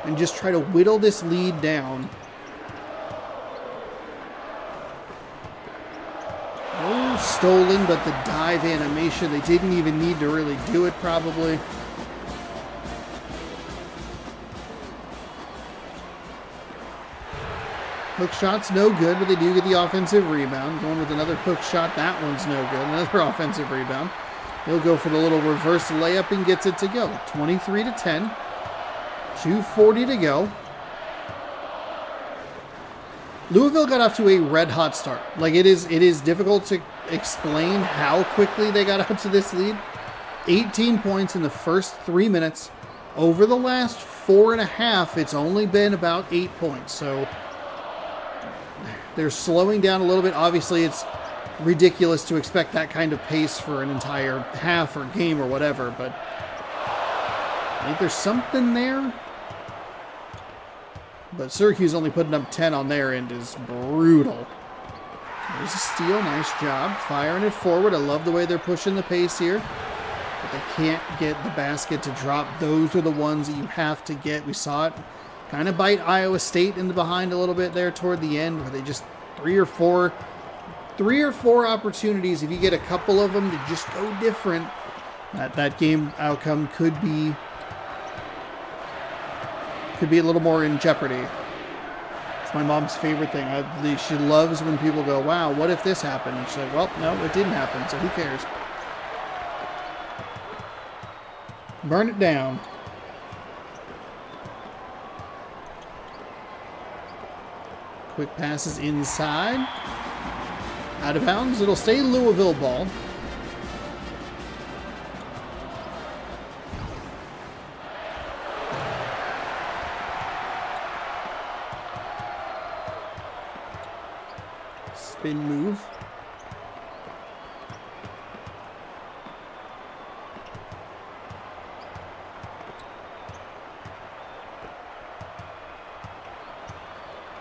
and just try to whittle this lead down. Oh, stolen, but the dive animation, they didn't even need to really do it probably. Hook shot's no good, but they do get the offensive rebound. Going with another hook shot, that one's no good. Another offensive rebound. He'll go for the little reverse layup and gets it to go. 23-10. 2:40 to go. Louisville got off to a red-hot start. Like, it is difficult to explain how quickly they got out to this lead. 18 points in the first 3 minutes. Over the last 4.5, it's only been about 8 points. So they're slowing down a little bit. Obviously, it's ridiculous to expect that kind of pace for an entire half or game or whatever, but I think there's something there. But Syracuse only putting up 10 on their end is brutal. There's a steal. Nice job. Firing it forward. I love the way they're pushing the pace here. But they can't get the basket to drop. Those are the ones that you have to get. We saw it kind of bite Iowa State in the behind a little bit there toward the end, where they just three or four opportunities. If you get a couple of them to just go different, that game outcome could be a little more in jeopardy. It's my mom's favorite thing. She loves when people go, "Wow, what if this happened?" And she's like, "Well, no, it didn't happen, so who cares?" Burn it down. Quick passes inside. Out of bounds. It'll stay Louisville ball. Spin move.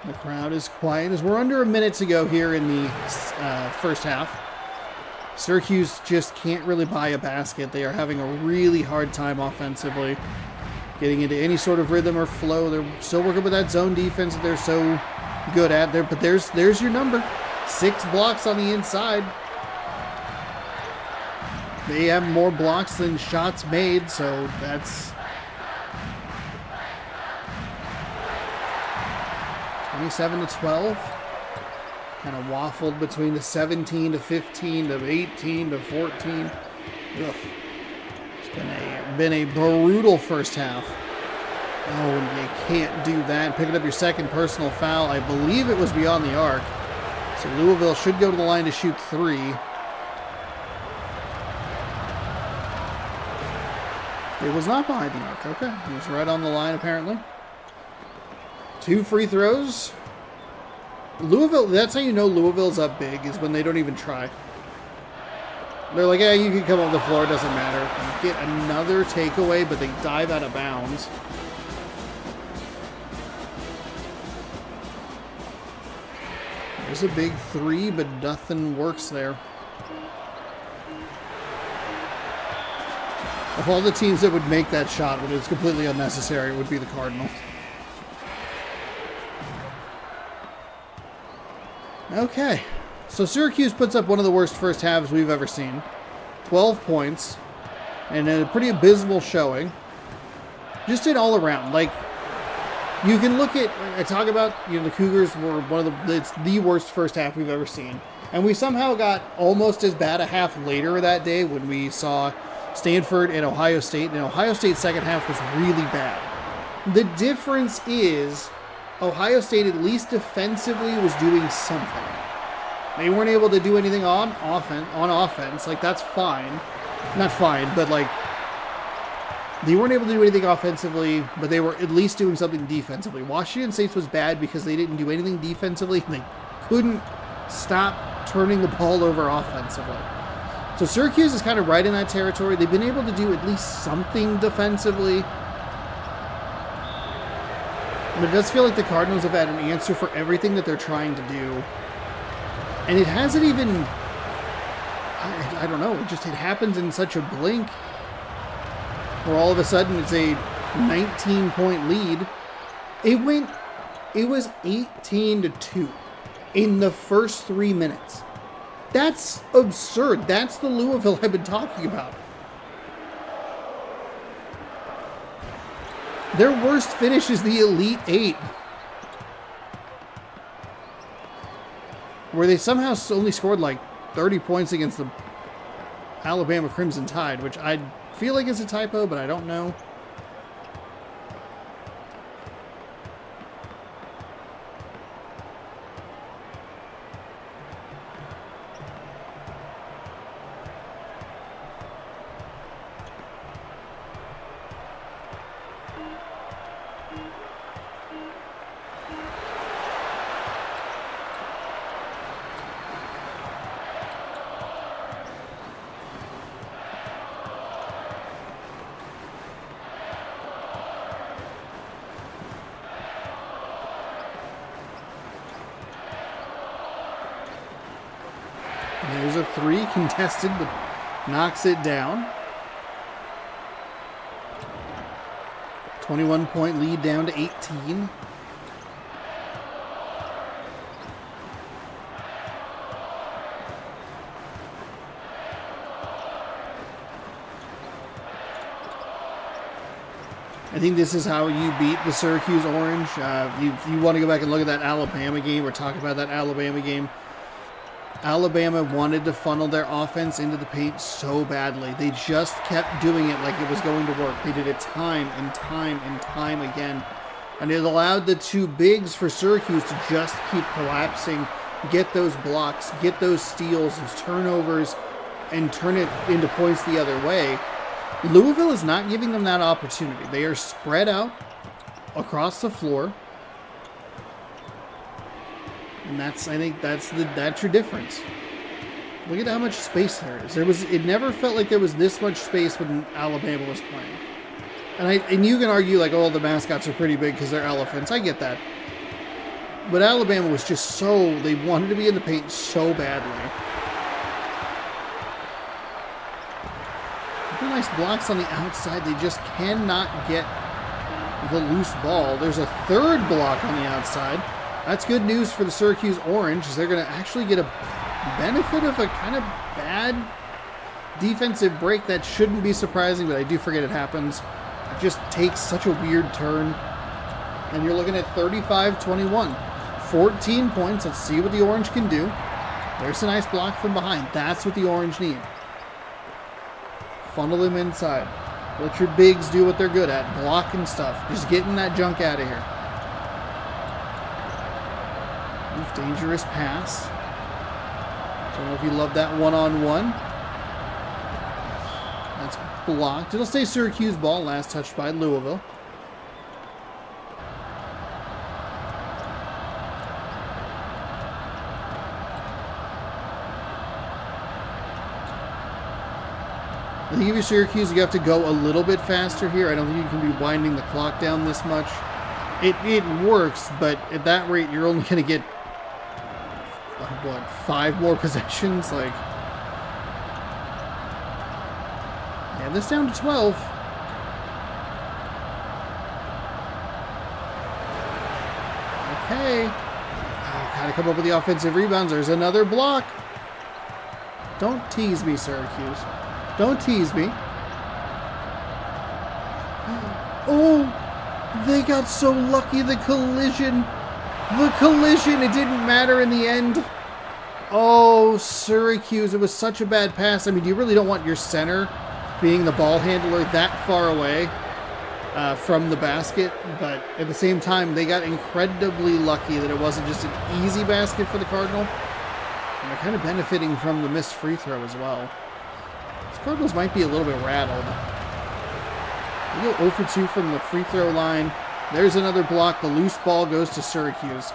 The crowd is quiet as we're under a minute to go here in the first half. Syracuse just can't really buy a basket. They are having a really hard time offensively getting into any sort of rhythm or flow. They're still working with that zone defense that they're so good at there. But there's your number. 6 blocks on the inside. they have more blocks than shots made, so that's 27-12. Kind of waffled between the 17 to 15 to 18 to 14. Ugh. It's been a brutal first half. Oh, and you can't do that. Picking up your second personal foul. I believe it was beyond the arc. So Louisville should go to the line to shoot 3. It was not behind the arc. Okay. He was right on the line, apparently. 2 free throws. Louisville, that's how you know Louisville's up big, is when they don't even try. They're like, yeah, you can come up the floor, it doesn't matter. You get another takeaway, but they dive out of bounds. There's a big 3, but nothing works there. Of all the teams that would make that shot when it's completely unnecessary, it would be the Cardinals. Okay, so Syracuse puts up one of the worst first halves we've ever seen. 12 points, and a pretty abysmal showing. Just in all around. Like, you can look at, I talk about, the Cougars were it's the worst first half we've ever seen. And we somehow got almost as bad a half later that day when we saw Stanford and Ohio State. And Ohio State's second half was really bad. The difference is Ohio State, at least defensively, was doing something. They weren't able to do anything on offense. Like, that's fine. Not fine, but, like, they weren't able to do anything offensively, but they were at least doing something defensively. Washington State's was bad because they didn't do anything defensively, and they couldn't stop turning the ball over offensively. So Syracuse is kind of right in that territory. They've been able to do at least something defensively. But it does feel like the Cardinals have had an answer for everything that they're trying to do. And it hasn't even, I don't know, it happens in such a blink where all of a sudden it's a 19-point lead. It was 18-2 in the first 3 minutes. That's absurd. That's the Louisville I've been talking about. Their worst finish is the Elite 8. Where they somehow only scored like 30 points against the Alabama Crimson Tide, which I feel like is a typo, but I don't know. There's a 3 contested, but knocks it down. 21-point lead down to 18. I think this is how you beat the Syracuse Orange. If you want to go back and look at that Alabama game or talk about that Alabama game, Alabama wanted to funnel their offense into the paint so badly. They just kept doing it like it was going to work. They did it time and time and time again. And it allowed the 2 bigs for Syracuse to just keep collapsing, get those blocks, get those steals, those turnovers, and turn it into points the other way. Louisville is not giving them that opportunity. They are spread out across the floor. And I think that's your difference. Look at how much space there is. It never felt like there was this much space when Alabama was playing. And you can argue like, oh, the mascots are pretty big because they're elephants. I get that. But Alabama was just they wanted to be in the paint so badly. Nice blocks on the outside. They just cannot get the loose ball. There's a 3rd block on the outside. That's good news for the Syracuse Orange, as they're going to actually get a benefit of a kind of bad defensive break. That shouldn't be surprising, but I do forget it happens. It just takes such a weird turn. And you're looking at 35-21. 14 points. Let's see what the Orange can do. There's a nice block from behind. That's what the Orange need. Funnel them inside. Let your bigs do what they're good at. Block and stuff. Just getting that junk out of here. Dangerous pass. Don't know if you love that one-on-one. That's blocked. It'll stay Syracuse ball. Last touched by Louisville. I think if you're Syracuse, you have to go a little bit faster here. I don't think you can be winding the clock down this much. It works, but at that rate, you're only going to get, what, 5 more possessions? Like, yeah, this down to 12. Okay. Oh, gotta come up with the offensive rebounds. There's another block. Don't tease me, Syracuse. Don't tease me. Oh, they got so lucky. The collision. The collision. It didn't matter in the end. Oh, Syracuse. It was such a bad pass. I mean, you really don't want your center being the ball handler that far away from the basket. But at the same time, they got incredibly lucky that it wasn't just an easy basket for the Cardinal. And they're kind of benefiting from the missed free throw as well. Cardinals might be a little bit rattled. They go 0 for 2 from the free throw line. There's another block. The loose ball goes to Syracuse.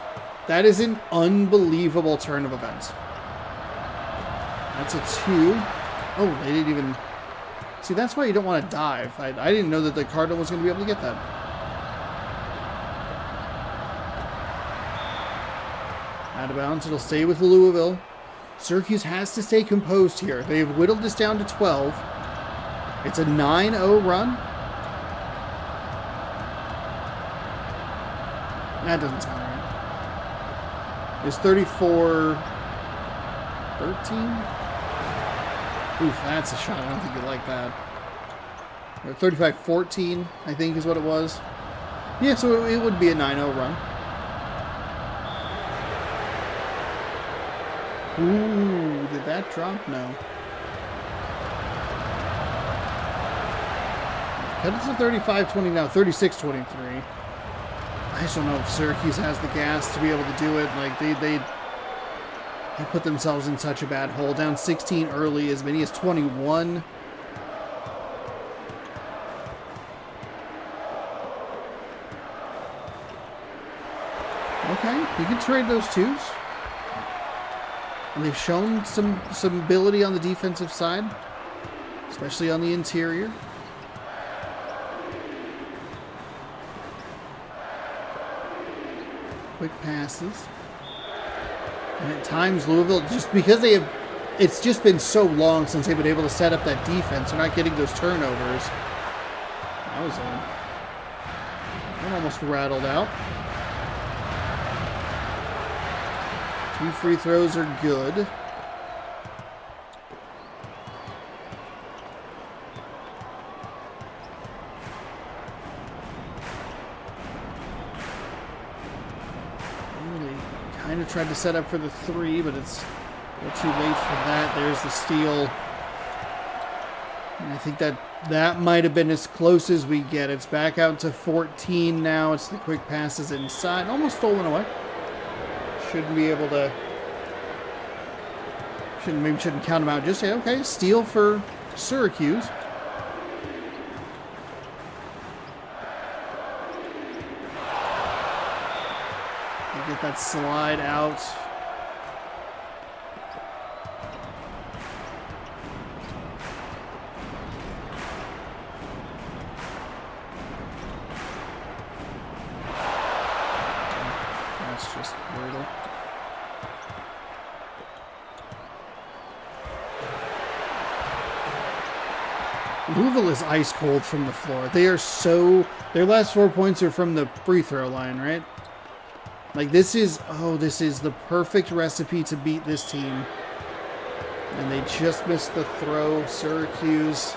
That is an unbelievable turn of events. That's a 2. Oh, they didn't even... See, that's why you don't want to dive. I didn't know that the Cardinal was going to be able to get that. Out of bounds. It'll stay with Louisville. Syracuse has to stay composed here. They've whittled this down to 12. It's a 9-0 run. That doesn't sound right. It's 34-13. Oof, that's a shot. I don't think you like that. 35-14, I think is what it was. Yeah, so it would be a 9-0 run. Ooh, did that drop? No. Cut it to 35-20 now, 36-23. I just don't know if Syracuse has the gas to be able to do it. Like, they put themselves in such a bad hole. Down 16 early, as many as 21. Okay, you can trade those twos. And they've shown some ability on the defensive side, especially on the interior. Quick passes. And at times, Louisville, just because it's just been so long since they've been able to set up that defense, they're not getting those turnovers. That was one almost rattled out. 2 free throws are good. They kind of tried to set up for the 3, but it's a little too late for that. There's the steal. And I think that might have been as close as we get. It's back out to 14 now. It's the quick passes inside. Almost stolen away. Shouldn't be able to... Maybe shouldn't count them out. Just say, okay, steal for Syracuse. Get that slide out. That's just brutal. Louisville is ice cold from the floor. They are so... Their last 4 points are from the free throw line, right? Like, this is the perfect recipe to beat this team. And they just missed the throw. Syracuse.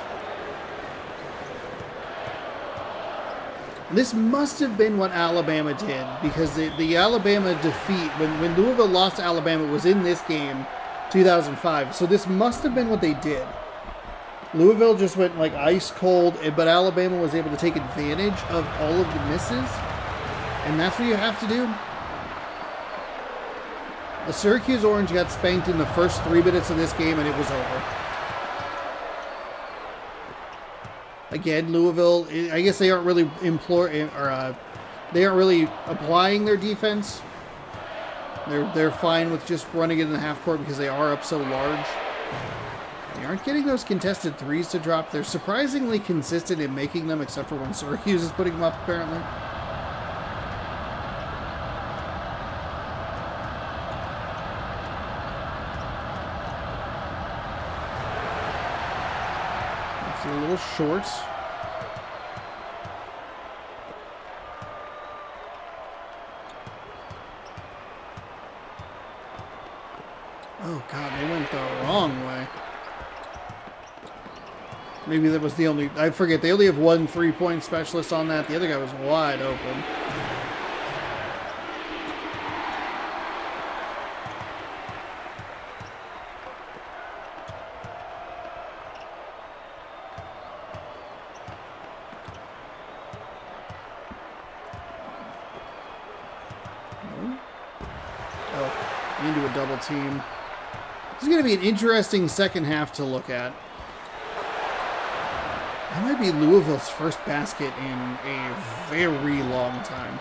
This must have been what Alabama did, because the Alabama defeat, when Louisville lost to Alabama, it was in this game, 2005. So this must have been what they did. Louisville just went like ice cold, but Alabama was able to take advantage of all of the misses. And that's what you have to do. The Syracuse Orange got spanked in the first 3 minutes of this game, and it was over. Again, Louisville, I guess they aren't really they aren't really applying their defense. They're fine with just running it in the half court because they are up so large. They aren't getting those contested threes to drop. They're surprisingly consistent in making them, except for when Syracuse is putting them up, apparently. A little short. Oh God, they went the wrong way. Maybe that was the only, I forget, they only have one 3-point specialist on that. The other guy was wide open. Into a double team. This is going to be an interesting second half to look at. That might be Louisville's first basket in a very long time.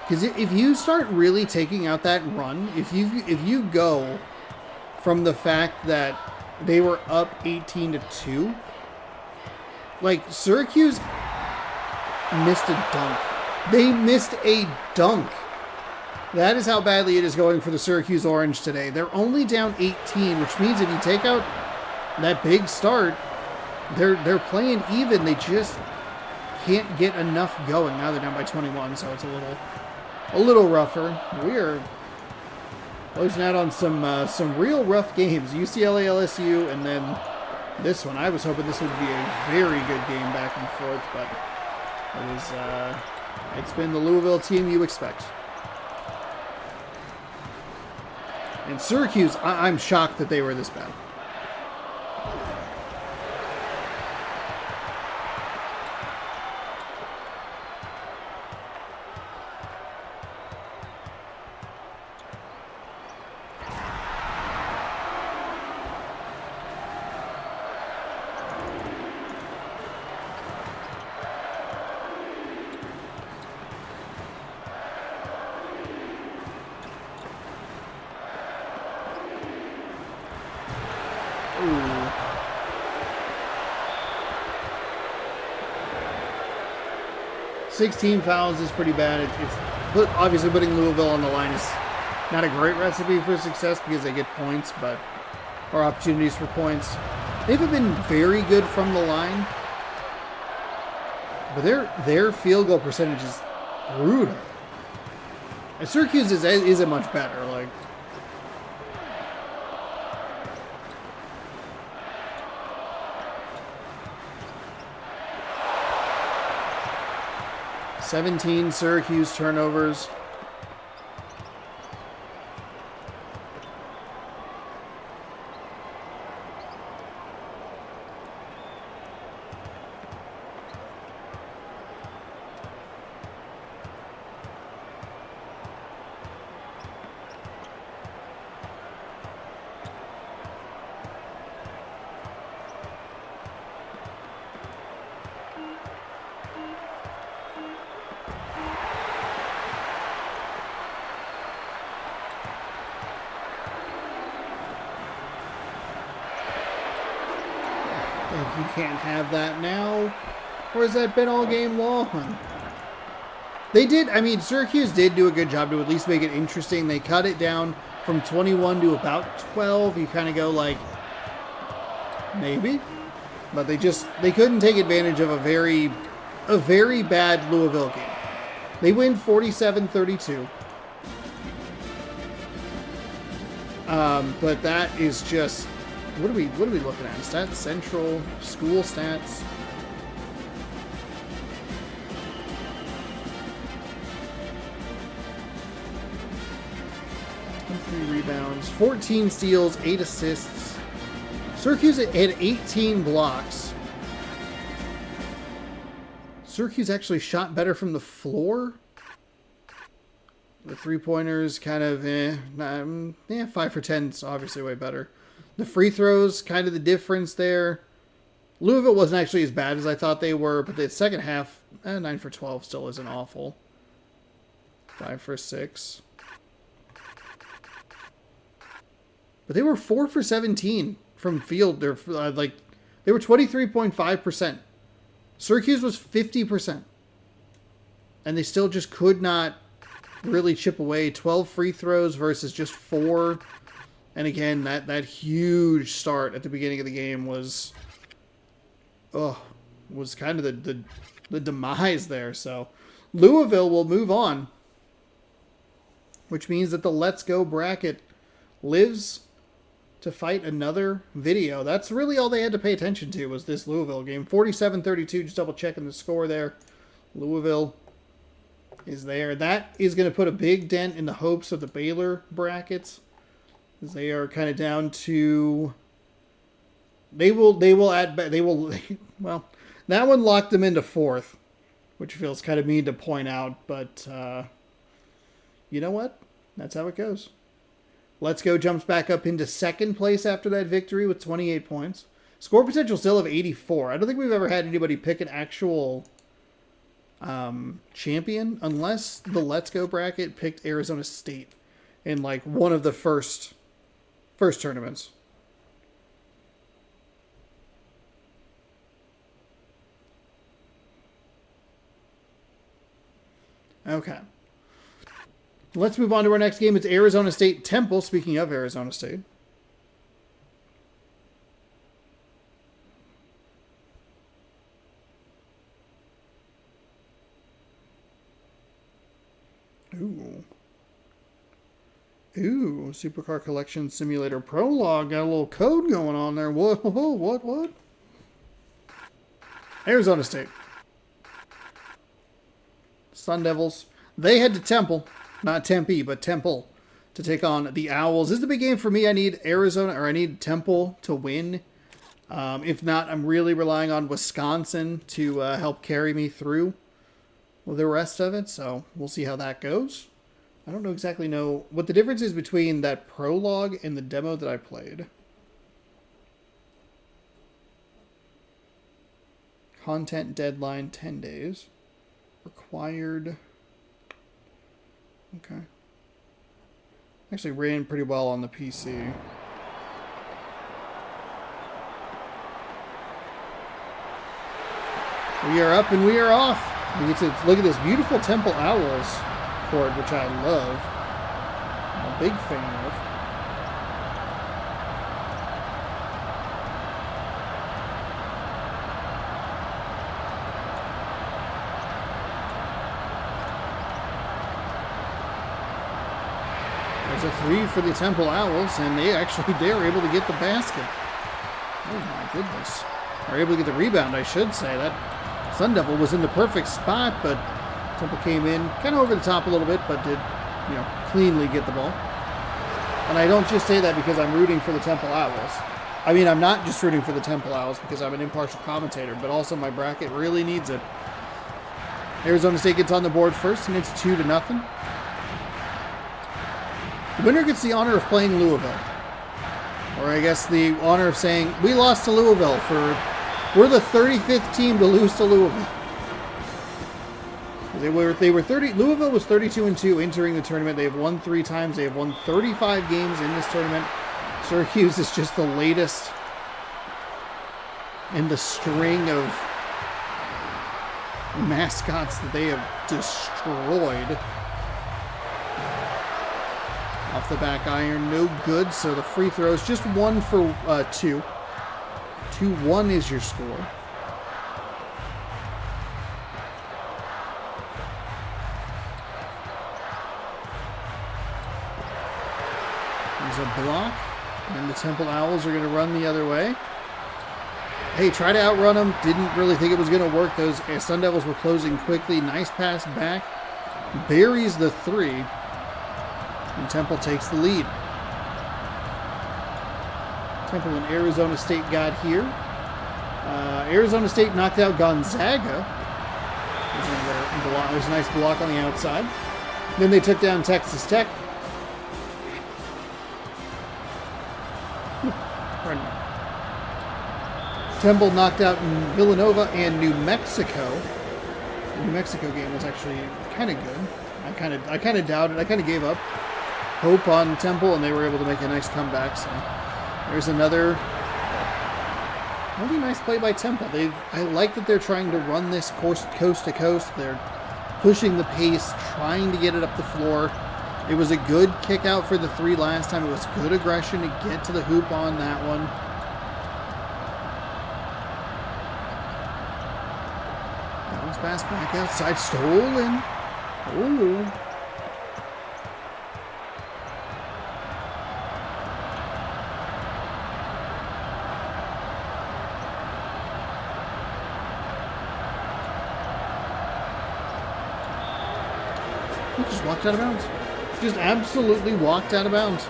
Because if you start really taking out that run, if you go from the fact that they were up 18-2, like Syracuse missed a dunk. They missed a dunk. That is how badly it is going for the Syracuse Orange today. They're only down 18, which means if you take out that big start, they're playing even. They just can't get enough going. Now they're down by 21, so it's a little rougher. We are closing out on some real rough games. UCLA, LSU, and then this one. I was hoping this would be a very good game back and forth, but it is. It's been the Louisville team you expect. And Syracuse, I'm shocked that they were this bad. Ooh. 16 fouls is pretty bad. It's obviously putting Louisville on the line is not a great recipe for success because they get points, or opportunities for points. They've been very good from the line, but their field goal percentage is brutal. And Syracuse isn't much better. Like, $17 Syracuse turnovers. You can't have that now. Or has that been all game long? They did, I mean, Syracuse did do a good job to at least make it interesting. They cut it down from 21 to about 12. You kind of go like, maybe. But they couldn't take advantage of a very bad Louisville game. They win 47-32. But that is just, what are we looking at? Stats Central, school stats. Rebounds, 14 steals, 8 assists. Syracuse had 18 blocks. Syracuse actually shot better from the floor. The three-pointers kind of, 5 for 10 is obviously way better. The free throws, kind of the difference there. Louisville wasn't actually as bad as I thought they were, but the second half, 9 for 12 still isn't awful. 5 for 6. But they were 4 for 17 from field. They're they were 23.5%. Syracuse was 50%. And they still just could not really chip away. 12 free throws versus just 4. And again, that huge start at the beginning of the game was kind of the demise there. So Louisville will move on, which means that the Let's Go bracket lives to fight another video. That's really all they had to pay attention to was this Louisville game. 47-32, just double checking the score there. Louisville is there. That is going to put a big dent in the hopes of the Baylor brackets, as they are kind of down to, well, that one locked them into 4th, which feels kind of mean to point out, but you know what? That's how it goes. Let's Go jumps back up into 2nd place after that victory with 28 points. Score potential still of 84. I don't think we've ever had anybody pick an actual champion unless the Let's Go bracket picked Arizona State in like one of the first tournaments. Okay. Let's move on to our next game. It's Arizona State Temple. Speaking of Arizona State. Ooh, Supercar Collection Simulator Prologue. Got a little code going on there. What? Arizona State. Sun Devils. They head to Temple. Not Tempe, but Temple to take on the Owls. This is the big game for me. I need I need Temple to win. If not, I'm really relying on Wisconsin to help carry me through the rest of it. So we'll see how that goes. I don't exactly know what the difference is between that prologue and the demo that I played. Content deadline 10 days. Required. Okay. Actually ran pretty well on the PC. We are up and we are off. We get to look at this beautiful Temple Owls court, which I love. I'm a big fan of. There's a 3 for the Temple Owls, and they're able to get the basket. Oh my goodness. They're able to get the rebound, I should say. That Sun Devil was in the perfect spot, but Temple came in kind of over the top a little bit, but did, cleanly get the ball. And I don't just say that because I'm rooting for the Temple Owls. I mean, I'm not just rooting for the Temple Owls because I'm an impartial commentator, but also my bracket really needs it. Arizona State gets on the board first, and it's 2-0. The winner gets the honor of playing Louisville. Or I guess the honor of saying, we lost to Louisville we're the 35th team to lose to Louisville. Louisville was 32-2 entering the tournament. They have won 3 times. They have won 35 games in this tournament. Syracuse is just the latest in the string of mascots that they have destroyed. Off the back iron, no good. So the free throws, just 1 for 2. 2-1 is your score. There's a block, and the Temple Owls are going to run the other way. Hey, try to outrun them. Didn't really think it was going to work. Those Sun Devils were closing quickly. Nice pass back. Buries the 3. And Temple takes the lead. Temple and Arizona State got here. Arizona State knocked out Gonzaga. There's a nice block on the outside. Then they took down Texas Tech. Pardon me. Temple knocked out Villanova and New Mexico. The New Mexico game was actually kind of good. I kind of doubted. I kind of gave up hope on Temple, and they were able to make a nice comeback. So there's another really nice play by Temple. I like that they're trying to run this coast to coast. They're pushing the pace, trying to get it up the floor. It was a good kick out for the 3 last time. It was good aggression to get to the hoop on that one. Bounce pass back outside, stolen. Ooh. He just walked out of bounds. Just absolutely walked out of bounds.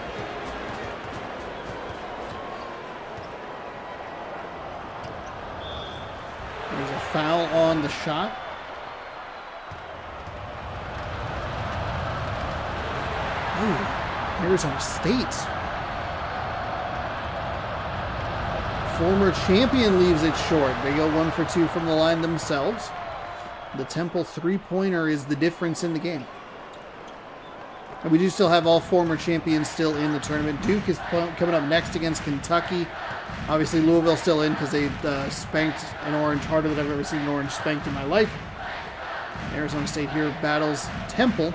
There's a foul on the shot. Ooh, Arizona State. Former champion leaves it short. They go 1 for 2 from the line themselves. The Temple 3-pointer is the difference in the game. And we do still have all former champions still in the tournament. Duke is coming up next against Kentucky. Obviously, Louisville still in because they spanked an Orange harder than I've ever seen an Orange spanked in my life. Arizona State here battles Temple.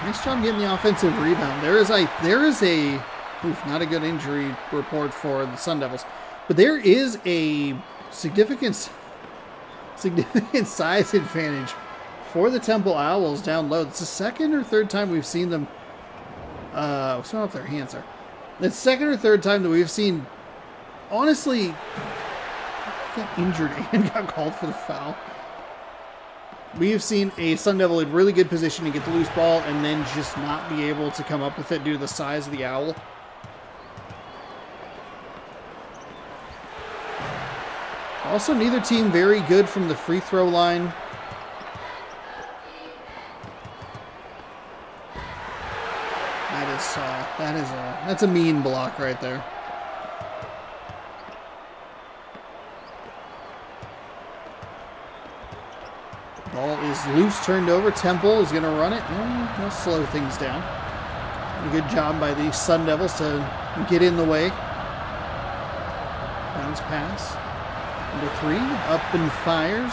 Nice job getting the offensive rebound. There is a not a good injury report for the Sun Devils, but there is a significant size advantage for the Temple Owls down low. It's the second or third time we've seen them. What's wrong with their hands there? It's the second or third time that we've seen. Honestly, got injured and got called for the foul. We have seen a Sun Devil in really good position to get the loose ball and then just not be able to come up with it due to the size of the Owl. Also, neither team very good from the free throw line. That's a mean block right there. Ball is loose, turned over. Temple is going to run it. They'll slow things down. A good job by the Sun Devils to get in the way. Bounce pass. Into 3, up and fires,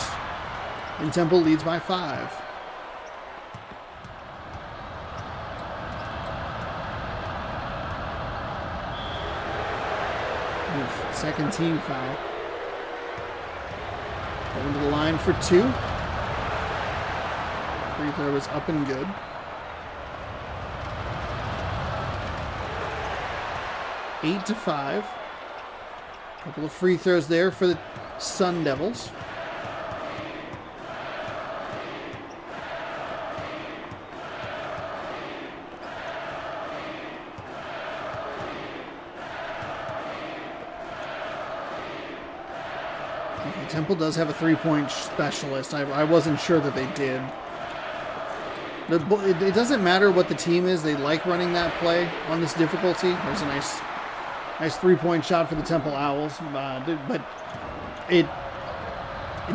and Temple leads by 5. Second team foul. Going to the line for 2. Free throw is up and good. 8-5. Couple of free throws there for the Sun Devils. Okay, Temple does have a 3-point specialist. I wasn't sure that they did. It doesn't matter what the team is. They like running that play on this difficulty. There's a nice 3-point shot for the Temple Owls. But it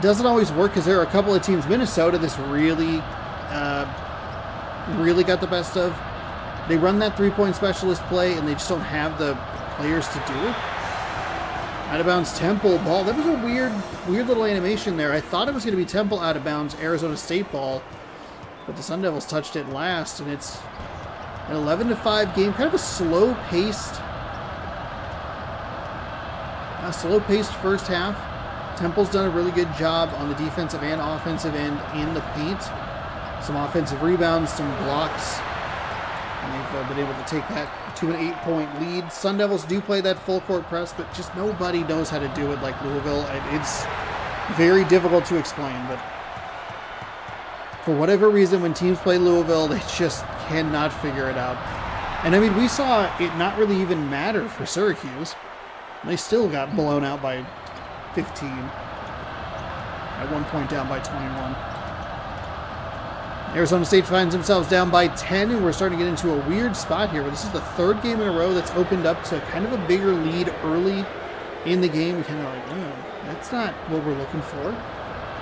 doesn't always work because there are a couple of teams. Minnesota, this really got the best of. They run that 3-point specialist play, and they just don't have the players to do it. Out of bounds Temple ball. That was a weird little animation there. I thought it was going to be Temple out of bounds Arizona State ball, but the Sun Devils touched it last, and it's an 11-5 game. Kind of a slow-paced first half. Temple's done a really good job on the defensive and offensive end in the paint. Some offensive rebounds, some blocks. And they've been able to take that to an 8-point lead. Sun Devils do play that full court press, but just nobody knows how to do it like Louisville. And it's very difficult to explain, but for whatever reason, when teams play Louisville, they just cannot figure it out. And I mean, we saw it not really even matter for Syracuse. They still got blown out by 15. At one point down by 21. Arizona State finds themselves down by 10, and we're starting to get into a weird spot here. But this is the third game in a row that's opened up to kind of a bigger lead early in the game. We kind of like, oh, that's not what we're looking for.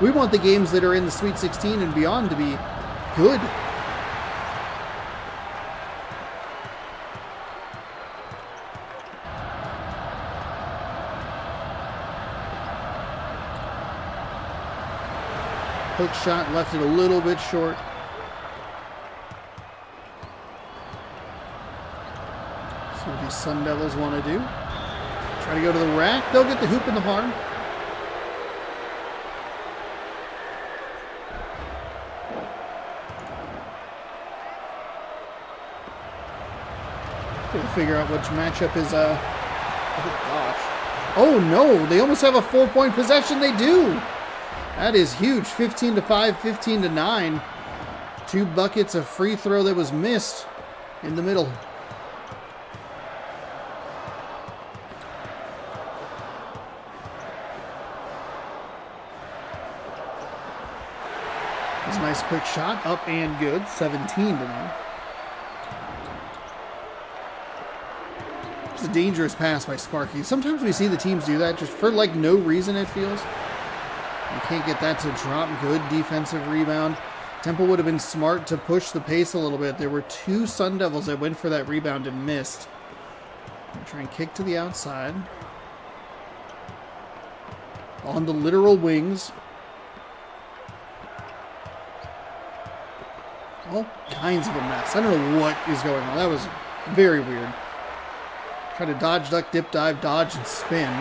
We want the games that are in the Sweet 16 and beyond to be good. Hook shot left it a little bit short. See what these Sun Devils want to do. Try to go to the rack. They'll get the hoop in the harm. We'll figure out which matchup is, oh gosh. Oh no, they almost have a 4-point possession. They do. That is huge. 15-5, 15-9. 2 buckets, a free throw that was missed in the middle. It's a nice quick shot, up and good. 17-9. It's a dangerous pass by Sparky. Sometimes we see the teams do that just for like no reason, it feels. You can't get that to drop. Good defensive rebound. Temple would have been smart to push the pace a little bit. There were 2 Sun Devils that went for that rebound and missed. Try and kick to the outside. On the literal wings. All kinds of a mess. I don't know what is going on. That was very weird. Try to dodge, duck, dip, dive, dodge, and spin.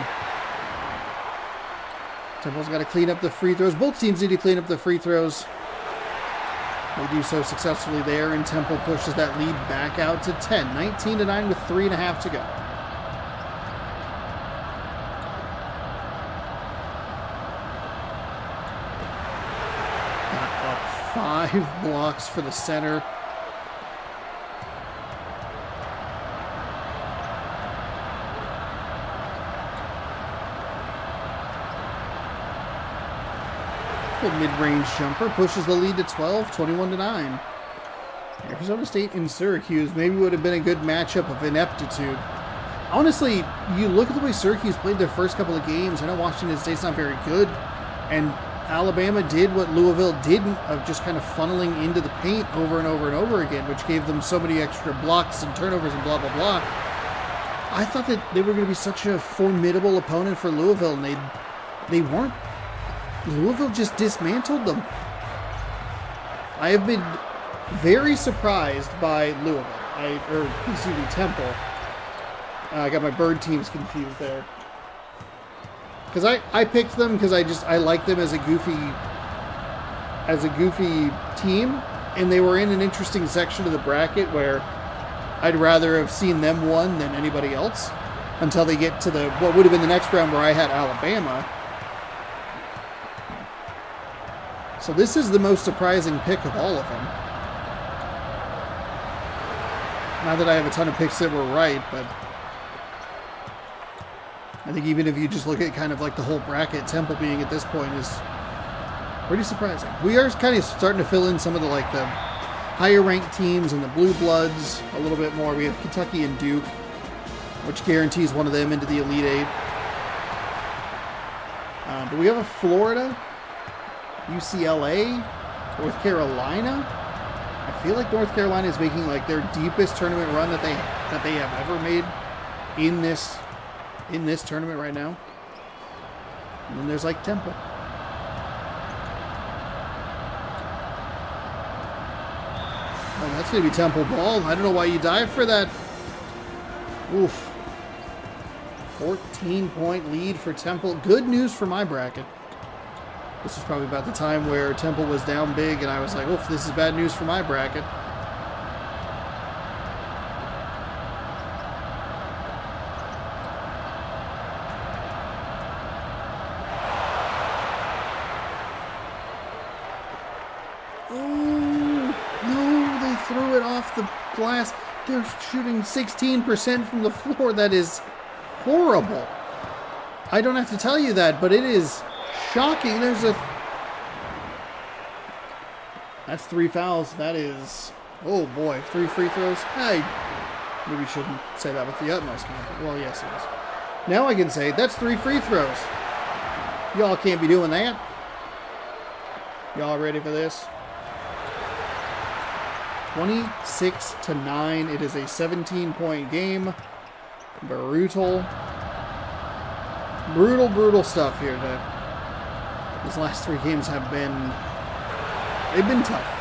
Temple's got to clean up the free throws. Both teams need to clean up the free throws. They do so successfully there, and Temple pushes that lead back out to 10. 19-9 with 3.5 to go. Got up 5 blocks for the center. Mid-range jumper pushes the lead to 12, 21-9. Arizona State and Syracuse maybe would have been a good matchup of ineptitude. Honestly, you look at the way Syracuse played their first couple of games. I know Washington State's not very good, and Alabama did what Louisville didn't, of just kind of funneling into the paint over and over and over again, which gave them so many extra blocks and turnovers and blah, blah, blah. I thought that they were going to be such a formidable opponent for Louisville, and they weren't. Louisville just dismantled them. I have been very surprised by Louisville. Temple. I got my bird teams confused there. Because I picked them because I like them as a goofy team, and they were in an interesting section of the bracket where I'd rather have seen them won than anybody else until they get to what would have been the next round where I had Alabama. So this is the most surprising pick of all of them. Not that I have a ton of picks that were right, but I think even if you just look at kind of like the whole bracket, Temple being at this point is pretty surprising. We are kind of starting to fill in some of the higher ranked teams and the Blue Bloods a little bit more. We have Kentucky and Duke, which guarantees one of them into the Elite Eight. But we have a Florida, UCLA, North Carolina. I feel like North Carolina is making like their deepest tournament run that they have ever made in this tournament right now. And then there's like Temple. Oh, that's gonna be Temple ball. I don't know why you dive for that. Oof. 14-point lead for Temple. Good news for my bracket. This was probably about the time where Temple was down big, and I was like, oof, this is bad news for my bracket. Oh, no, they threw it off the glass. They're shooting 16% from the floor. That is horrible. I don't have to tell you that, but it is shocking. That's 3 fouls. That is, oh boy, 3 free throws. I maybe shouldn't say that with the utmost confidence. Well, yes, it is. Now I can say that's 3 free throws. Y'all can't be doing that. Y'all ready for this? 26-9. It is a 17-point game. Brutal stuff here today. These last 3 games have been, they've been tough.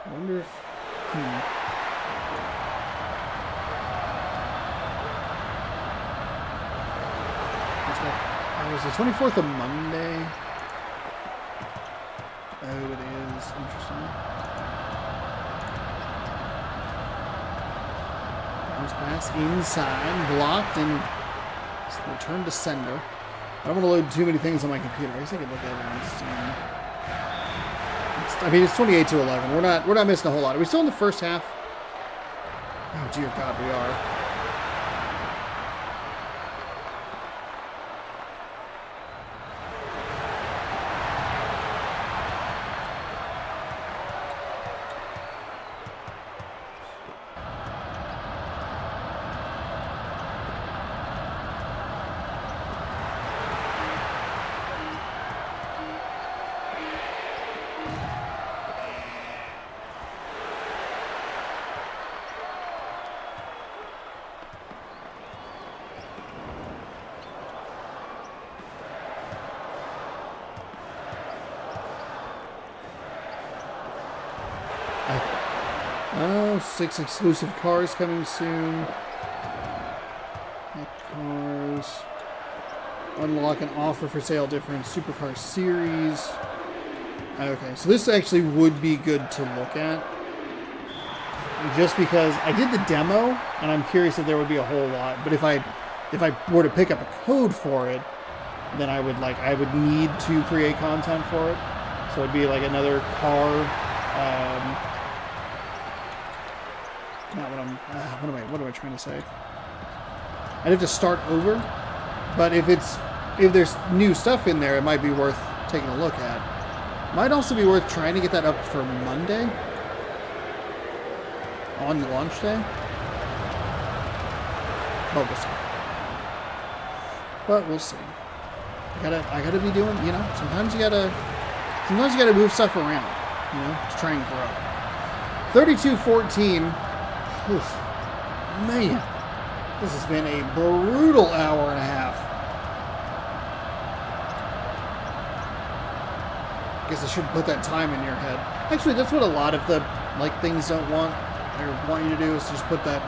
I wonder if, was the 24th a Monday? Oh, it is. Interesting. Bounce pass inside, blocked, and return to sender. I don't want to load too many things on my computer. I guess I could look at it on Steam. I mean, it's 28-11. We're not missing a whole lot. Are we still in the first half? Oh, dear God, we are. Oh, 6 exclusive cars coming soon. Cars. Unlock an offer for sale difference. Supercar series. Okay, so this actually would be good to look at. Just because I did the demo, and I'm curious if there would be a whole lot. But if I were to pick up a code for it, then I would need to create content for it. So it'd be like another car. What am I trying to say? I'd have to start over, but if there's new stuff in there, it might be worth taking a look at. Might also be worth trying to get that up for Monday on launch day. But we'll see. I gotta be doing, sometimes you gotta move stuff around, to try and grow. 32-14. Oof. Man, this has been a brutal hour and a half. I guess I should put that time in your head. Actually, that's what a lot of the things don't want you to do, is just put that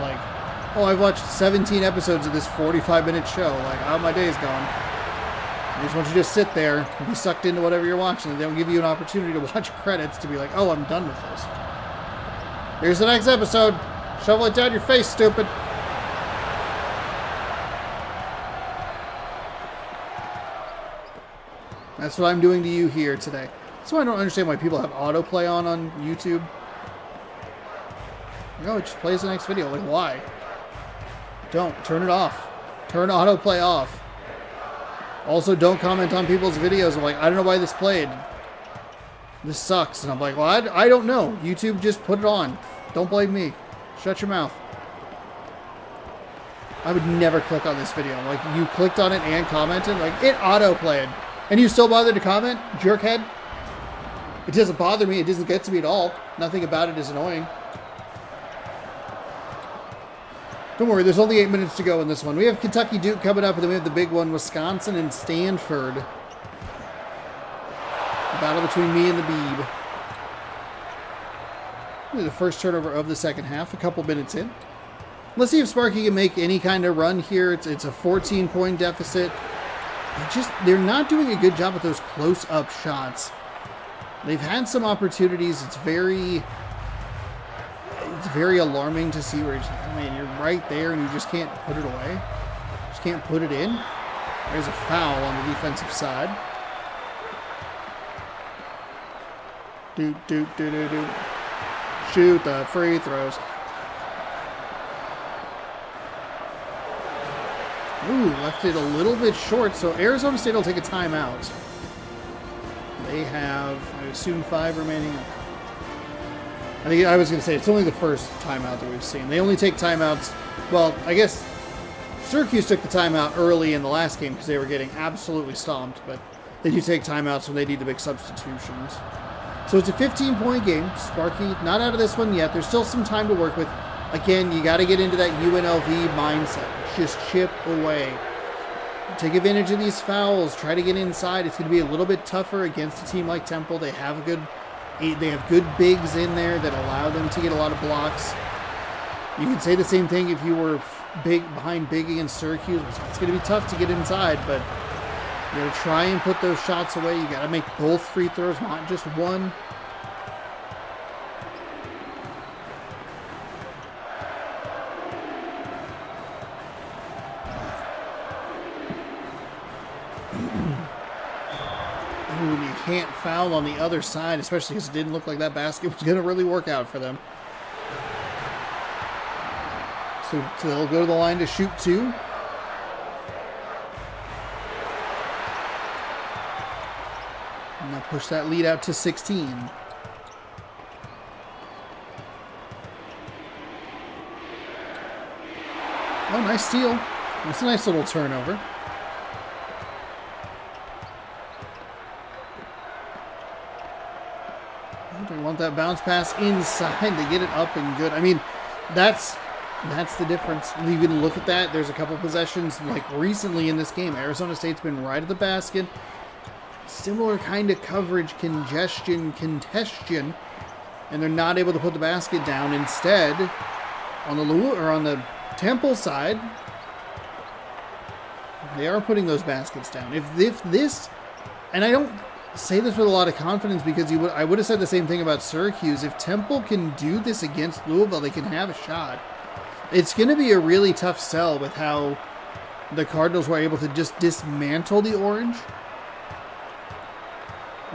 oh, I've watched 17 episodes of this 45-minute show. My day's gone. They just want you to sit there and be sucked into whatever you're watching, and they don't give you an opportunity to watch credits to be like, oh, I'm done with this. Here's the next episode. Shovel it down your face, stupid. That's what I'm doing to you here today. That's why I don't understand why people have autoplay on YouTube. No, it just plays the next video. Why? Don't. Turn it off. Turn autoplay off. Also, don't comment on people's videos. I don't know why this played. This sucks. And I'm like, well, I don't know. YouTube just put it on. Don't blame me. Shut your mouth. I would never click on this video. You clicked on it and commented. It auto-played. And you still bothered to comment? Jerkhead? It doesn't bother me. It doesn't get to me at all. Nothing about it is annoying. Don't worry, there's only 8 minutes to go in this one. We have Kentucky Duke coming up, and then we have the big one, Wisconsin and Stanford. The battle between me and the Beeb. The first turnover of the second half, a couple minutes in. Let's see if Sparky can make any kind of run here. It's a 14-point deficit. They're not doing a good job with those close-up shots. They've had some opportunities. It's very alarming to see where you're right there and you just can't put it away. Just can't put it in. There's a foul on the defensive side. Shoot the free throws. Ooh, left it a little bit short, so Arizona State will take a timeout. They have, I assume, 5 remaining. I was going to say, it's only the first timeout that we've seen. They only take timeouts. Well, I guess Syracuse took the timeout early in the last game because they were getting absolutely stomped, but they do take timeouts when they need to make substitutions. So it's a 15-point game. Sparky not out of this one yet. There's still some time to work with. Again, you got to get into that UNLV mindset. Just chip away. Take advantage of these fouls. Try to get inside. It's going to be a little bit tougher against a team like Temple. They have good bigs in there that allow them to get a lot of blocks. You can say the same thing if you were behind big against Syracuse. It's going to be tough to get inside, but you got to try and put those shots away. You got to make both free throws, not just one. Ooh, you can't foul on the other side, especially because it didn't look like that basket was going to really work out for them. So they'll go to the line to shoot 2. And they'll push that lead out to 16. Oh, nice steal. That's a nice little turnover. They want that bounce pass inside to get it up and good. I mean, that's the difference. You can look at that. There's a couple possessions, like recently in this game, Arizona State's been right at the basket. Similar kind of coverage, congestion, and they're not able to put the basket down. Instead, on the Temple side, they are putting those baskets down. If this, and I don't say this with a lot of confidence because I would have said the same thing about Syracuse. If Temple can do this against Louisville, they can have a shot. It's going to be a really tough sell with how the Cardinals were able to just dismantle the Orange.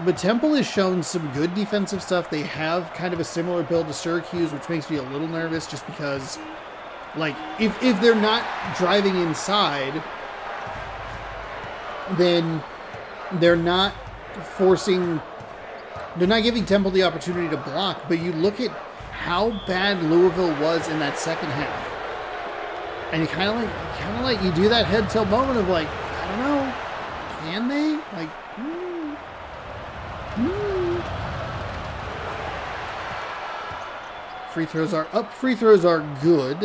But Temple has shown some good defensive stuff. They have kind of a similar build to Syracuse, which makes me a little nervous just because, like, if they're not driving inside, then they're not giving Temple the opportunity to block. But you look at how bad Louisville was in that second half, and you kind of like you do that head tilt moment of like, I don't know, can they? Like, Free throws are up. Free throws are good,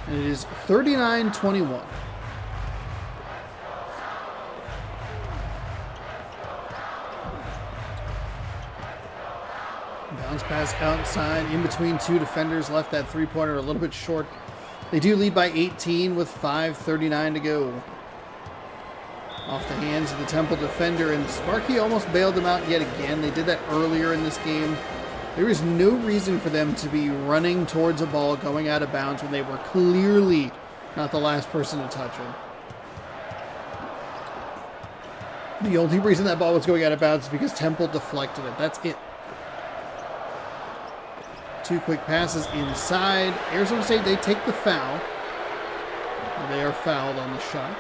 and it is 39-21. Bounce pass outside, in between 2 defenders, left that three-pointer a little bit short. They do lead by 18 with 5:39 to go. Off the hands of the Temple defender, and Sparky almost bailed them out yet again. They did that earlier in this game. There is no reason for them to be running towards a ball going out of bounds when they were clearly not the last person to touch it. The only reason that ball was going out of bounds is because Temple deflected it. That's it. 2 quick passes inside. Arizona State, they take the foul. They are fouled on the shot.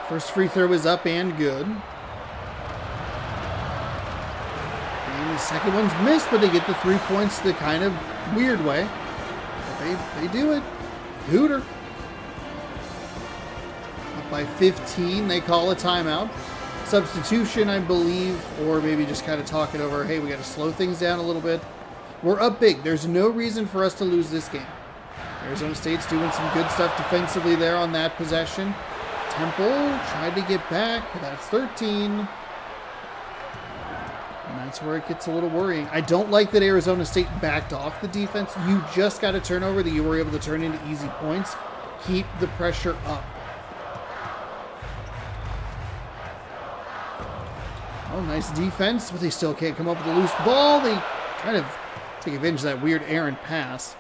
First free throw is up and good. And the second one's missed, but they get the 3 points the kind of weird way. But they do it. Hooter. Up by 15, they call a timeout. substitution, I believe, or maybe just kind of talk it over. Hey, we got to slow things down a little bit. We're up big. There's no reason for us to lose this game. Arizona State's doing some good stuff defensively there on that possession. Temple tried to get back, but that's 13. And that's where it gets a little worrying. I don't like that Arizona State backed off the defense. You just got a turnover that you were able to turn into easy points. Keep the pressure up. Oh, nice defense, but they still can't come up with a loose ball. They kind of take advantage of that weird errant pass.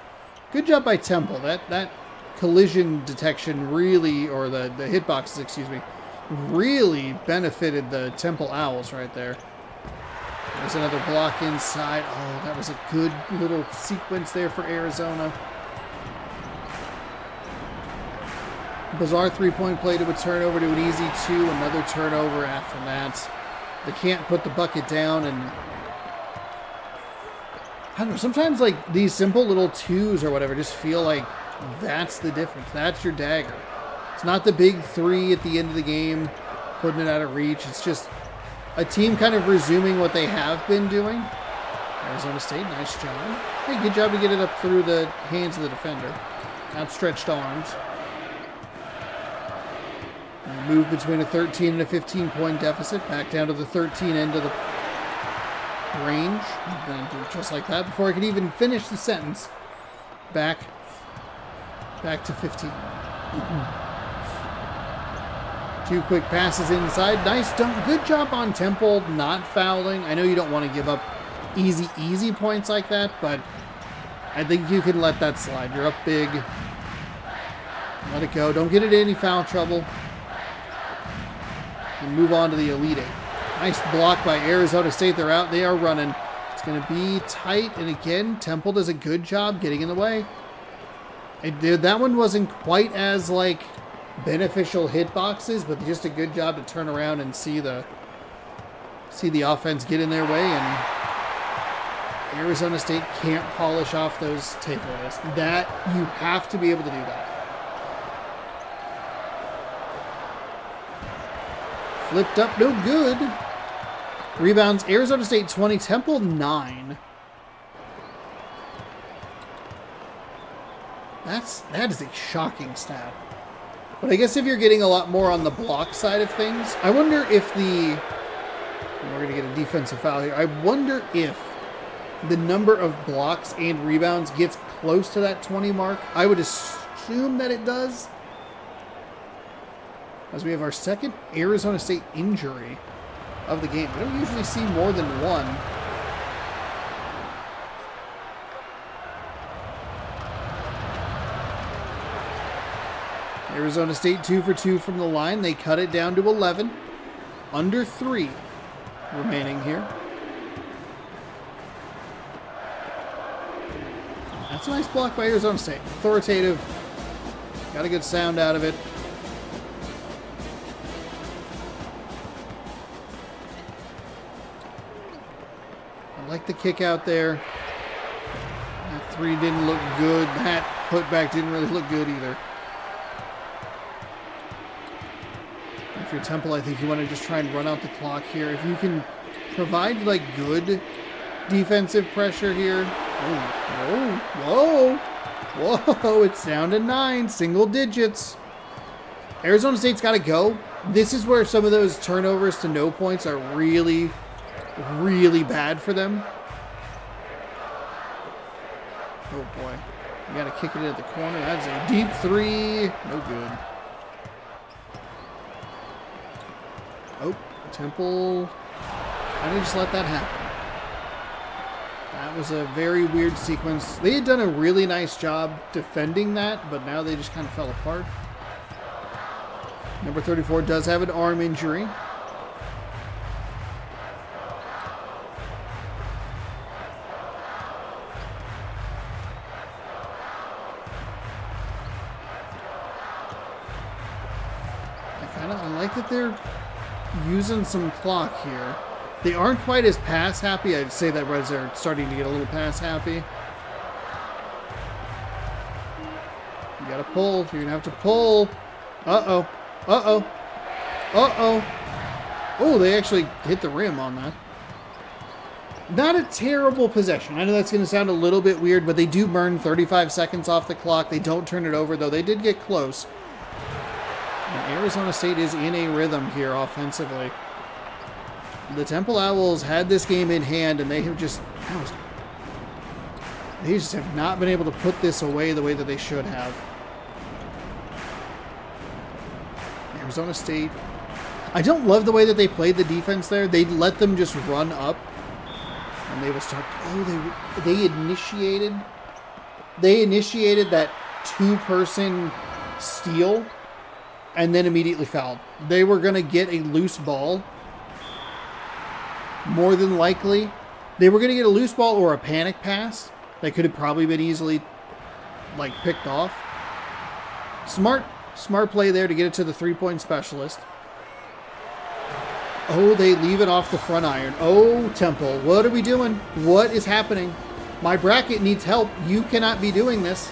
Good job by Temple. That collision detection really, or the hitboxes, excuse me, really benefited the Temple Owls right there. There's another block inside. Oh, that was a good little sequence there for Arizona. Bizarre three-point play to a turnover to an easy 2. Another turnover after that. They can't put the bucket down, and I don't know, sometimes like these simple little 2s or whatever just feel like that's the difference. That's your dagger. It's not the big 3 at the end of the game, putting it out of reach. It's just a team kind of resuming what they have been doing. Arizona State, nice job. Hey, good job to get it up through the hands of the defender. Outstretched arms. Move between a 13 and a 15-point deficit, back down to the 13 end of the range. And just like that, before I could even finish the sentence, back to 15. Two quick passes inside. Nice dunk. Good job on Temple not fouling. I know you don't want to give up easy points like that, but I think you can let that slide. You're up big. Let it go. Don't get into any foul trouble. And move on to the Elite Eight. Nice block by Arizona State. They're out. They are running. It's going to be tight. And again, Temple does a good job getting in the way. That one wasn't quite as, like, beneficial hitboxes, but just a good job to turn around and see the offense get in their way. And Arizona State can't polish off those takeaways. That, you have to be able to do that. Flipped up, no good. Rebounds, Arizona State 20, Temple 9. That is a shocking stat. But I guess if you're getting a lot more on the block side of things, I wonder if we're going to get a defensive foul here. I wonder if the number of blocks and rebounds gets close to that 20 mark. I would assume that it does, as we have our second Arizona State injury of the game. We don't usually see more than one. Arizona State 2 for 2 from the line. They cut it down to 11. Under 3 remaining here. That's a nice block by Arizona State. Authoritative. Got a good sound out of it. I like the kick out there. That 3 didn't look good. That putback didn't really look good either. If you're Temple, I think you want to just try and run out the clock here. If you can provide, like, good defensive pressure here. Whoa, it's down to 9, single digits. Arizona State's got to go. This is where some of those turnovers to no points are really, really bad for them. Oh, boy. You got to kick it at the corner. That's a deep 3. No good. Oh, Temple kind of just let that happen. That was a very weird sequence. They had done a really nice job defending that, but now they just kind of fell apart. Number 34 does have an arm injury. I like that they're using some clock here. They aren't quite as pass happy. I'd say that as they're starting to get a little pass happy. You gotta pull. You're gonna have to pull. Uh-oh. Uh-oh. Uh-oh. Oh, they actually hit the rim on that. Not a terrible possession. I know that's going to sound a little bit weird, but they do burn 35 seconds off the clock. They don't turn it over, though. They did get close. And Arizona State is in a rhythm here offensively. The Temple Owls had this game in hand, and they have just have not been able to put this away the way that they should have. Arizona State. I don't love the way that they played the defense there. They let them just run up, and they will start. Oh, they initiated that two-person steal, and then immediately fouled. They were going to get a loose ball. More than likely, they were going to get a loose ball or a panic pass that could have probably been easily, picked off. Smart play there to get it to the three-point specialist. Oh, they leave it off the front iron. Oh, Temple, what are we doing? What is happening? My bracket needs help. You cannot be doing this.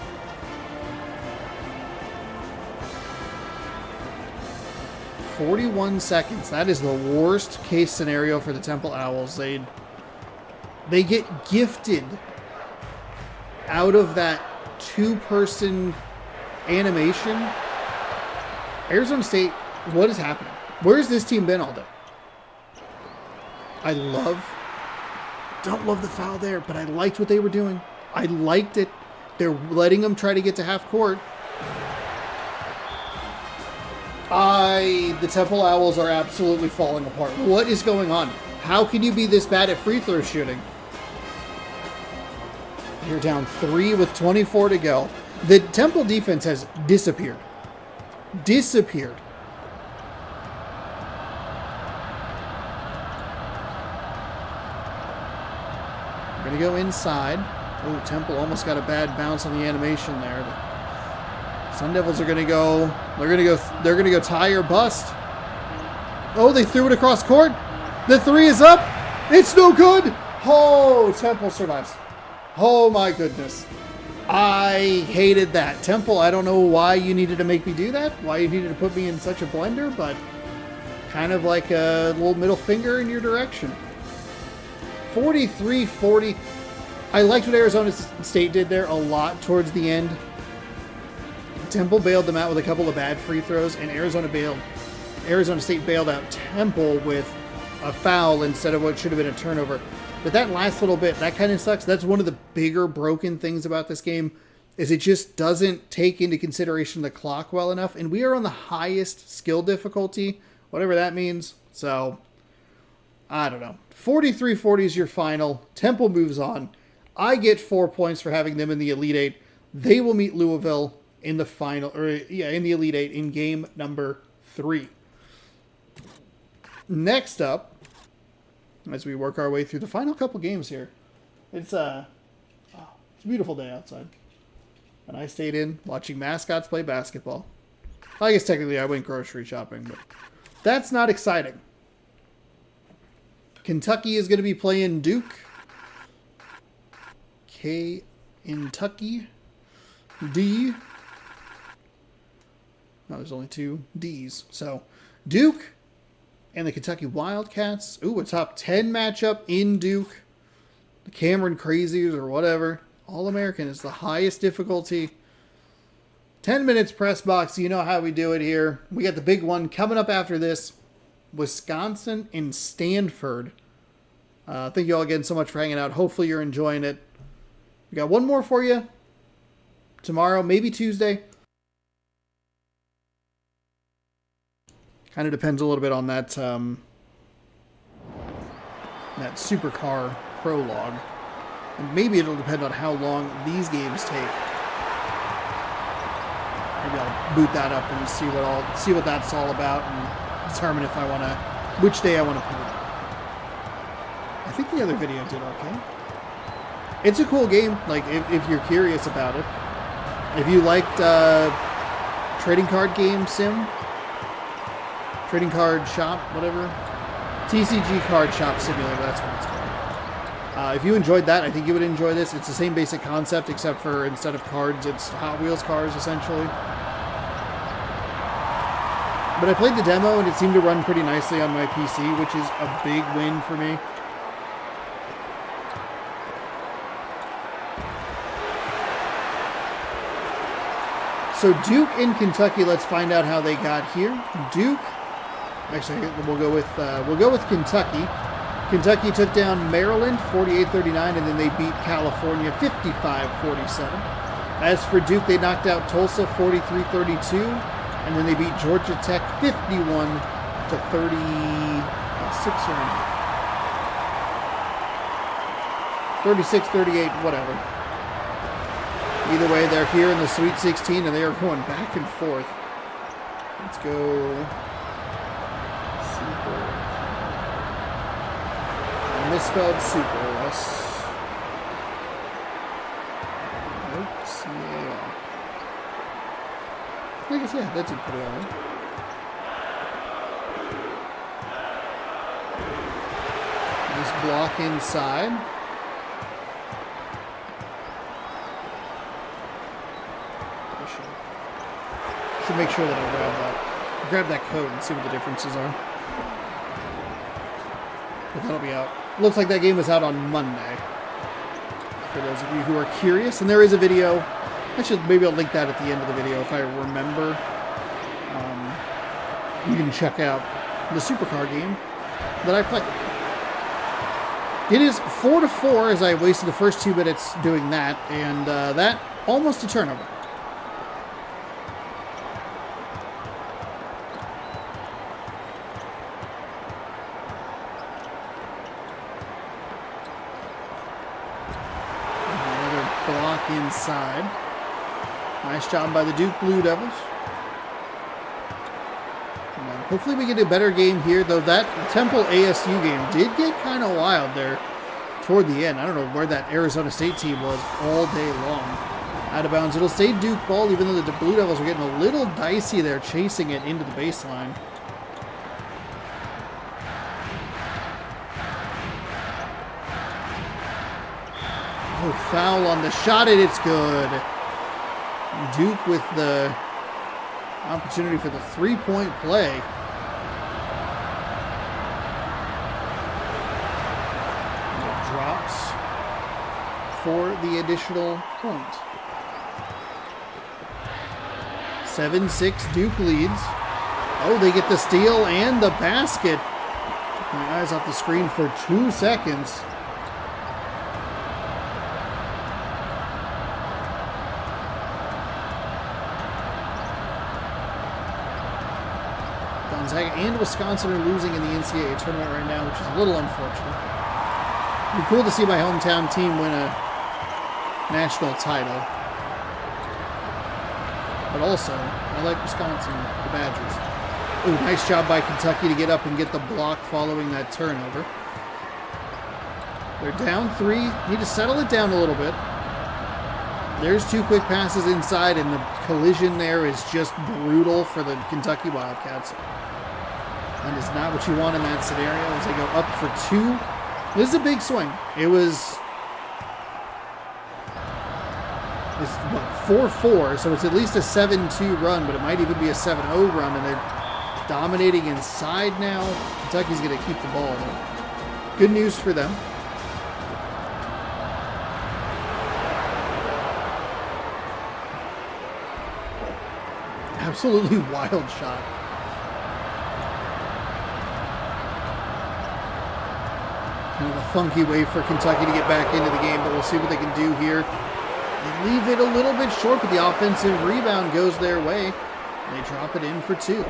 "41 seconds. That is the worst case scenario for the Temple Owls. They get gifted out of that two-person animation. Arizona State, what is happening? Where has this team been all day? Don't love the foul there, but I liked what they were doing. I liked it. They're letting them try to get to half court. The Temple Owls are absolutely falling apart. What is going on? How can you be this bad at free throw shooting? You're down 3 with 24 to go. The Temple defense has disappeared. Disappeared. We're going to go inside. Oh, Temple almost got a bad bounce on the animation there. Sun Devils are going to go. They're going to go tie or bust. Oh, they threw it across court. The three is up. It's no good. Oh, Temple survives. Oh my goodness. I hated that. Temple, I don't know why you needed to make me do that. Why you needed to put me in such a blender, but kind of like a little middle finger in your direction. 43-40. I liked what Arizona State did there a lot towards the end. Temple bailed them out with a couple of bad free throws, and Arizona State bailed out Temple with a foul instead of what should have been a turnover. But that last little bit, that kind of sucks. That's one of the bigger broken things about this game, is it just doesn't take into consideration the clock well enough. And we are on the highest skill difficulty, whatever that means. So, I don't know. 43-40 is your final. Temple moves on. I get 4 points for having them in the Elite Eight. They will meet Louisville in the final, in the Elite Eight in game number 3. Next up, as we work our way through the final couple games here, it's a beautiful day outside. And I stayed in watching Mascots play basketball. I guess technically I went grocery shopping, but that's not exciting. Kentucky is going to be playing Duke. Kentucky. D. No, there's only 2 D's. So, Duke and the Kentucky Wildcats. Ooh, a top 10 matchup in Duke. The Cameron Crazies or whatever. All-American is the highest difficulty. 10 minutes press box. You know how we do it here. We got the big one coming up after this. Wisconsin and Stanford. Thank you all again so much for hanging out. Hopefully you're enjoying it. We got one more for you. Tomorrow, maybe Tuesday. Kind of depends a little bit on that that supercar prologue. And maybe it'll depend on how long these games take. Maybe I'll boot that up and see what that's all about and determine if I want to, which day I want to put it up. I think the other video did okay. It's a cool game, like if you're curious about it. If you liked trading card game sim, trading card shop, whatever, TCG card shop simulator, that's what it's called. If you enjoyed that, I think you would enjoy this. It's the same basic concept, except for instead of cards, it's Hot Wheels cars, essentially. But I played the demo, and it seemed to run pretty nicely on my PC, which is a big win for me. So Duke in Kentucky, let's find out how they got here. Duke, actually, we'll go with Kentucky. Kentucky took down Maryland 48-39, and then they beat California 55-47. As for Duke, they knocked out Tulsa 43-32, and then they beat Georgia Tech 36-38, whatever. Either way, they're here in the Sweet 16, and they are going back and forth. Let's go. Super. I misspelled super. C-A-R. I guess, yeah, that did pretty alright. Nice block inside. Should make sure that I grab that code and see what the differences are. But that'll be out. Looks like that game was out on Monday. For those of you who are curious, and there is a video. Maybe I'll link that at the end of the video if I remember. You can check out the supercar game that I played. It is 4-4 as I wasted the first 2 minutes doing that, and that almost a turnover. Block inside. Nice job by the Duke Blue Devils. Hopefully we get a better game here, though that Temple ASU game did get kind of wild there toward the end. I don't know where that Arizona State team was all day long. Out of bounds. It'll stay Duke ball, even though the Blue Devils are getting a little dicey there, chasing it into the baseline. Oh, foul on the shot, and it's good. Duke with the opportunity for the three-point play. And it drops for the additional point. 7-6 Duke leads. Oh, they get the steal and the basket. My eyes off the screen for 2 seconds. Gonzaga and Wisconsin are losing in the NCAA tournament right now, which is a little unfortunate. It'd be cool to see my hometown team win a national title. But also, I like Wisconsin, the Badgers. Ooh, nice job by Kentucky to get up and get the block following that turnover. They're down 3. Need to settle it down a little bit. There's 2 quick passes inside, and the collision there is just brutal for the Kentucky Wildcats. And it's not what you want in that scenario as they go up for 2. This is a big swing. It's 4-4, so it's at least a 7-2 run, but it might even be a 7-0 run, and they're dominating inside now. Kentucky's going to keep the ball, though. Good news for them. Absolutely wild shot. Kind of a funky way for Kentucky to get back into the game, but we'll see what they can do here. They leave it a little bit short, but the offensive rebound goes their way. They drop it in for 2.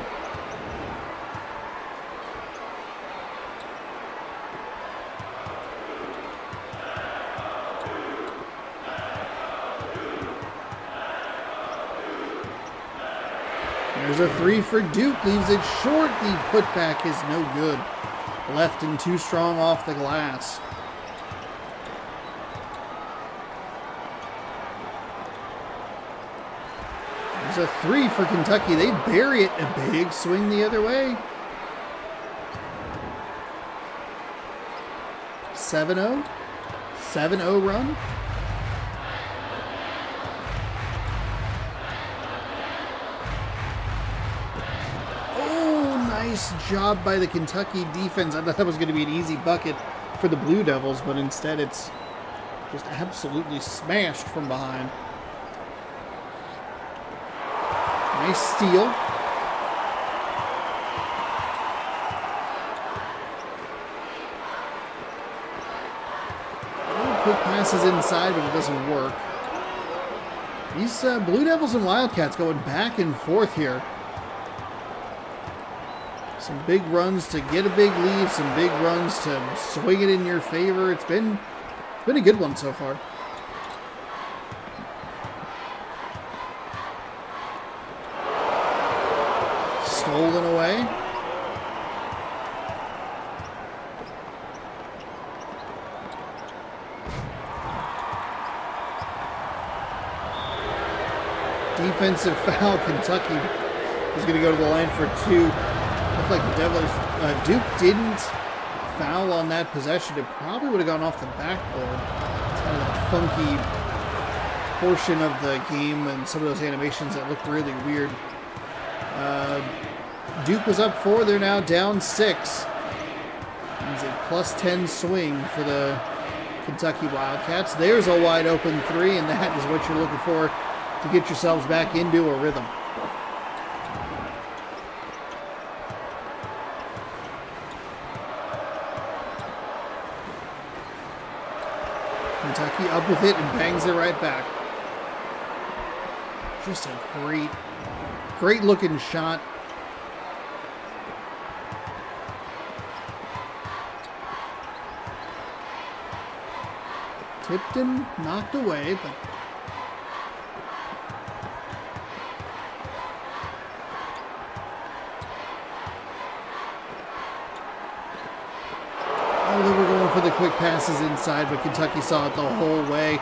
There's a 3 for Duke, leaves it short. The putback is no good. Left and too strong off the glass. There's a 3 for Kentucky. They bury it. A big swing the other way. 7-0. 7-0 run. Nice job by the Kentucky defense. I thought that was going to be an easy bucket for the Blue Devils, but instead it's just absolutely smashed from behind. Nice steal. Quick passes inside, but it doesn't work. These Blue Devils and Wildcats going back and forth here. Some big runs to get a big lead, some big runs to swing it in your favor. It's been a good one so far. Stolen away. Defensive foul. Kentucky is going to go to the line for 2. Looked like the Devils, Duke didn't foul on that possession. It probably would have gone off the backboard. It's kind of that funky portion of the game and some of those animations that look really weird. Duke was up 4. They're now down 6. It's a +10 swing for the Kentucky Wildcats. There's a wide open 3, and that is what you're looking for to get yourselves back into a rhythm. Kentucky up with it and bangs it right back. Just a great looking shot. Tipped and knocked away, but they were going for the quick passes inside, but Kentucky saw it the whole way.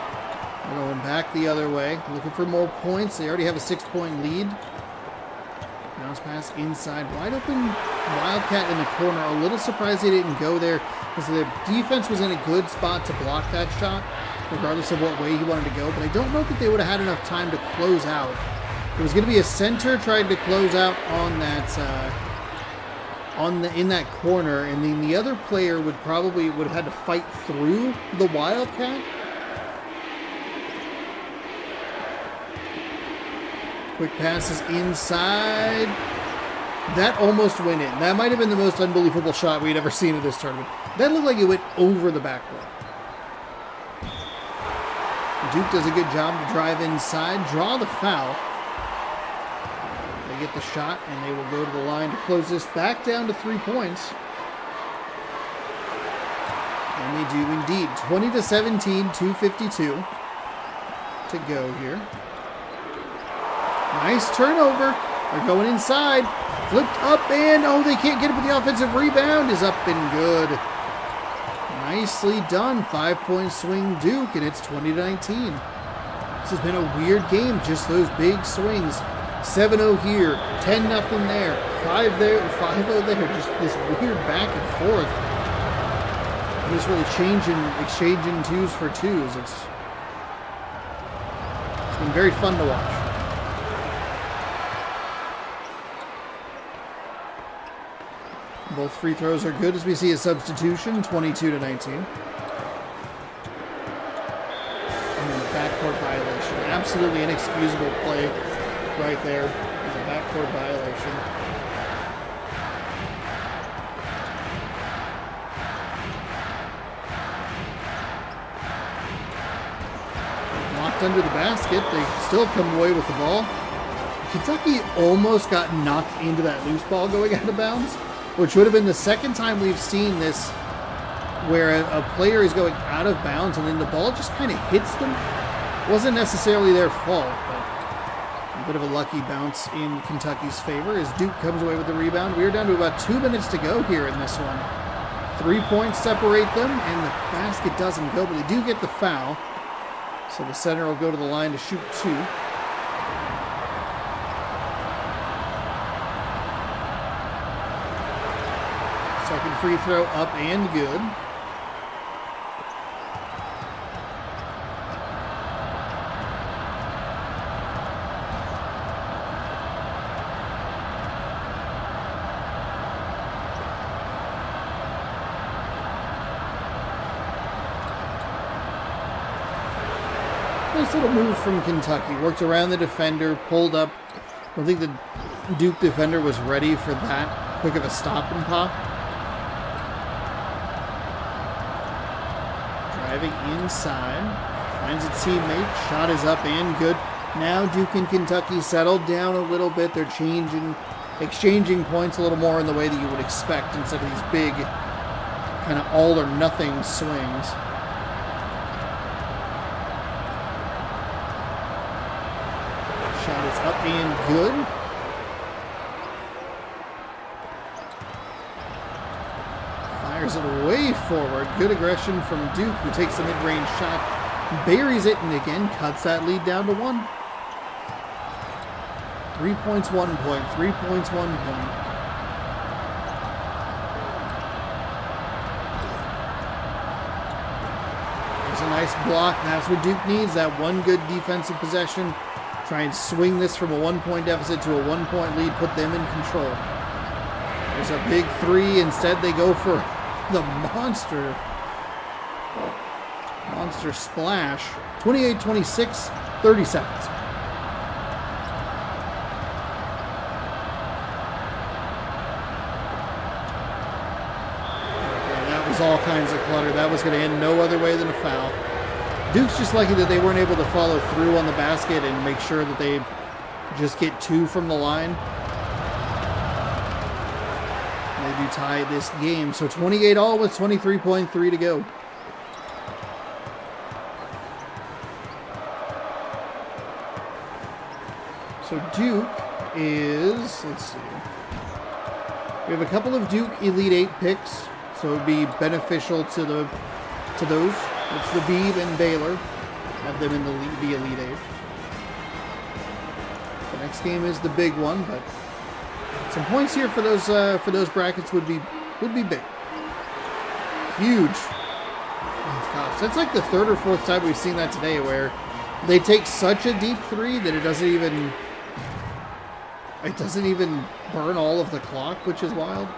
They're going back the other way, looking for more points. They already have a 6-point lead. Bounce pass inside, wide open Wildcat in the corner. A little surprised they didn't go there because the defense was in a good spot to block that shot, regardless of what way he wanted to go. But I don't know that they would have had enough time to close out. It was going to be a center trying to close out on that in that corner, and then the other player would have had to fight through the Wildcat. Quick passes inside. That almost went in. That might have been the most unbelievable shot we'd ever seen in this tournament. That looked like it went over the backboard. Duke does a good job to drive inside, draw the foul. They get the shot, and they will go to the line to close this back down to 3 points. And they do indeed. 20-17, 2:52 to go here. Nice turnover. They're going inside. Flipped up, and they can't get it, but the offensive rebound is up and good. Nicely done. 5-point swing Duke, and it's 20-19. This has been a weird game, just those big swings. 7-0 here, 10-0 there, 5 there, 5-0 there. Just this weird back and forth. Just really exchanging 2s for 2s. It's been very fun to watch. Both free throws are good as we see a substitution, 22-19. And a backcourt violation. Absolutely inexcusable play right there. It's a backcourt violation. Locked under the basket. They still come away with the ball. Kentucky almost got knocked into that loose ball going out of bounds, which would have been the second time we've seen this where a player is going out of bounds and then the ball just kind of hits them. It wasn't necessarily their fault, but a bit of a lucky bounce in Kentucky's favor as Duke comes away with the rebound. We are down to about 2 minutes to go here in this one. 3 points separate them, and the basket doesn't go, but they do get the foul. So the center will go to the line to shoot 2. Second free throw up and good. Nice little move from Kentucky. Worked around the defender, pulled up. I don't think the Duke defender was ready for that quick of a stop and pop. Driving inside. Finds a teammate. Shot is up and good. Now Duke and Kentucky settled down a little bit. They're exchanging points a little more in the way that you would expect instead of these big kind of all or nothing swings. Shot is up and good. Fires it way forward. Good aggression from Duke, who takes the mid-range shot, buries it, and again cuts that lead down to 1. 3 points, 1 point. 3 points, 1 point. There's a nice block. That's what Duke needs. That one good defensive possession. Try and swing this from a 1-point deficit to a 1-point lead. Put them in control. There's a big 3. Instead, they go for the monster splash. 28-26, 30 seconds. All kinds of clutter. That was going to end no other way than a foul. Duke's just lucky that they weren't able to follow through on the basket and make sure that they just get 2 from the line. They do tie this game. So 28 all with 23.3 to go. So Duke is, let's see. We have a couple of Duke Elite 8 picks. So it would be beneficial to those. It's the Beeb and Baylor. Have them in the Elite 8. The next game is the big one, but some points here for those brackets would be big. Huge. Oh gosh, that's like the 3rd or 4th time we've seen that today, where they take such a deep 3 that it doesn't even burn all of the clock, which is wild.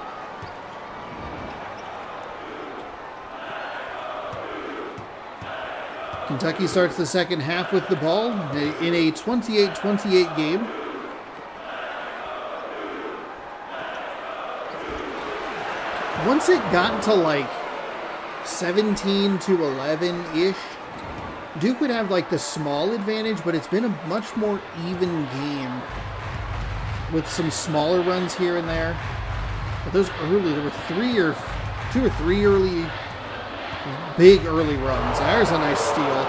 Kentucky starts the second half with the ball in a 28-28 game. Once it got to like 17-11-ish, Duke would have like the small advantage, but it's been a much more even game with some smaller runs here and there. But those early, there were 2 or 3 early big early runs. There's a nice steal.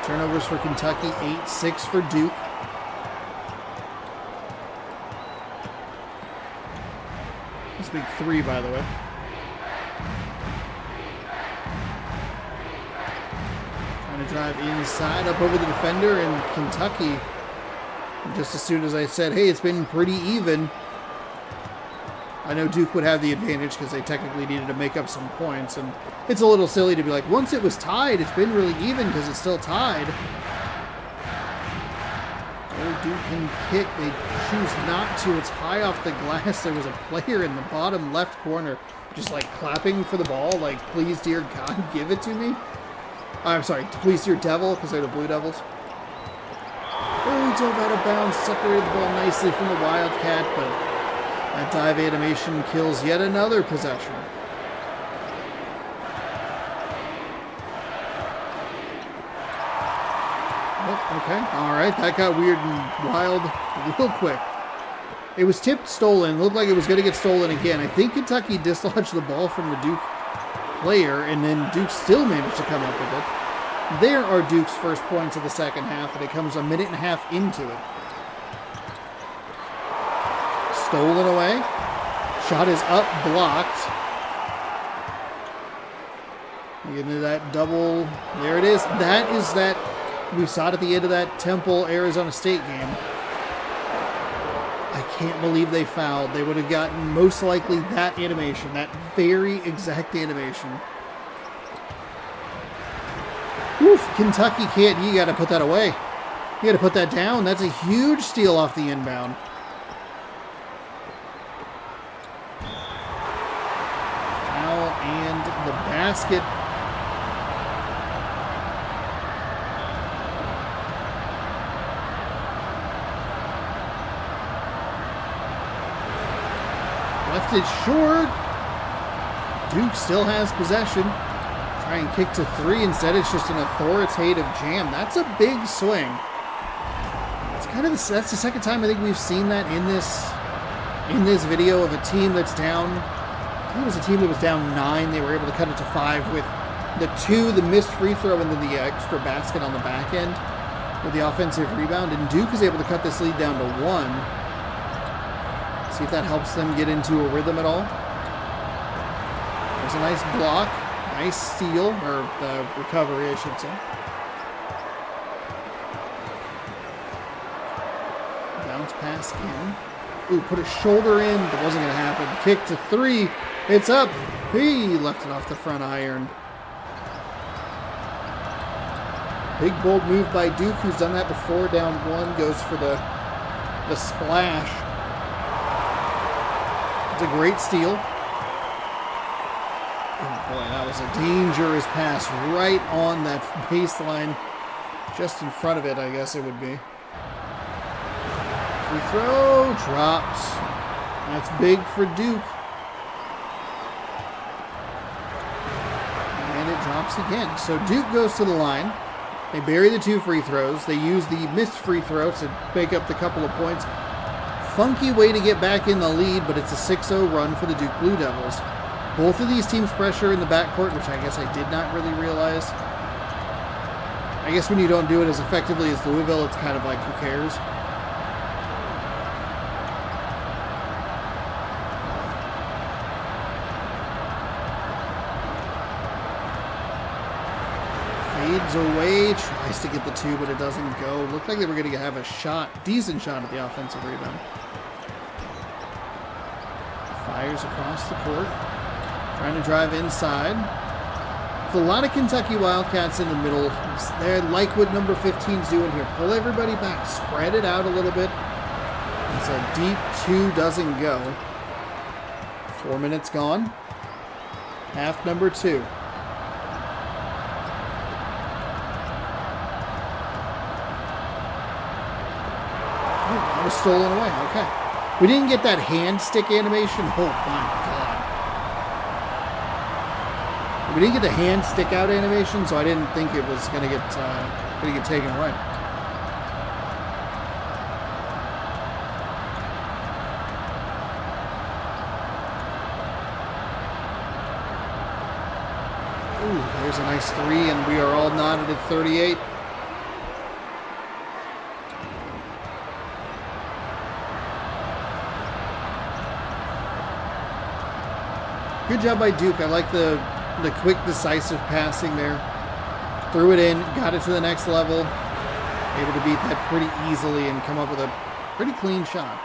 Turnovers for Kentucky, 8-6 for Duke. That's a big 3, by the way. Trying to drive inside, up over the defender, and Kentucky, just as soon as I said, hey, it's been pretty even, I know Duke would have the advantage because they technically needed to make up some points, and it's a little silly to be like, once it was tied, it's been really even because it's still tied. Oh, Duke can kick. They choose not to. It's high off the glass. There was a player in the bottom left corner just like clapping for the ball, like, please, dear God, give it to me. I'm sorry, please, dear devil, because they're the Blue Devils. Oh, he dove out of bounds, separated the ball nicely from the Wildcat, but that dive animation kills yet another possession. Oh, okay. All right. That got weird and wild real quick. It was tipped, stolen. Looked like it was going to get stolen again. I think Kentucky dislodged the ball from the Duke player, and then Duke still managed to come up with it. There are Duke's first points of the second half, and it comes a minute and a half into it. Stolen away. Shot is up, blocked. Into that double. There it is. That is that. We saw it at the end of that Temple, Arizona State game. I can't believe they fouled. They would have gotten most likely that animation, that very exact animation. Oof, Kentucky can't. You got to put that away. You got to put that down. That's a huge steal off the inbound. Foul and the basket. left it short. Duke still has possession. Try and kick to 3. Instead, it's just an authoritative jam. That's a big swing. It's kind of that's the second time I think we've seen that in this video of a team that's down. I think it was a team that was down 9. They were able to cut it to 5 with the 2, the missed free throw, and then the extra basket on the back end with the offensive rebound. And Duke is able to cut this lead down to 1. See if that helps them get into a rhythm at all. There's a nice block. Nice steal, or the recovery, I should say. Bounce pass in. Ooh, put a shoulder in. That wasn't going to happen. Kick to 3. It's up. He left it off the front iron. Big, bold move by Duke, who's done that before. Down 1, goes for the splash. It's a great steal. Oh boy, that was a dangerous pass right on that baseline. Just in front of it, I guess it would be. Free throw, drops. That's big for Duke. And it drops again. So Duke goes to the line. They bury the 2 free throws. They use the missed free throw to make up the couple of points. Funky way to get back in the lead, but it's a 6-0 run for the Duke Blue Devils. Both of these teams pressure in the backcourt, which I guess I did not really realize. I guess when you don't do it as effectively as Louisville, it's kind of like, who cares? Fades away, tries to get the 2, but it doesn't go. Looked like they were going to have a shot, decent shot at the offensive rebound. Fires across the court. Trying to drive inside. There's a lot of Kentucky Wildcats in the middle. They're like what number 15's doing here. Pull everybody back. Spread it out a little bit. It's a deep 2, doesn't go. 4 minutes gone. Half number 2. Oh, that was stolen away. Okay. We didn't get that hand stick animation. Oh my God. We didn't get the hand stick out animation, so I didn't think it was going to get taken away. Ooh, there's a nice 3, and we are all knotted at 38. Good job by Duke. I like the quick, decisive passing there. Threw it in, got it to the next level. Able to beat that pretty easily and come up with a pretty clean shot.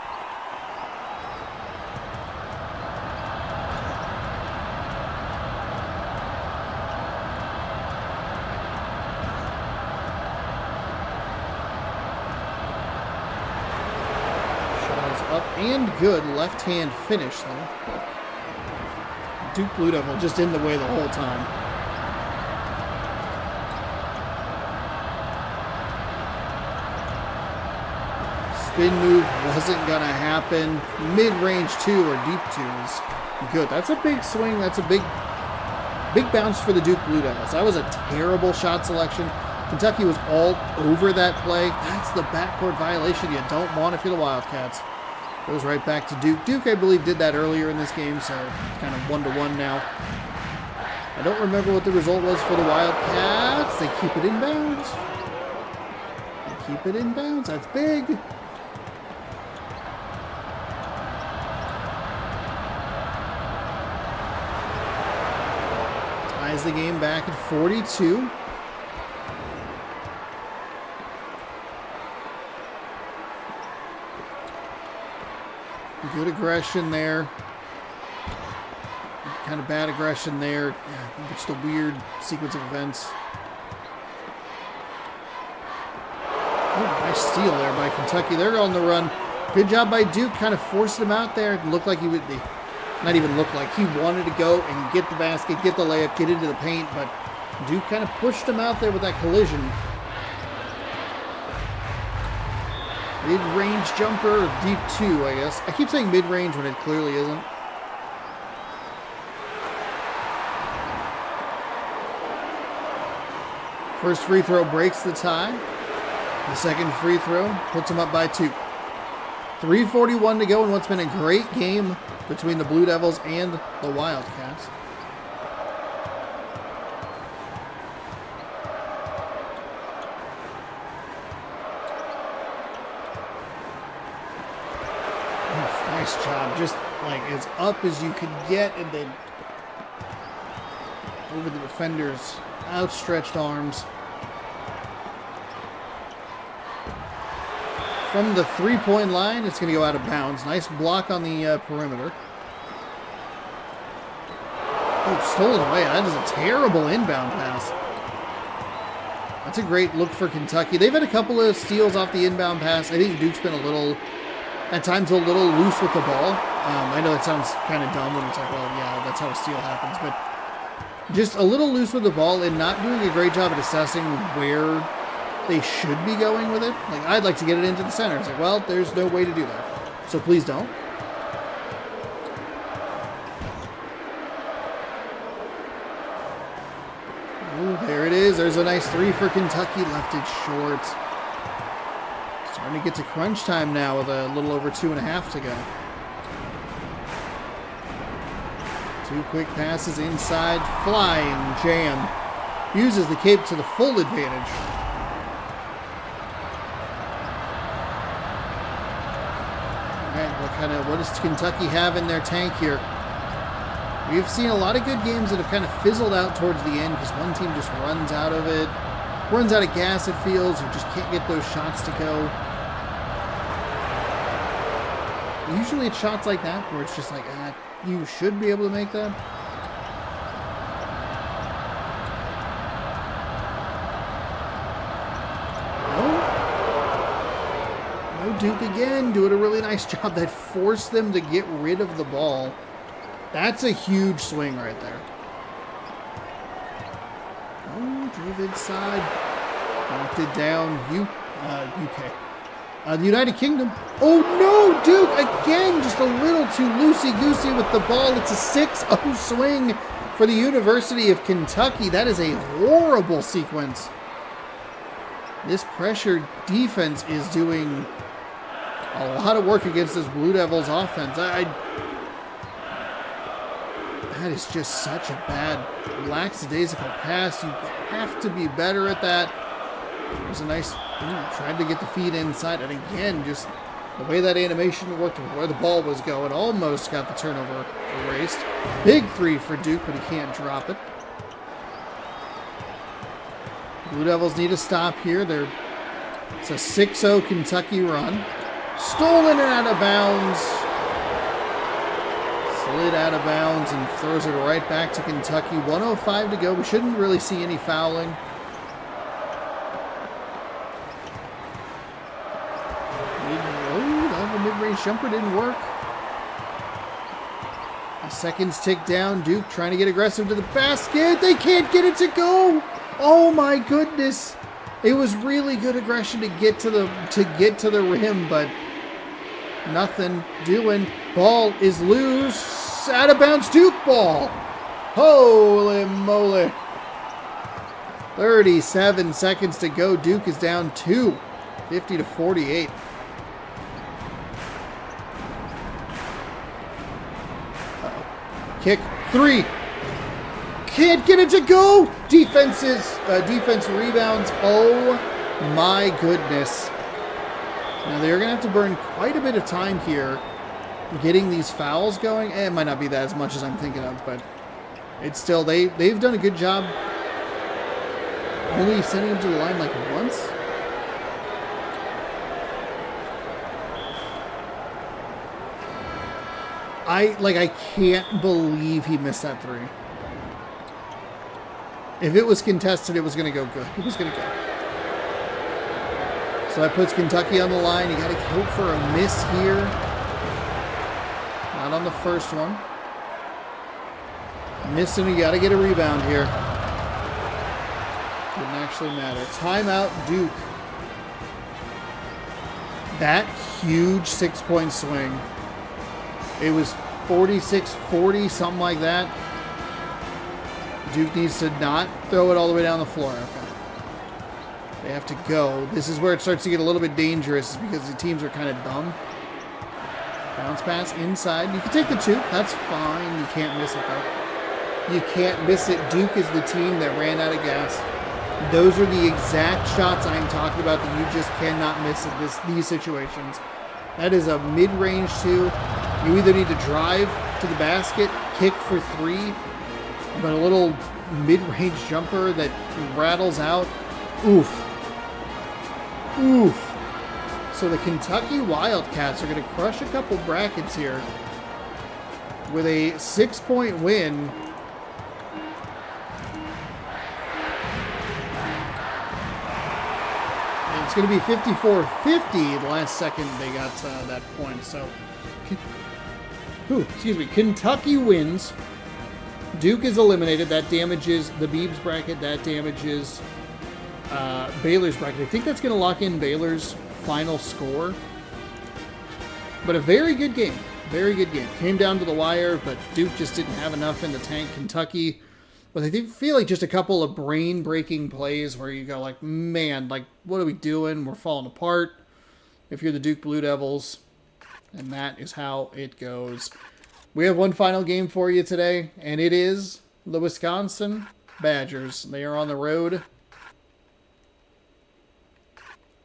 Shot is up and good. Left hand finish there. Duke Blue Devil just in the way the whole time. Spin move wasn't going to happen. Mid-range 2 or deep 2 is good. That's a big swing. That's a big bounce for the Duke Blue Devils. That was a terrible shot selection. Kentucky was all over that play. That's the backcourt violation you don't want if you're the Wildcats. Goes right back to Duke. Duke, I believe, did that earlier in this game, so it's kind of 1-1 now. I don't remember what the result was for the Wildcats. They keep it in bounds. They keep it in bounds. That's big. Ties the game back at 42. Good aggression there. Kind of bad aggression there. Yeah, just a weird sequence of events. Oh, nice steal there by Kentucky. They're on the run. Good job by Duke. Kind of forced him out there. It looked like he would be. Not even looked like. He wanted to go and get the basket, get the layup, get into the paint, but Duke kind of pushed him out there with that collision. Mid-range jumper, or deep 2, I guess. I keep saying mid-range when it clearly isn't. First free throw breaks the tie. The second free throw puts them up by 2. 3:41 to go in what's been a great game between the Blue Devils and the Wildcats. Nice job. Just like as up as you could get, and then over the defender's outstretched arms. From the three-point line, it's going to go out of bounds. Nice block on the perimeter. Oh, stolen away. That is a terrible inbound pass. That's a great look for Kentucky. They've had a couple of steals off the inbound pass. I think Duke's been a little, at times, a little loose with the ball. I know that sounds kind of dumb when it's like, well, yeah, that's how a steal happens. But just a little loose with the ball and not doing a great job at assessing where they should be going with it. Like, I'd like to get it into the center. It's like, well, there's no way to do that. So please don't. Ooh, there it is. There's a nice 3 for Kentucky. Left it short. Starting to get to crunch time now with a little over 2.5 to go. 2 quick passes inside. Flying jam. Uses the cape to the full advantage. What does Kentucky have in their tank here? We've seen a lot of good games that have kind of fizzled out towards the end because one team just runs out of it, runs out of gas, it feels, or just can't get those shots to go. Usually it's shots like that where it's just like, you should be able to make that. Duke again doing a really nice job that forced them to get rid of the ball. That's a huge swing right there. Oh, drove inside. Knocked it down. UK. The United Kingdom. Oh no, Duke again just a little too loosey-goosey with the ball. It's a 6-0 swing for the University of Kentucky. That is a horrible sequence. This pressure defense is doing a lot of work against this Blue Devils offense. That is just such a bad, lackadaisical pass. You have to be better at that. There's a nice, tried to get the feet inside. And again, just the way that animation worked with where the ball was going, almost got the turnover erased. Big 3 for Duke, but he can't drop it. Blue Devils need a stop here. It's a 6-0 Kentucky run. Stolen and out of bounds. Slid out of bounds and throws it right back to Kentucky. 1:05 to go. We shouldn't really see any fouling. The mid-range jumper didn't work. The seconds tick down. Duke trying to get aggressive to the basket. They can't get it to go. Oh my goodness. It was really good aggression to get to the rim, but nothing doing. Ball is loose. Out of bounds. Duke ball. Holy moly. 37 seconds to go. Duke is down 2. 50-48. Kick 3. Can't get it to go. Defense rebounds. Oh my goodness. Now they're going to have to burn quite a bit of time here getting these fouls going. It might not be that as much as I'm thinking of, but it's still, they've done a good job only sending them to the line like once. I can't believe he missed that 3. If it was contested, it was going to go good. It was going to go. So that puts Kentucky on the line. You got to hope for a miss here. Not on the first one. Missing, you got to get a rebound here. Didn't actually matter. Timeout, Duke. That huge 6-point swing. It was 46-40, something like that. Duke needs to not throw it all the way down the floor. Okay. They have to go. This is where it starts to get a little bit dangerous because the teams are kind of dumb. Bounce pass inside. You can take the 2. That's fine. You can't miss it, though. You can't miss it. Duke is the team that ran out of gas. Those are the exact shots I'm talking about that you just cannot miss in these situations. That is a mid-range 2. You either need to drive to the basket, kick for 3, but a little mid-range jumper that rattles out. Oof. Oof. So the Kentucky Wildcats are going to crush a couple brackets here with a 6-point win. And it's going to be 54-50 the last second they got that point. So, Kentucky wins. Duke is eliminated. That damages the Beebs bracket. That damages Baylor's bracket. I think that's going to lock in Baylor's final score. But a very good game. Very good game. Came down to the wire, but Duke just didn't have enough in the tank. Kentucky, but I feel like just a couple of brain-breaking plays where you go like, man, like, what are we doing? We're falling apart. If you're the Duke Blue Devils. And that is how it goes. We have one final game for you today, and it is the Wisconsin Badgers. They are on the road.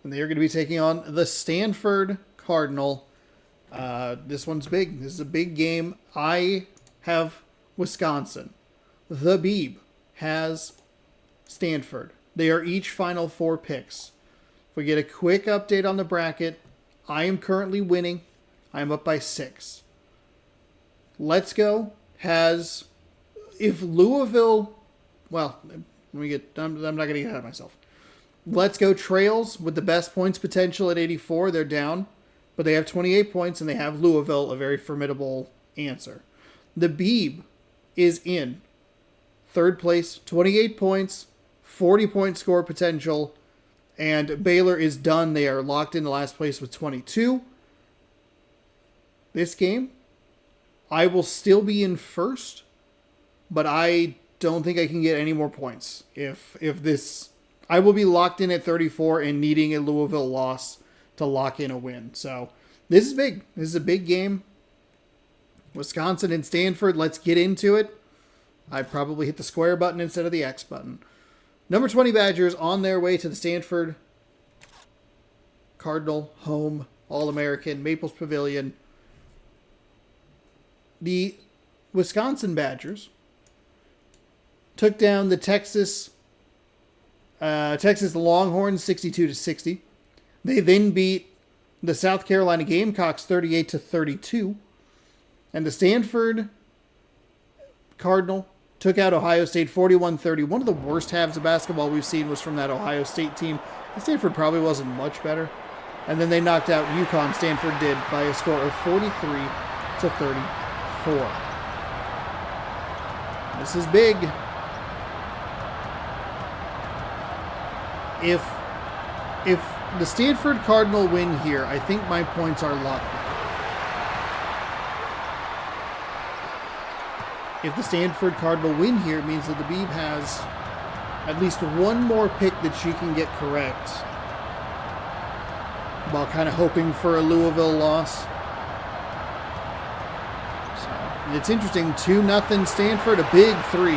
And they are going to be taking on the Stanford Cardinal. This one's big. This is a big game. I have Wisconsin. The Beeb has Stanford. They are each Final Four picks. If we get a quick update on the bracket, I am currently winning. I am up by 6. Let's Go has, if Louisville, well, I'm not going to get ahead of myself. Let's Go trails with the best points potential at 84. They're down, but they have 28 points, and they have Louisville, a very formidable answer. The Beeb is in third place, 28 points, 40-point score potential, and Baylor is done. They are locked into last place with 22. This game, I will still be in first, but I don't think I can get any more points. If this, I will be locked in at 34 and needing a Louisville loss to lock in a win. So this is big. This is a big game. Wisconsin and Stanford, let's get into it. I probably hit the square button instead of the X button. Number 20 Badgers on their way to the Stanford Cardinal home All-American Maples Pavilion. The Wisconsin Badgers took down the Texas Longhorns 62-60. They then beat the South Carolina Gamecocks 38-32. And the Stanford Cardinal took out Ohio State 41-30. One of the worst halves of basketball we've seen was from that Ohio State team. Stanford probably wasn't much better. And then they knocked out UConn. Stanford did by a score of 43-34. This is big. If the Stanford Cardinal win here, I think my points are locked in. If the Stanford Cardinal win here, it means that the Beeb has at least one more pick that she can get correct, while kind of hoping for a Louisville loss. So it's interesting. 2-0 Stanford, a big 3.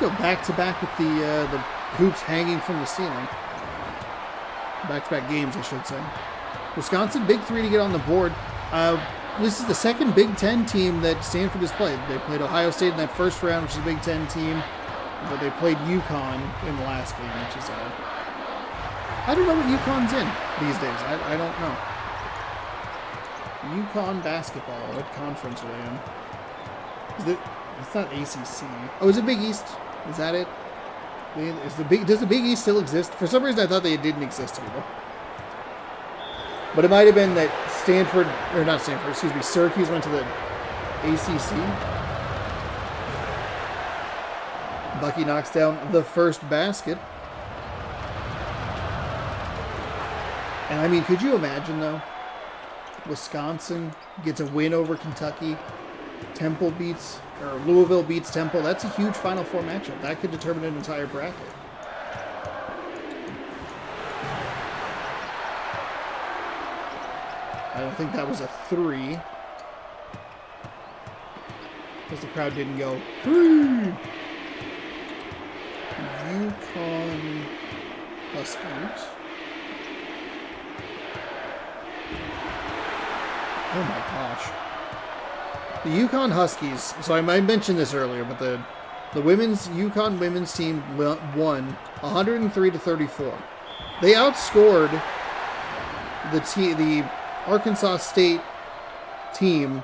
Go back-to-back with the hoops hanging from the ceiling. Back-to-back games, I should say. Wisconsin, big 3 to get on the board. This is the second Big Ten team that Stanford has played. They played Ohio State in that first round, which is a Big Ten team. But they played UConn in the last game, which is I don't know what UConn's in these days. I don't know. UConn basketball. What conference are they in? It's not ACC. Oh, is it Big East? Is that it? Does the Big East still exist? For some reason, I thought they didn't exist anymore. But it might have been that Syracuse went to the ACC. Bucky knocks down the first basket. And I mean, could you imagine, though? Wisconsin gets a win over Kentucky. Louisville beats Temple. That's a huge Final Four matchup. That could determine an entire bracket. I think that was a 3. Because the crowd didn't go, 3! Yukon Huskies. Oh my gosh. The Yukon Huskies, so I mentioned this earlier, but the Yukon women's team won 103-34. They outscored the Arkansas State team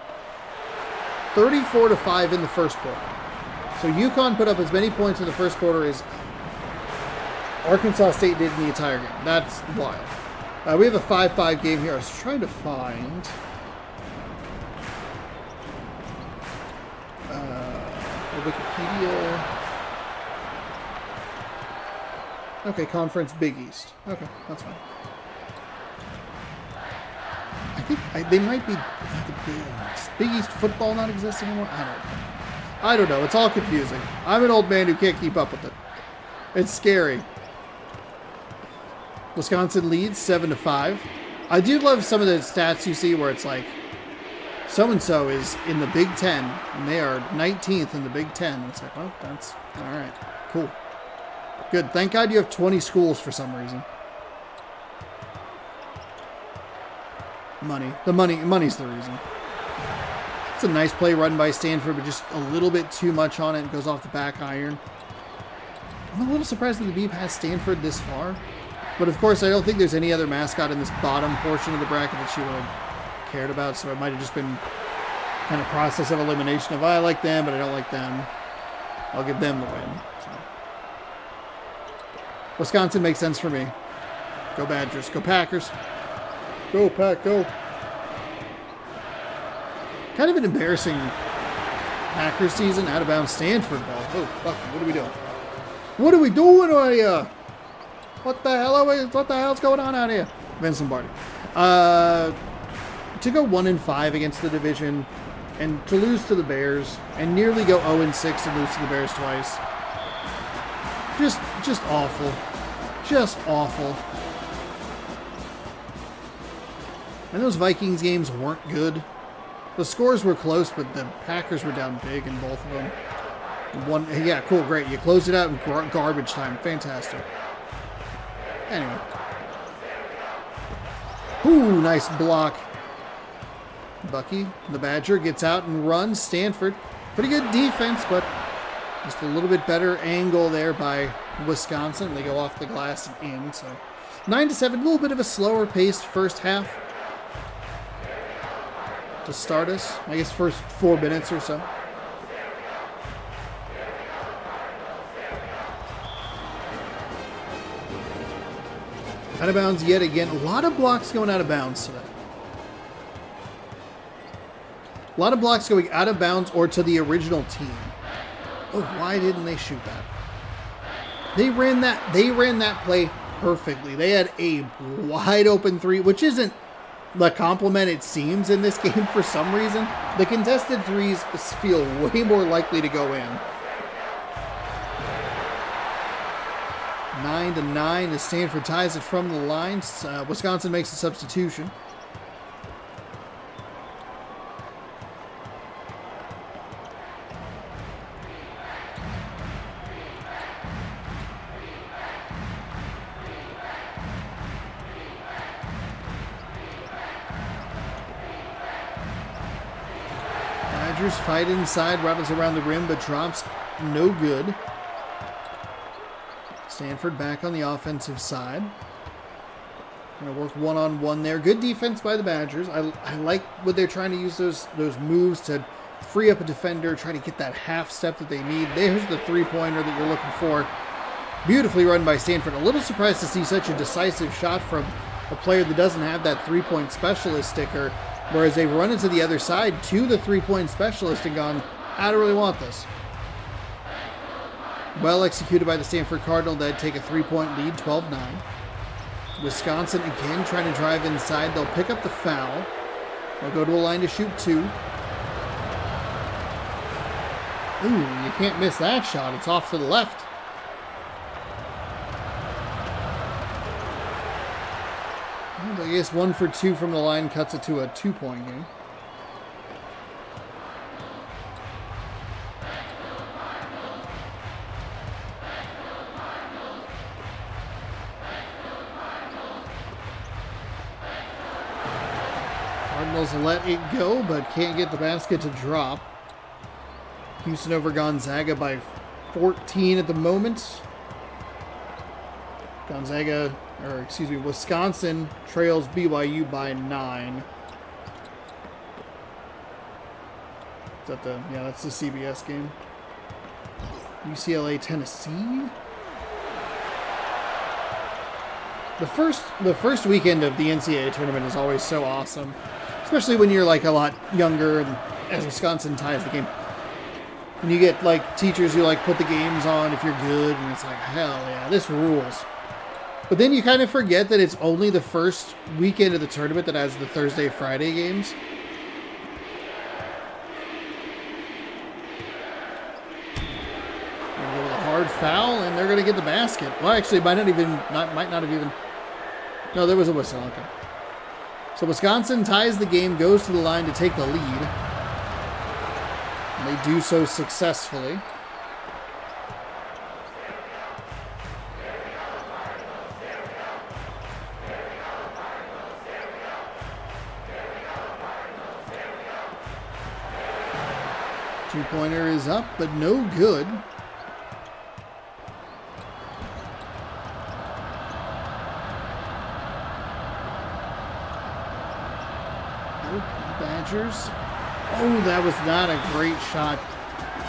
34-5 in the first quarter. So Yukon put up as many points in the first quarter as Arkansas State did in the entire game. That's wild. We have a 5-5 game here. I was trying to find the Wikipedia. Okay, Conference Big East. Okay, that's fine. I think they might be the Big East football not exist anymore. I don't know. It's all confusing. I'm an old man who can't keep up with it. It's scary. Wisconsin leads 7-5. I do love some of the stats you see where it's like so-and-so is in the Big Ten and they are 19th in the Big Ten. It's like, well, that's all right. Cool. Good. Thank God you have 20 schools for some reason. Money's the reason. It's a nice play run by Stanford, but just a little bit too much on it and goes off the back iron. I'm a little surprised that the Bee passed Stanford this far. But of course, I don't think there's any other mascot in this bottom portion of the bracket that she would have cared about, so it might have just been kind of process of elimination of, I like them, but I don't like them. I'll give them the win. So. Wisconsin makes sense for me. Go Badgers. Go Packers. Go Pack, go. Kind of an embarrassing Packers season. Out of bounds Stanford ball. Oh, fuck, what are we doing? What are we doing out here? What the hell's going on out here? Vince Lombardi. To go 1-5 against the division and to lose to the Bears and nearly go 0-6 and lose to the Bears twice. Just awful. Just awful. And those Vikings games weren't good. The scores were close, but the Packers were down big in both of them. Yeah, cool, great. You closed it out in garbage time. Fantastic. Anyway. Ooh, nice block. Bucky, the Badger, gets out and runs. Stanford, pretty good defense, but just a little bit better angle there by Wisconsin. They go off the glass and in. So 9-7, a little bit of a slower paced first half to start us. I guess first 4 minutes or so. Out of bounds yet again. A lot of blocks going out of bounds today. A lot of blocks going out of bounds or to the original team. Oh, why didn't they shoot that? They ran that play perfectly. They had a wide open 3, which isn't the compliment it seems in this game for some reason. The contested 3s feel way more likely to go in. 9-9 as Stanford ties it from the line. Wisconsin makes a substitution. Badgers fight inside, rattles around the rim, but drops no good. Stanford back on the offensive side. Going to work one-on-one there. Good defense by the Badgers. I like what they're trying to use those moves to free up a defender, try to get that half step that they need. There's the three-pointer that you're looking for. Beautifully run by Stanford. A little surprised to see such a decisive shot from a player that doesn't have that three-point specialist sticker, whereas they've run into the other side to the three-point specialist and gone, I don't really want this. Well executed by the Stanford Cardinal. They'd take a 3-point lead, 12-9. Wisconsin again trying to drive inside. They'll pick up the foul. They'll go to a line to shoot 2. Ooh, you can't miss that shot. It's off to the left. guess 1 for 2 from the line cuts it to a 2-point game. Cardinals let it go, but can't get the basket to drop. Houston over Gonzaga by 14 at the moment. Wisconsin trails BYU by 9. Is that that's the CBS game. UCLA, Tennessee. The first weekend of the NCAA tournament is always so awesome, especially when you're like a lot younger and as Wisconsin ties the game. And you get like teachers who like put the games on if you're good, and it's like, hell yeah, this rules. But then you kind of forget that it's only the first weekend of the tournament that has the Thursday, Friday games. Gonna go with a hard foul, and they're going to get the basket. Well, actually, might not have even. No, there was a whistle. Okay. So Wisconsin ties the game, goes to the line to take the lead. And they do so successfully. Two-pointer is up, but no good. Badgers. Oh, that was not a great shot.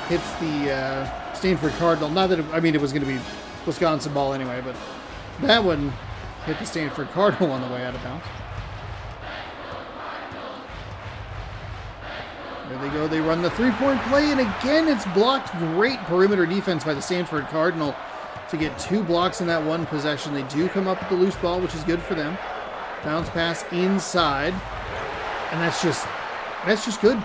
Hits the Stanford Cardinal. Not that it was going to be Wisconsin ball anyway, but that one hit the Stanford Cardinal on the way out of bounds. There they go. They run the three-point play, and again, it's blocked. Great perimeter defense by the Stanford Cardinal to get 2 blocks in that one possession. They do come up with the loose ball, which is good for them. Bounce pass inside, and that's just good.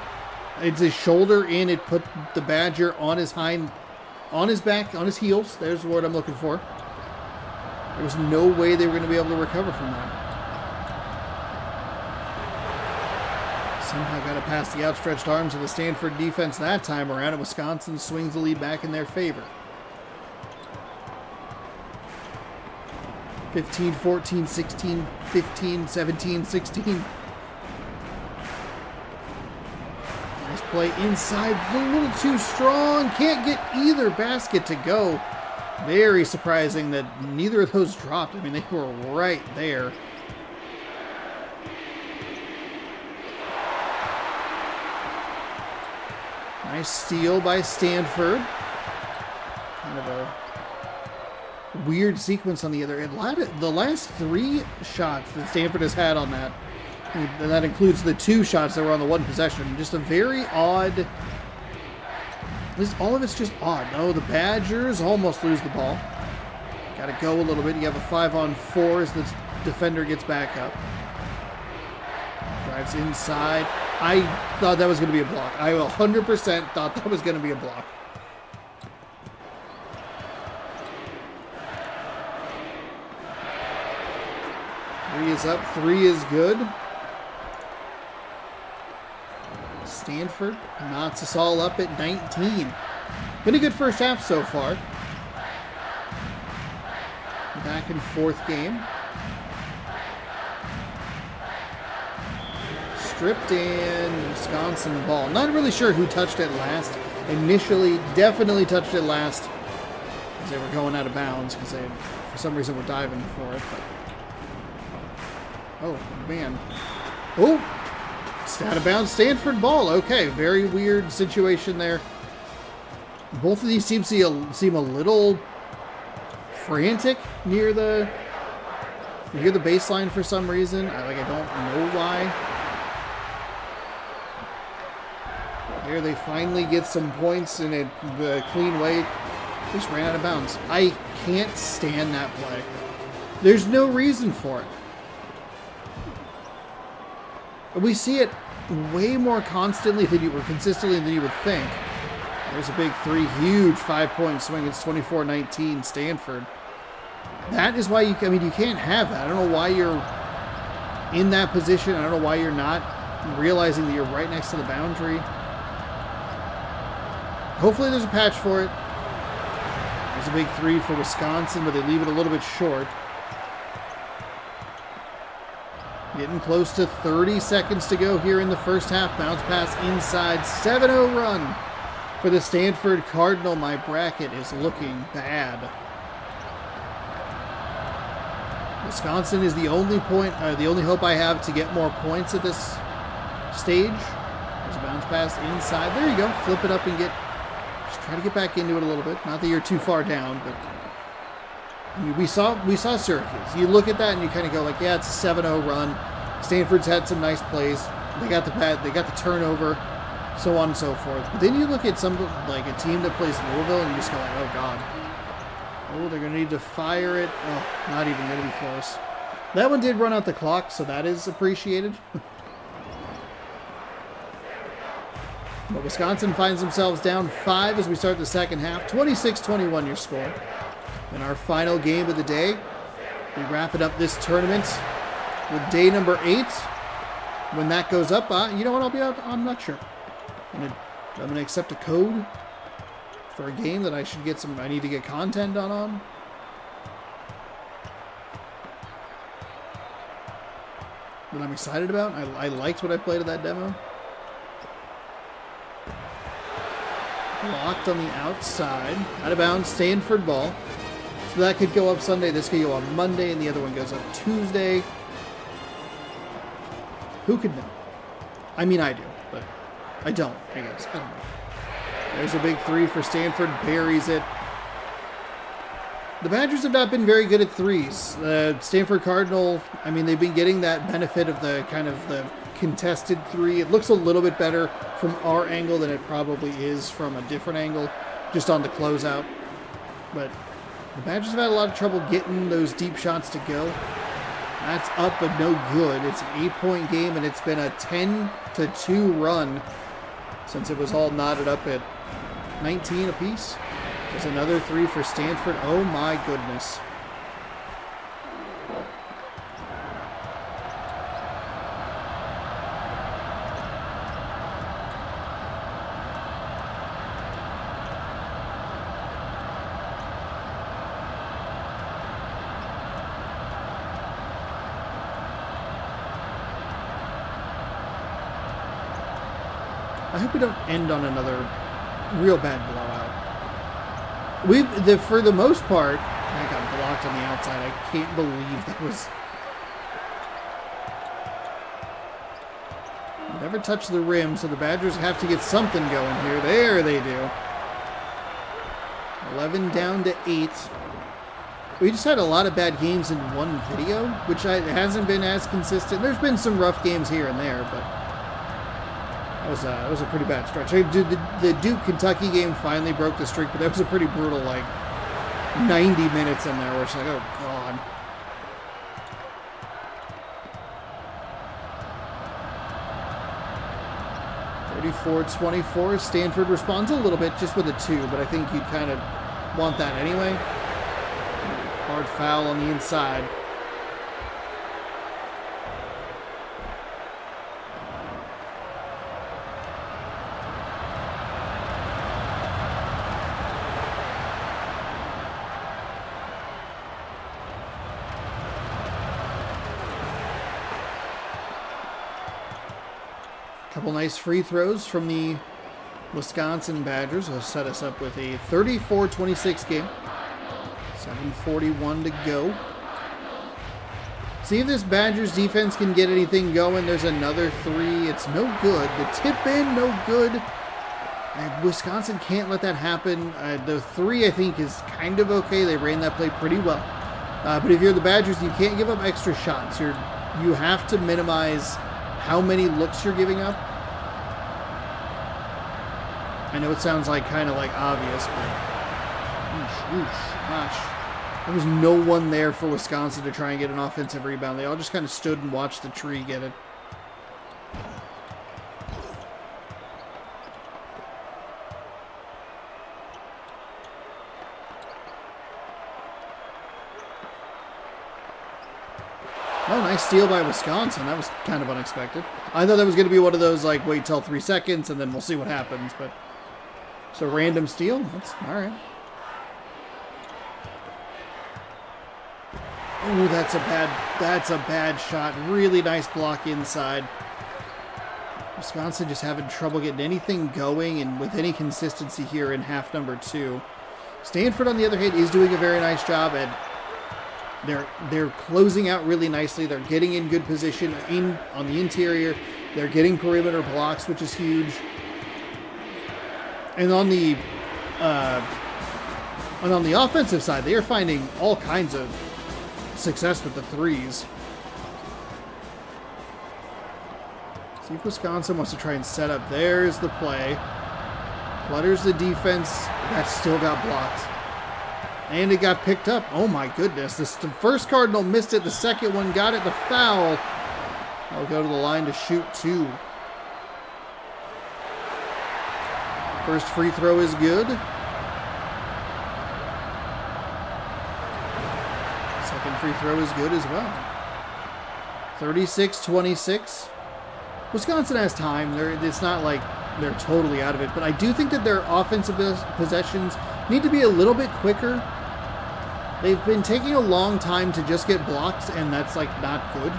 It's a shoulder in. It put the Badger on his back, on his heels. There's the word I'm looking for. There was no way they were going to be able to recover from that. Somehow got to pass the outstretched arms of the Stanford defense that time around, and Wisconsin swings the lead back in their favor. 15, 14, 16, 15, 17, 16. Nice play inside, a little too strong. Can't get either basket to go. Very surprising that neither of those dropped. I mean, they were right there. Nice steal by Stanford. Kind of a weird sequence on the other end. The last 3 shots that Stanford has had on that, and that includes the 2 shots that were on the one possession, just a very odd. All of it's just odd. Oh, the Badgers almost lose the ball. Got to go a little bit. You have a 5-on-4 as the defender gets back up. Drives inside. I thought that was going to be a block. I 100% thought that was going to be a block. Three is up. 3 is good. Stanford knots us all up at 19. Been a good first half so far. Back and forth game. Stripped in Wisconsin ball. Not really sure who touched it last. Initially, definitely touched it last as they were going out of bounds because they, for some reason, were diving for it. But... oh, man. Oh! It's out of bounds. Stanford ball. Okay, very weird situation there. Both of these teams seem a little frantic near the baseline for some reason. I don't know why. Here they finally get some points in a clean way. They just ran out of bounds. I can't stand that play. There's no reason for it. We see it way more consistently than you would think. There's a big 3, huge 5-point swing. It's 24-19 Stanford. That is why you can't have that. I don't know why you're in that position. I don't know why you're not, realizing that you're right next to the boundary. Hopefully there's a patch for it. There's a big three for Wisconsin, but they leave it a little bit short. Getting close to 30 seconds to go here in the first half. Bounce pass inside. 7-0 run for the Stanford Cardinal. My bracket is looking bad. Wisconsin is the only the only hope I have to get more points at this stage. There's a bounce pass inside. There you go. Flip it up and just try to get back into it a little bit. Not that you're too far down, but I mean, we saw Syracuse. You look at that and you kind of go like, yeah, it's a 7-0 run. Stanford's had some nice plays. They got the turnover, so on and so forth. But then you look at like a team that plays Louisville and you just go like, oh god. Oh, they're going to need to fire it. Oh, not even going to be close. That one did run out the clock, so that is appreciated. But Wisconsin finds themselves down 5 as we start the second half. 26-21 your score. In our final game of the day, we wrap it up this tournament with day number 8. When that goes up, you know what? I'm not sure. I'm gonna accept a code for a game that I need to get content on. That I'm excited about. I liked what I played at that demo. Blocked on the outside. Out of bounds, Stanford ball. So that could go up Sunday. This could go on Monday, and the other one goes up Tuesday. Who could know? I mean, I do, but I don't, I guess. I don't know. There's a big three for Stanford. Buries it. The Badgers have not been very good at threes. Stanford Cardinal, I mean, they've been getting that benefit of the kind of the contested three. It looks a little bit better from our angle than it probably is from a different angle, just on the closeout. But the Badgers have had a lot of trouble getting those deep shots to go. That's up but no good. It's an 8-point game, and it's been a 10-2 run since it was all knotted up at 19 apiece. There's another three for Stanford. Oh my goodness. I hope we don't end on another real bad blowout. For the most part, I got blocked on the outside. I can't believe that was... Never touched the rim, so the Badgers have to get something going here. There they do. 11 down to 8. We just had a lot of bad games in one video, which hasn't been as consistent. There's been some rough games here and there, but... That was a pretty bad stretch. The Duke-Kentucky game finally broke the streak, but that was a pretty brutal, 90 minutes in there where it's like, oh, God. (34-24). Stanford responds a little bit just with a 2, but I think you'd kind of want that anyway. Hard foul on the inside. Couple nice free throws from the Wisconsin Badgers will set us up with a 34-26 game. 7:41 to go. See if this Badgers defense can get anything going. There's another three. It's no good. The tip in, no good. And Wisconsin can't let that happen. The three, I think, is kind of okay. They ran that play pretty well. But if you're the Badgers, you can't give up extra shots. You have to minimize how many looks you're giving up. I know it sounds kind of obvious, but gosh. There was no one there for Wisconsin to try and get an offensive rebound. They all just kind of stood and watched the tree get it. Oh, nice steal by Wisconsin. That was kind of unexpected. I thought that was going to be one of those, like, wait till 3 seconds and then we'll see what happens. But it's a random steal. That's all right. Oh, that's a bad shot. Really nice block inside. Wisconsin just having trouble getting anything going and with any consistency here in half number 2. Stanford, on the other hand, is doing a very nice job, and they're closing out really nicely. They're getting in good position on the interior. They're getting perimeter blocks, which is huge. And on the offensive side, they are finding all kinds of success with the threes. See if Wisconsin wants to try and set up. There's the play. Flutters the defense. That still got blocked. And it got picked up. Oh my goodness. The first Cardinal missed it. The second one got it. The foul. I'll go to the line to shoot 2. First free throw is good. Second free throw is good as well. 36-26. Wisconsin has time. It's not like they're totally out of it, but I do think that their offensive possessions need to be a little bit quicker. They've been taking a long time to just get blocks, and that's like not good,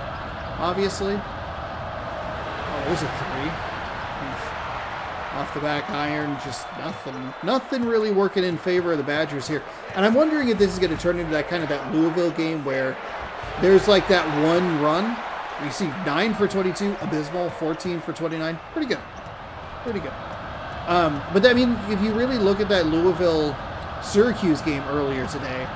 obviously. Oh, there's a 3. Off the back iron, just nothing really working in favor of the Badgers here. And I'm wondering if this is going to turn into that Louisville game where there's like that one run. You see 9 for 22, abysmal, 14 for 29, pretty good. But I mean, if you really look at that Louisville-Syracuse game earlier today,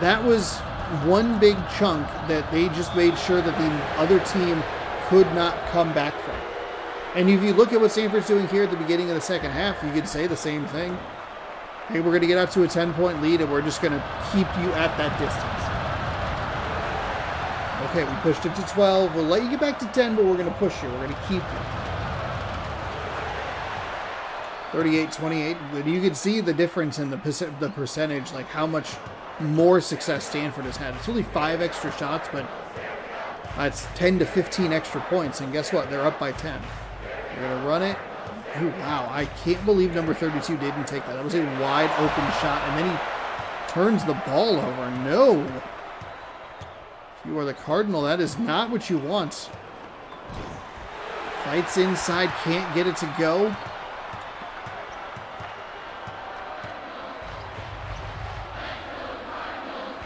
that was one big chunk that they just made sure that the other team could not come back from. And if you look at what Stanford's doing here at the beginning of the second half, you could say the same thing. Hey, we're going to get up to a 10-point lead, and we're just going to keep you at that distance. Okay, we pushed it to 12. We'll let you get back to 10, but we're going to push you. We're going to keep you. 38-28. You can see the difference in the percentage, like how much more success Stanford has had. It's only 5 extra shots, but that's 10 to 15 extra points. And guess what? They're up by 10. They're going to run it. Oh, wow. I can't believe number 32 didn't take that. That was a wide open shot, and then he turns the ball over. No. If you are the Cardinal, that is not what you want. Fights inside, can't get it to go.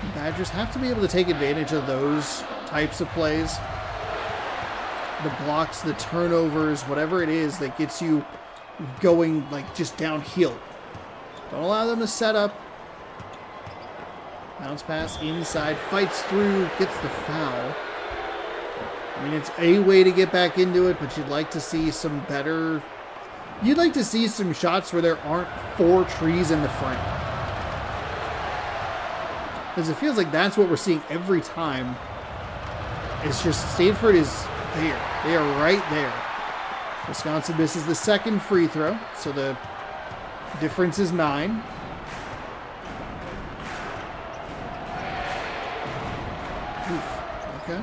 The Badgers have to be able to take advantage of those types of plays. The blocks, the turnovers, whatever it is that gets you going like just downhill. Don't allow them to set up. Bounce pass inside, fights through, gets the foul. I mean, it's a way to get back into it, but you'd like to see some better... You'd like to see some shots where there aren't 4 trees in the frame. Because it feels like that's what we're seeing every time. It's just Stanford is there. They are right there. Wisconsin misses the second free throw, so the difference is 9. Okay.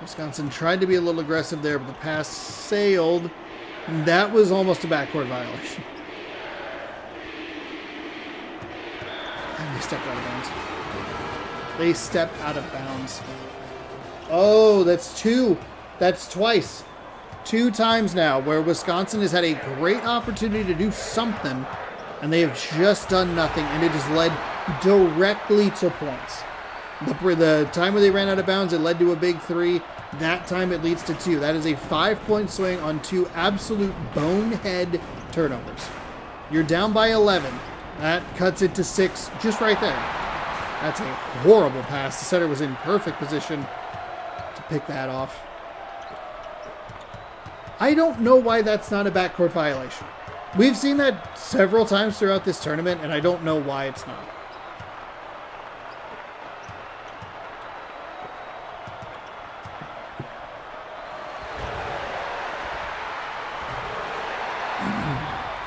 Wisconsin tried to be a little aggressive there, but the pass sailed. That was almost a backcourt violation. And they stepped out of bounds. They stepped out of bounds. Oh, that's 2. That's twice. 2 times now where Wisconsin has had a great opportunity to do something, and they have just done nothing, and it has led directly to points. The time where they ran out of bounds, it led to a big 3. That time it leads to 2. That is a 5-point swing on 2 absolute bonehead turnovers. You're down by 11. That cuts it to 6 just right there. That's a horrible pass. The center was in perfect position to pick that off. I don't know why that's not a backcourt violation. We've seen that several times throughout this tournament, and I don't know why it's not.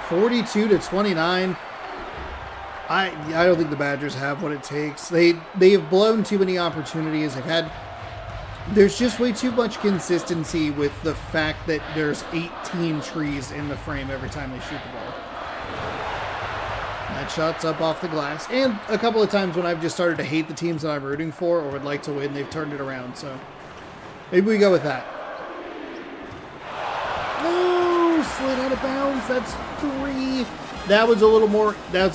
(42-29). I don't think the Badgers have what it takes. They have blown too many opportunities. There's just way too much consistency with the fact that there's 18 trees in the frame every time they shoot the ball. That shot's up off the glass. And a couple of times when I've just started to hate the teams that I'm rooting for or would like to win, they've turned it around. So maybe we go with that. No, slid out of bounds. That's 3. That's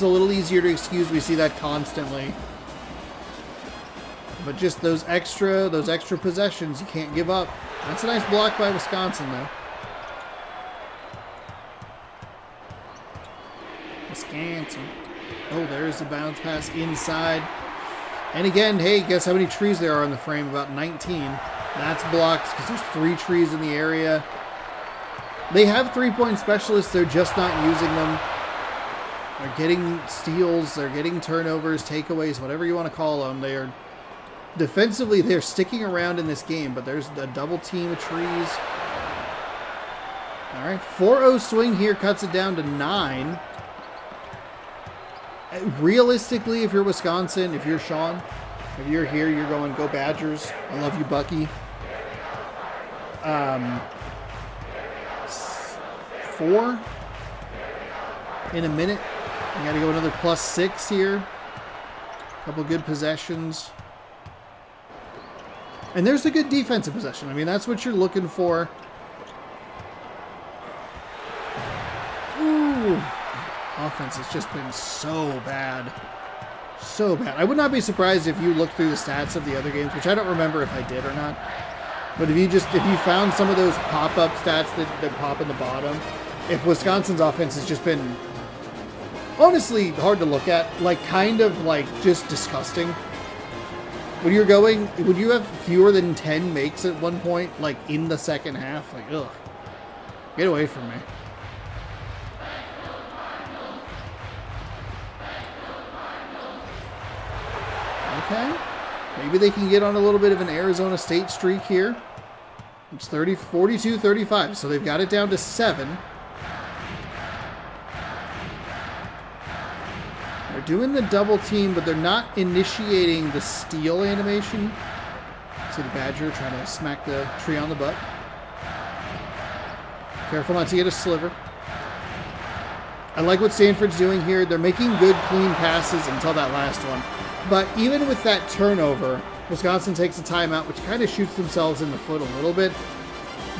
a little easier to excuse. We see that constantly. But just those extra possessions you can't give up. That's a nice block by Wisconsin, though. Wisconsin. Oh, there's the bounce pass inside. And again, hey, guess how many trees there are in the frame? About 19. That's blocked because there's 3 trees in the area. They have 3-point specialists. They're just not using them. They're getting steals. They're getting turnovers, takeaways, whatever you want to call them. They are defensively, they're sticking around in this game, but there's a double team of trees. All right, 4-0 swing here cuts it down to 9. Realistically, if you're Wisconsin, if you're Sean, if you're here, you're going, go Badgers. I love you, Bucky. 4 in a minute. You got to go another +6 here. Couple good possessions. And there's a good defensive possession. I mean, that's what you're looking for. Ooh. Offense has just been so bad. So bad. I would not be surprised if you look through the stats of the other games, which I don't remember if I did or not. But if you found some of those pop-up stats that pop in the bottom, if Wisconsin's offense has just been honestly hard to look at, like kind of like just disgusting. When you have fewer than 10 makes at one point, like in the second half, like, ugh. Get away from me. Okay. Maybe they can get on a little bit of an Arizona State streak here. It's 42-35, so they've got it down to 7. They're doing the double team, but they're not initiating the steal animation. See the Badger trying to smack the tree on the butt. Careful not to get a sliver. I like what Stanford's doing here. They're making good, clean passes until that last one. But even with that turnover, Wisconsin takes a timeout, which kind of shoots themselves in the foot a little bit.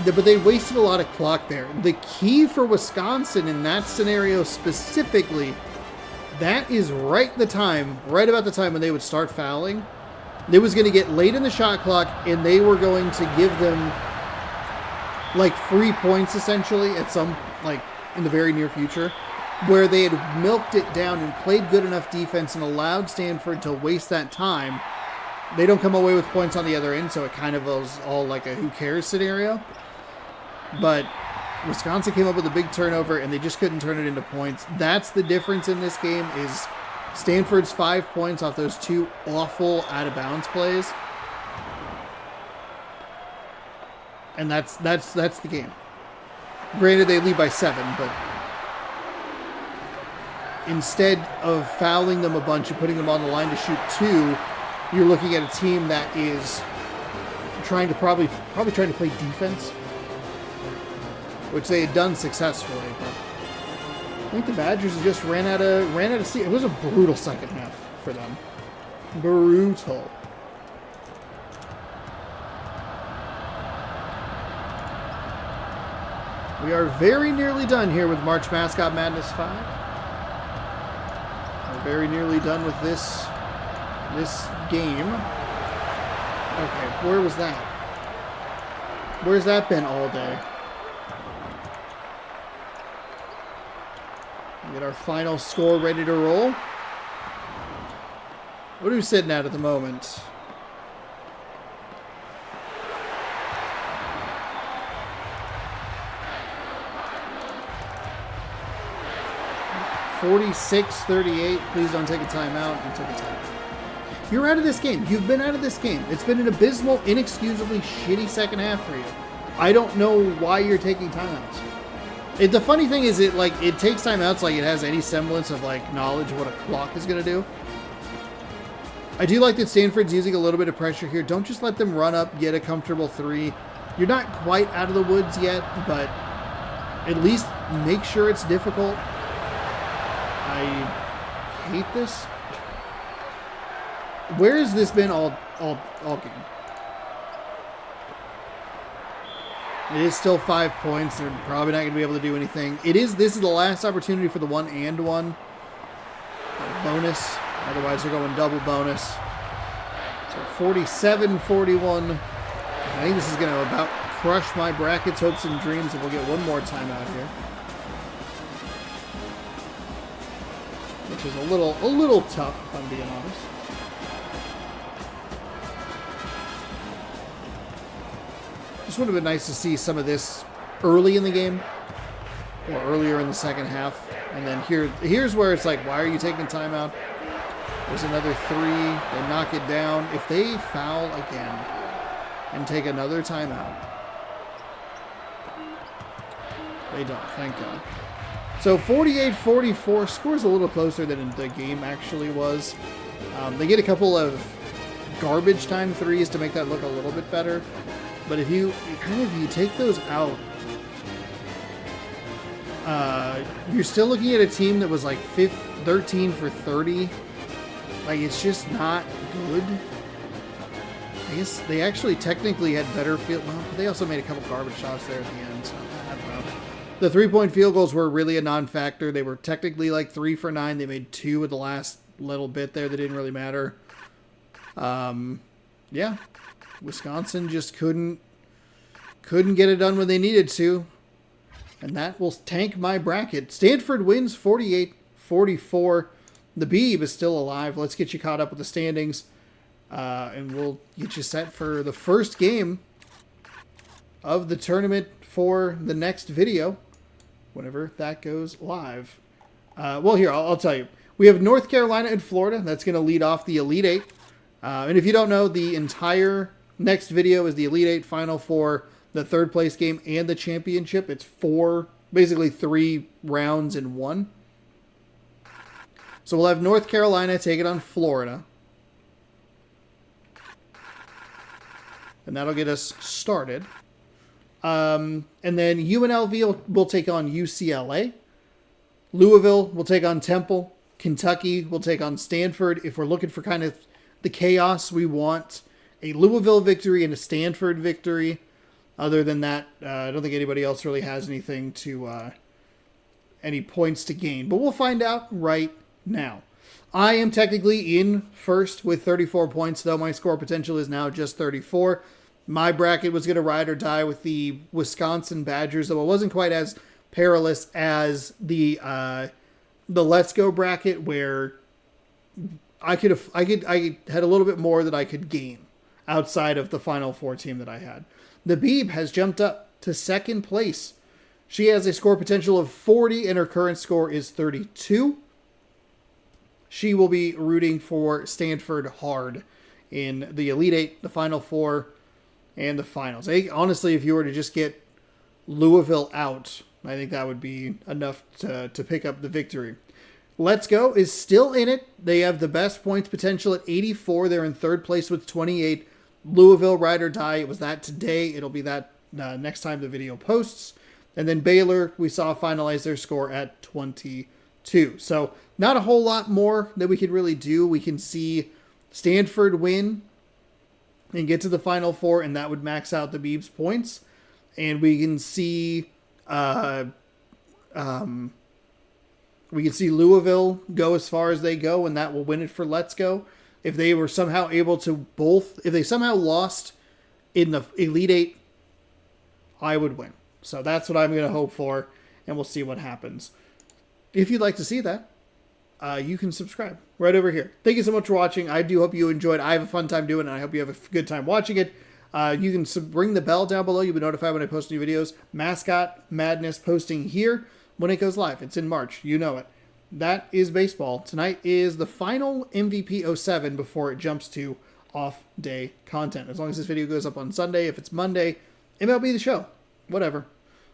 But they wasted a lot of clock there. The key for Wisconsin in that scenario specifically, that is right about the time when they would start fouling. It was going to get late in the shot clock, and they were going to give them like free points essentially at some, like in the very near future, where they had milked it down and played good enough defense and allowed Stanford to waste that time. They don't come away with points on the other end, so it kind of was all like a who cares scenario. But Wisconsin came up with a big turnover, and they just couldn't turn it into points. That's the difference in this game, is Stanford's 5 points off those 2 awful out-of-bounds plays. And that's the game. Granted, they lead by 7, but instead of fouling them a bunch and putting them on the line to shoot 2, you're looking at a team that is trying to probably trying to play defense, which they had done successfully. But I think the Badgers just ran out of steam. It was a brutal second half for them. Brutal. We are very nearly done here with March Mascot Madness 5. We're very nearly done with this game. Okay, where was that? Where's that been all day? Get our final score ready to roll. What are we sitting at the moment? $46-38. Please don't take a timeout. You took a timeout. You're out of this game. You've been out of this game. It's been an abysmal, inexcusably shitty second half for you. I don't know why you're taking timeouts. The funny thing is, it takes timeouts like it has any semblance of like knowledge of what a clock is gonna do. I do like that Stanford's using a little bit of pressure here. Don't just let them run up, get a comfortable three. You're not quite out of the woods yet, but at least make sure it's difficult. I hate this. Where has this been all game? It is still 5 points. They're probably not going to be able to do anything. This is the last opportunity for the 1-and-1 bonus. Otherwise, they're going double bonus. So 47-41. I think this is going to about crush my brackets, hopes, and dreams, and we'll get one more timeout here. Which is a little tough, if I'm being honest. Just would have been nice to see some of this early in the game, or earlier in the second half. And then here's where it's like, why are you taking timeout? There's another three. They knock it down. If they foul again and take another timeout, they don't. Thank God. So 48-44, scores a little closer than the game actually was. They get a couple of garbage time threes to make that look a little bit better. But if you take those out, you're still looking at a team that was like 13 for 30. Like, it's just not good. I guess they actually technically had better field. Well, they also made a couple garbage shots there at the end. So I don't know. The 3-point field goals were really a non-factor. They were technically like 3 for 9. They made 2 at the last little bit there that didn't really matter. Yeah. Wisconsin just couldn't get it done when they needed to. And that will tank my bracket. Stanford wins 48-44. The Beeb is still alive. Let's get you caught up with the standings. And we'll get you set for the first game of the tournament for the next video, whenever that goes live. Well, here, I'll tell you. We have North Carolina and Florida. That's going to lead off the Elite Eight. And if you don't know, the entire next video is the Elite Eight final for the third place game and the championship. It's basically 3 rounds in one. So we'll have North Carolina take it on Florida. And that'll get us started. And then UNLV will take on UCLA. Louisville will take on Temple. Kentucky will take on Stanford. If we're looking for kind of the chaos, we want a Louisville victory and a Stanford victory. Other than that, I don't think anybody else really has anything to any points to gain. But we'll find out right now. I am technically in first with 34 points, though my score potential is now just 34. My bracket was going to ride or die with the Wisconsin Badgers, though it wasn't quite as perilous as the Let's Go bracket, where I had a little bit more that I could gain outside of the Final Four team that I had. The Beeb has jumped up to second place. She has a score potential of 40, and her current score is 32. She will be rooting for Stanford hard in the Elite Eight, the Final Four, and the finals. Honestly, if you were to just get Louisville out, I think that would be enough to pick up the victory. Let's Go is still in it. They have the best points potential at 84. They're in third place with 28. Louisville, ride or die. It was that today. It'll be that next time the video posts. And then Baylor, we saw finalize their score at 22. So not a whole lot more that we could really do. We can see Stanford win and get to the Final Four, and that would max out the Beeb's points. And we can see Louisville go as far as they go, and that will win it for Let's Go. If they were somehow able to if they somehow lost in the Elite Eight, I would win. So that's what I'm going to hope for, and we'll see what happens. If you'd like to see that, you can subscribe right over here. Thank you so much for watching. I do hope you enjoyed. I have a fun time doing it, and I hope you have a good time watching it. You can ring the bell down below. You'll be notified when I post new videos. Mascot Madness posting here when it goes live. It's in March. You know it. That is baseball. Tonight is the final MVP 07 before it jumps to off-day content. As long as this video goes up on Sunday. If it's Monday, MLB The Show. Whatever.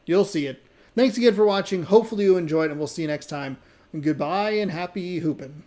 You'll see it. Thanks again for watching. Hopefully you enjoyed, and we'll see you next time. Goodbye and happy hooping.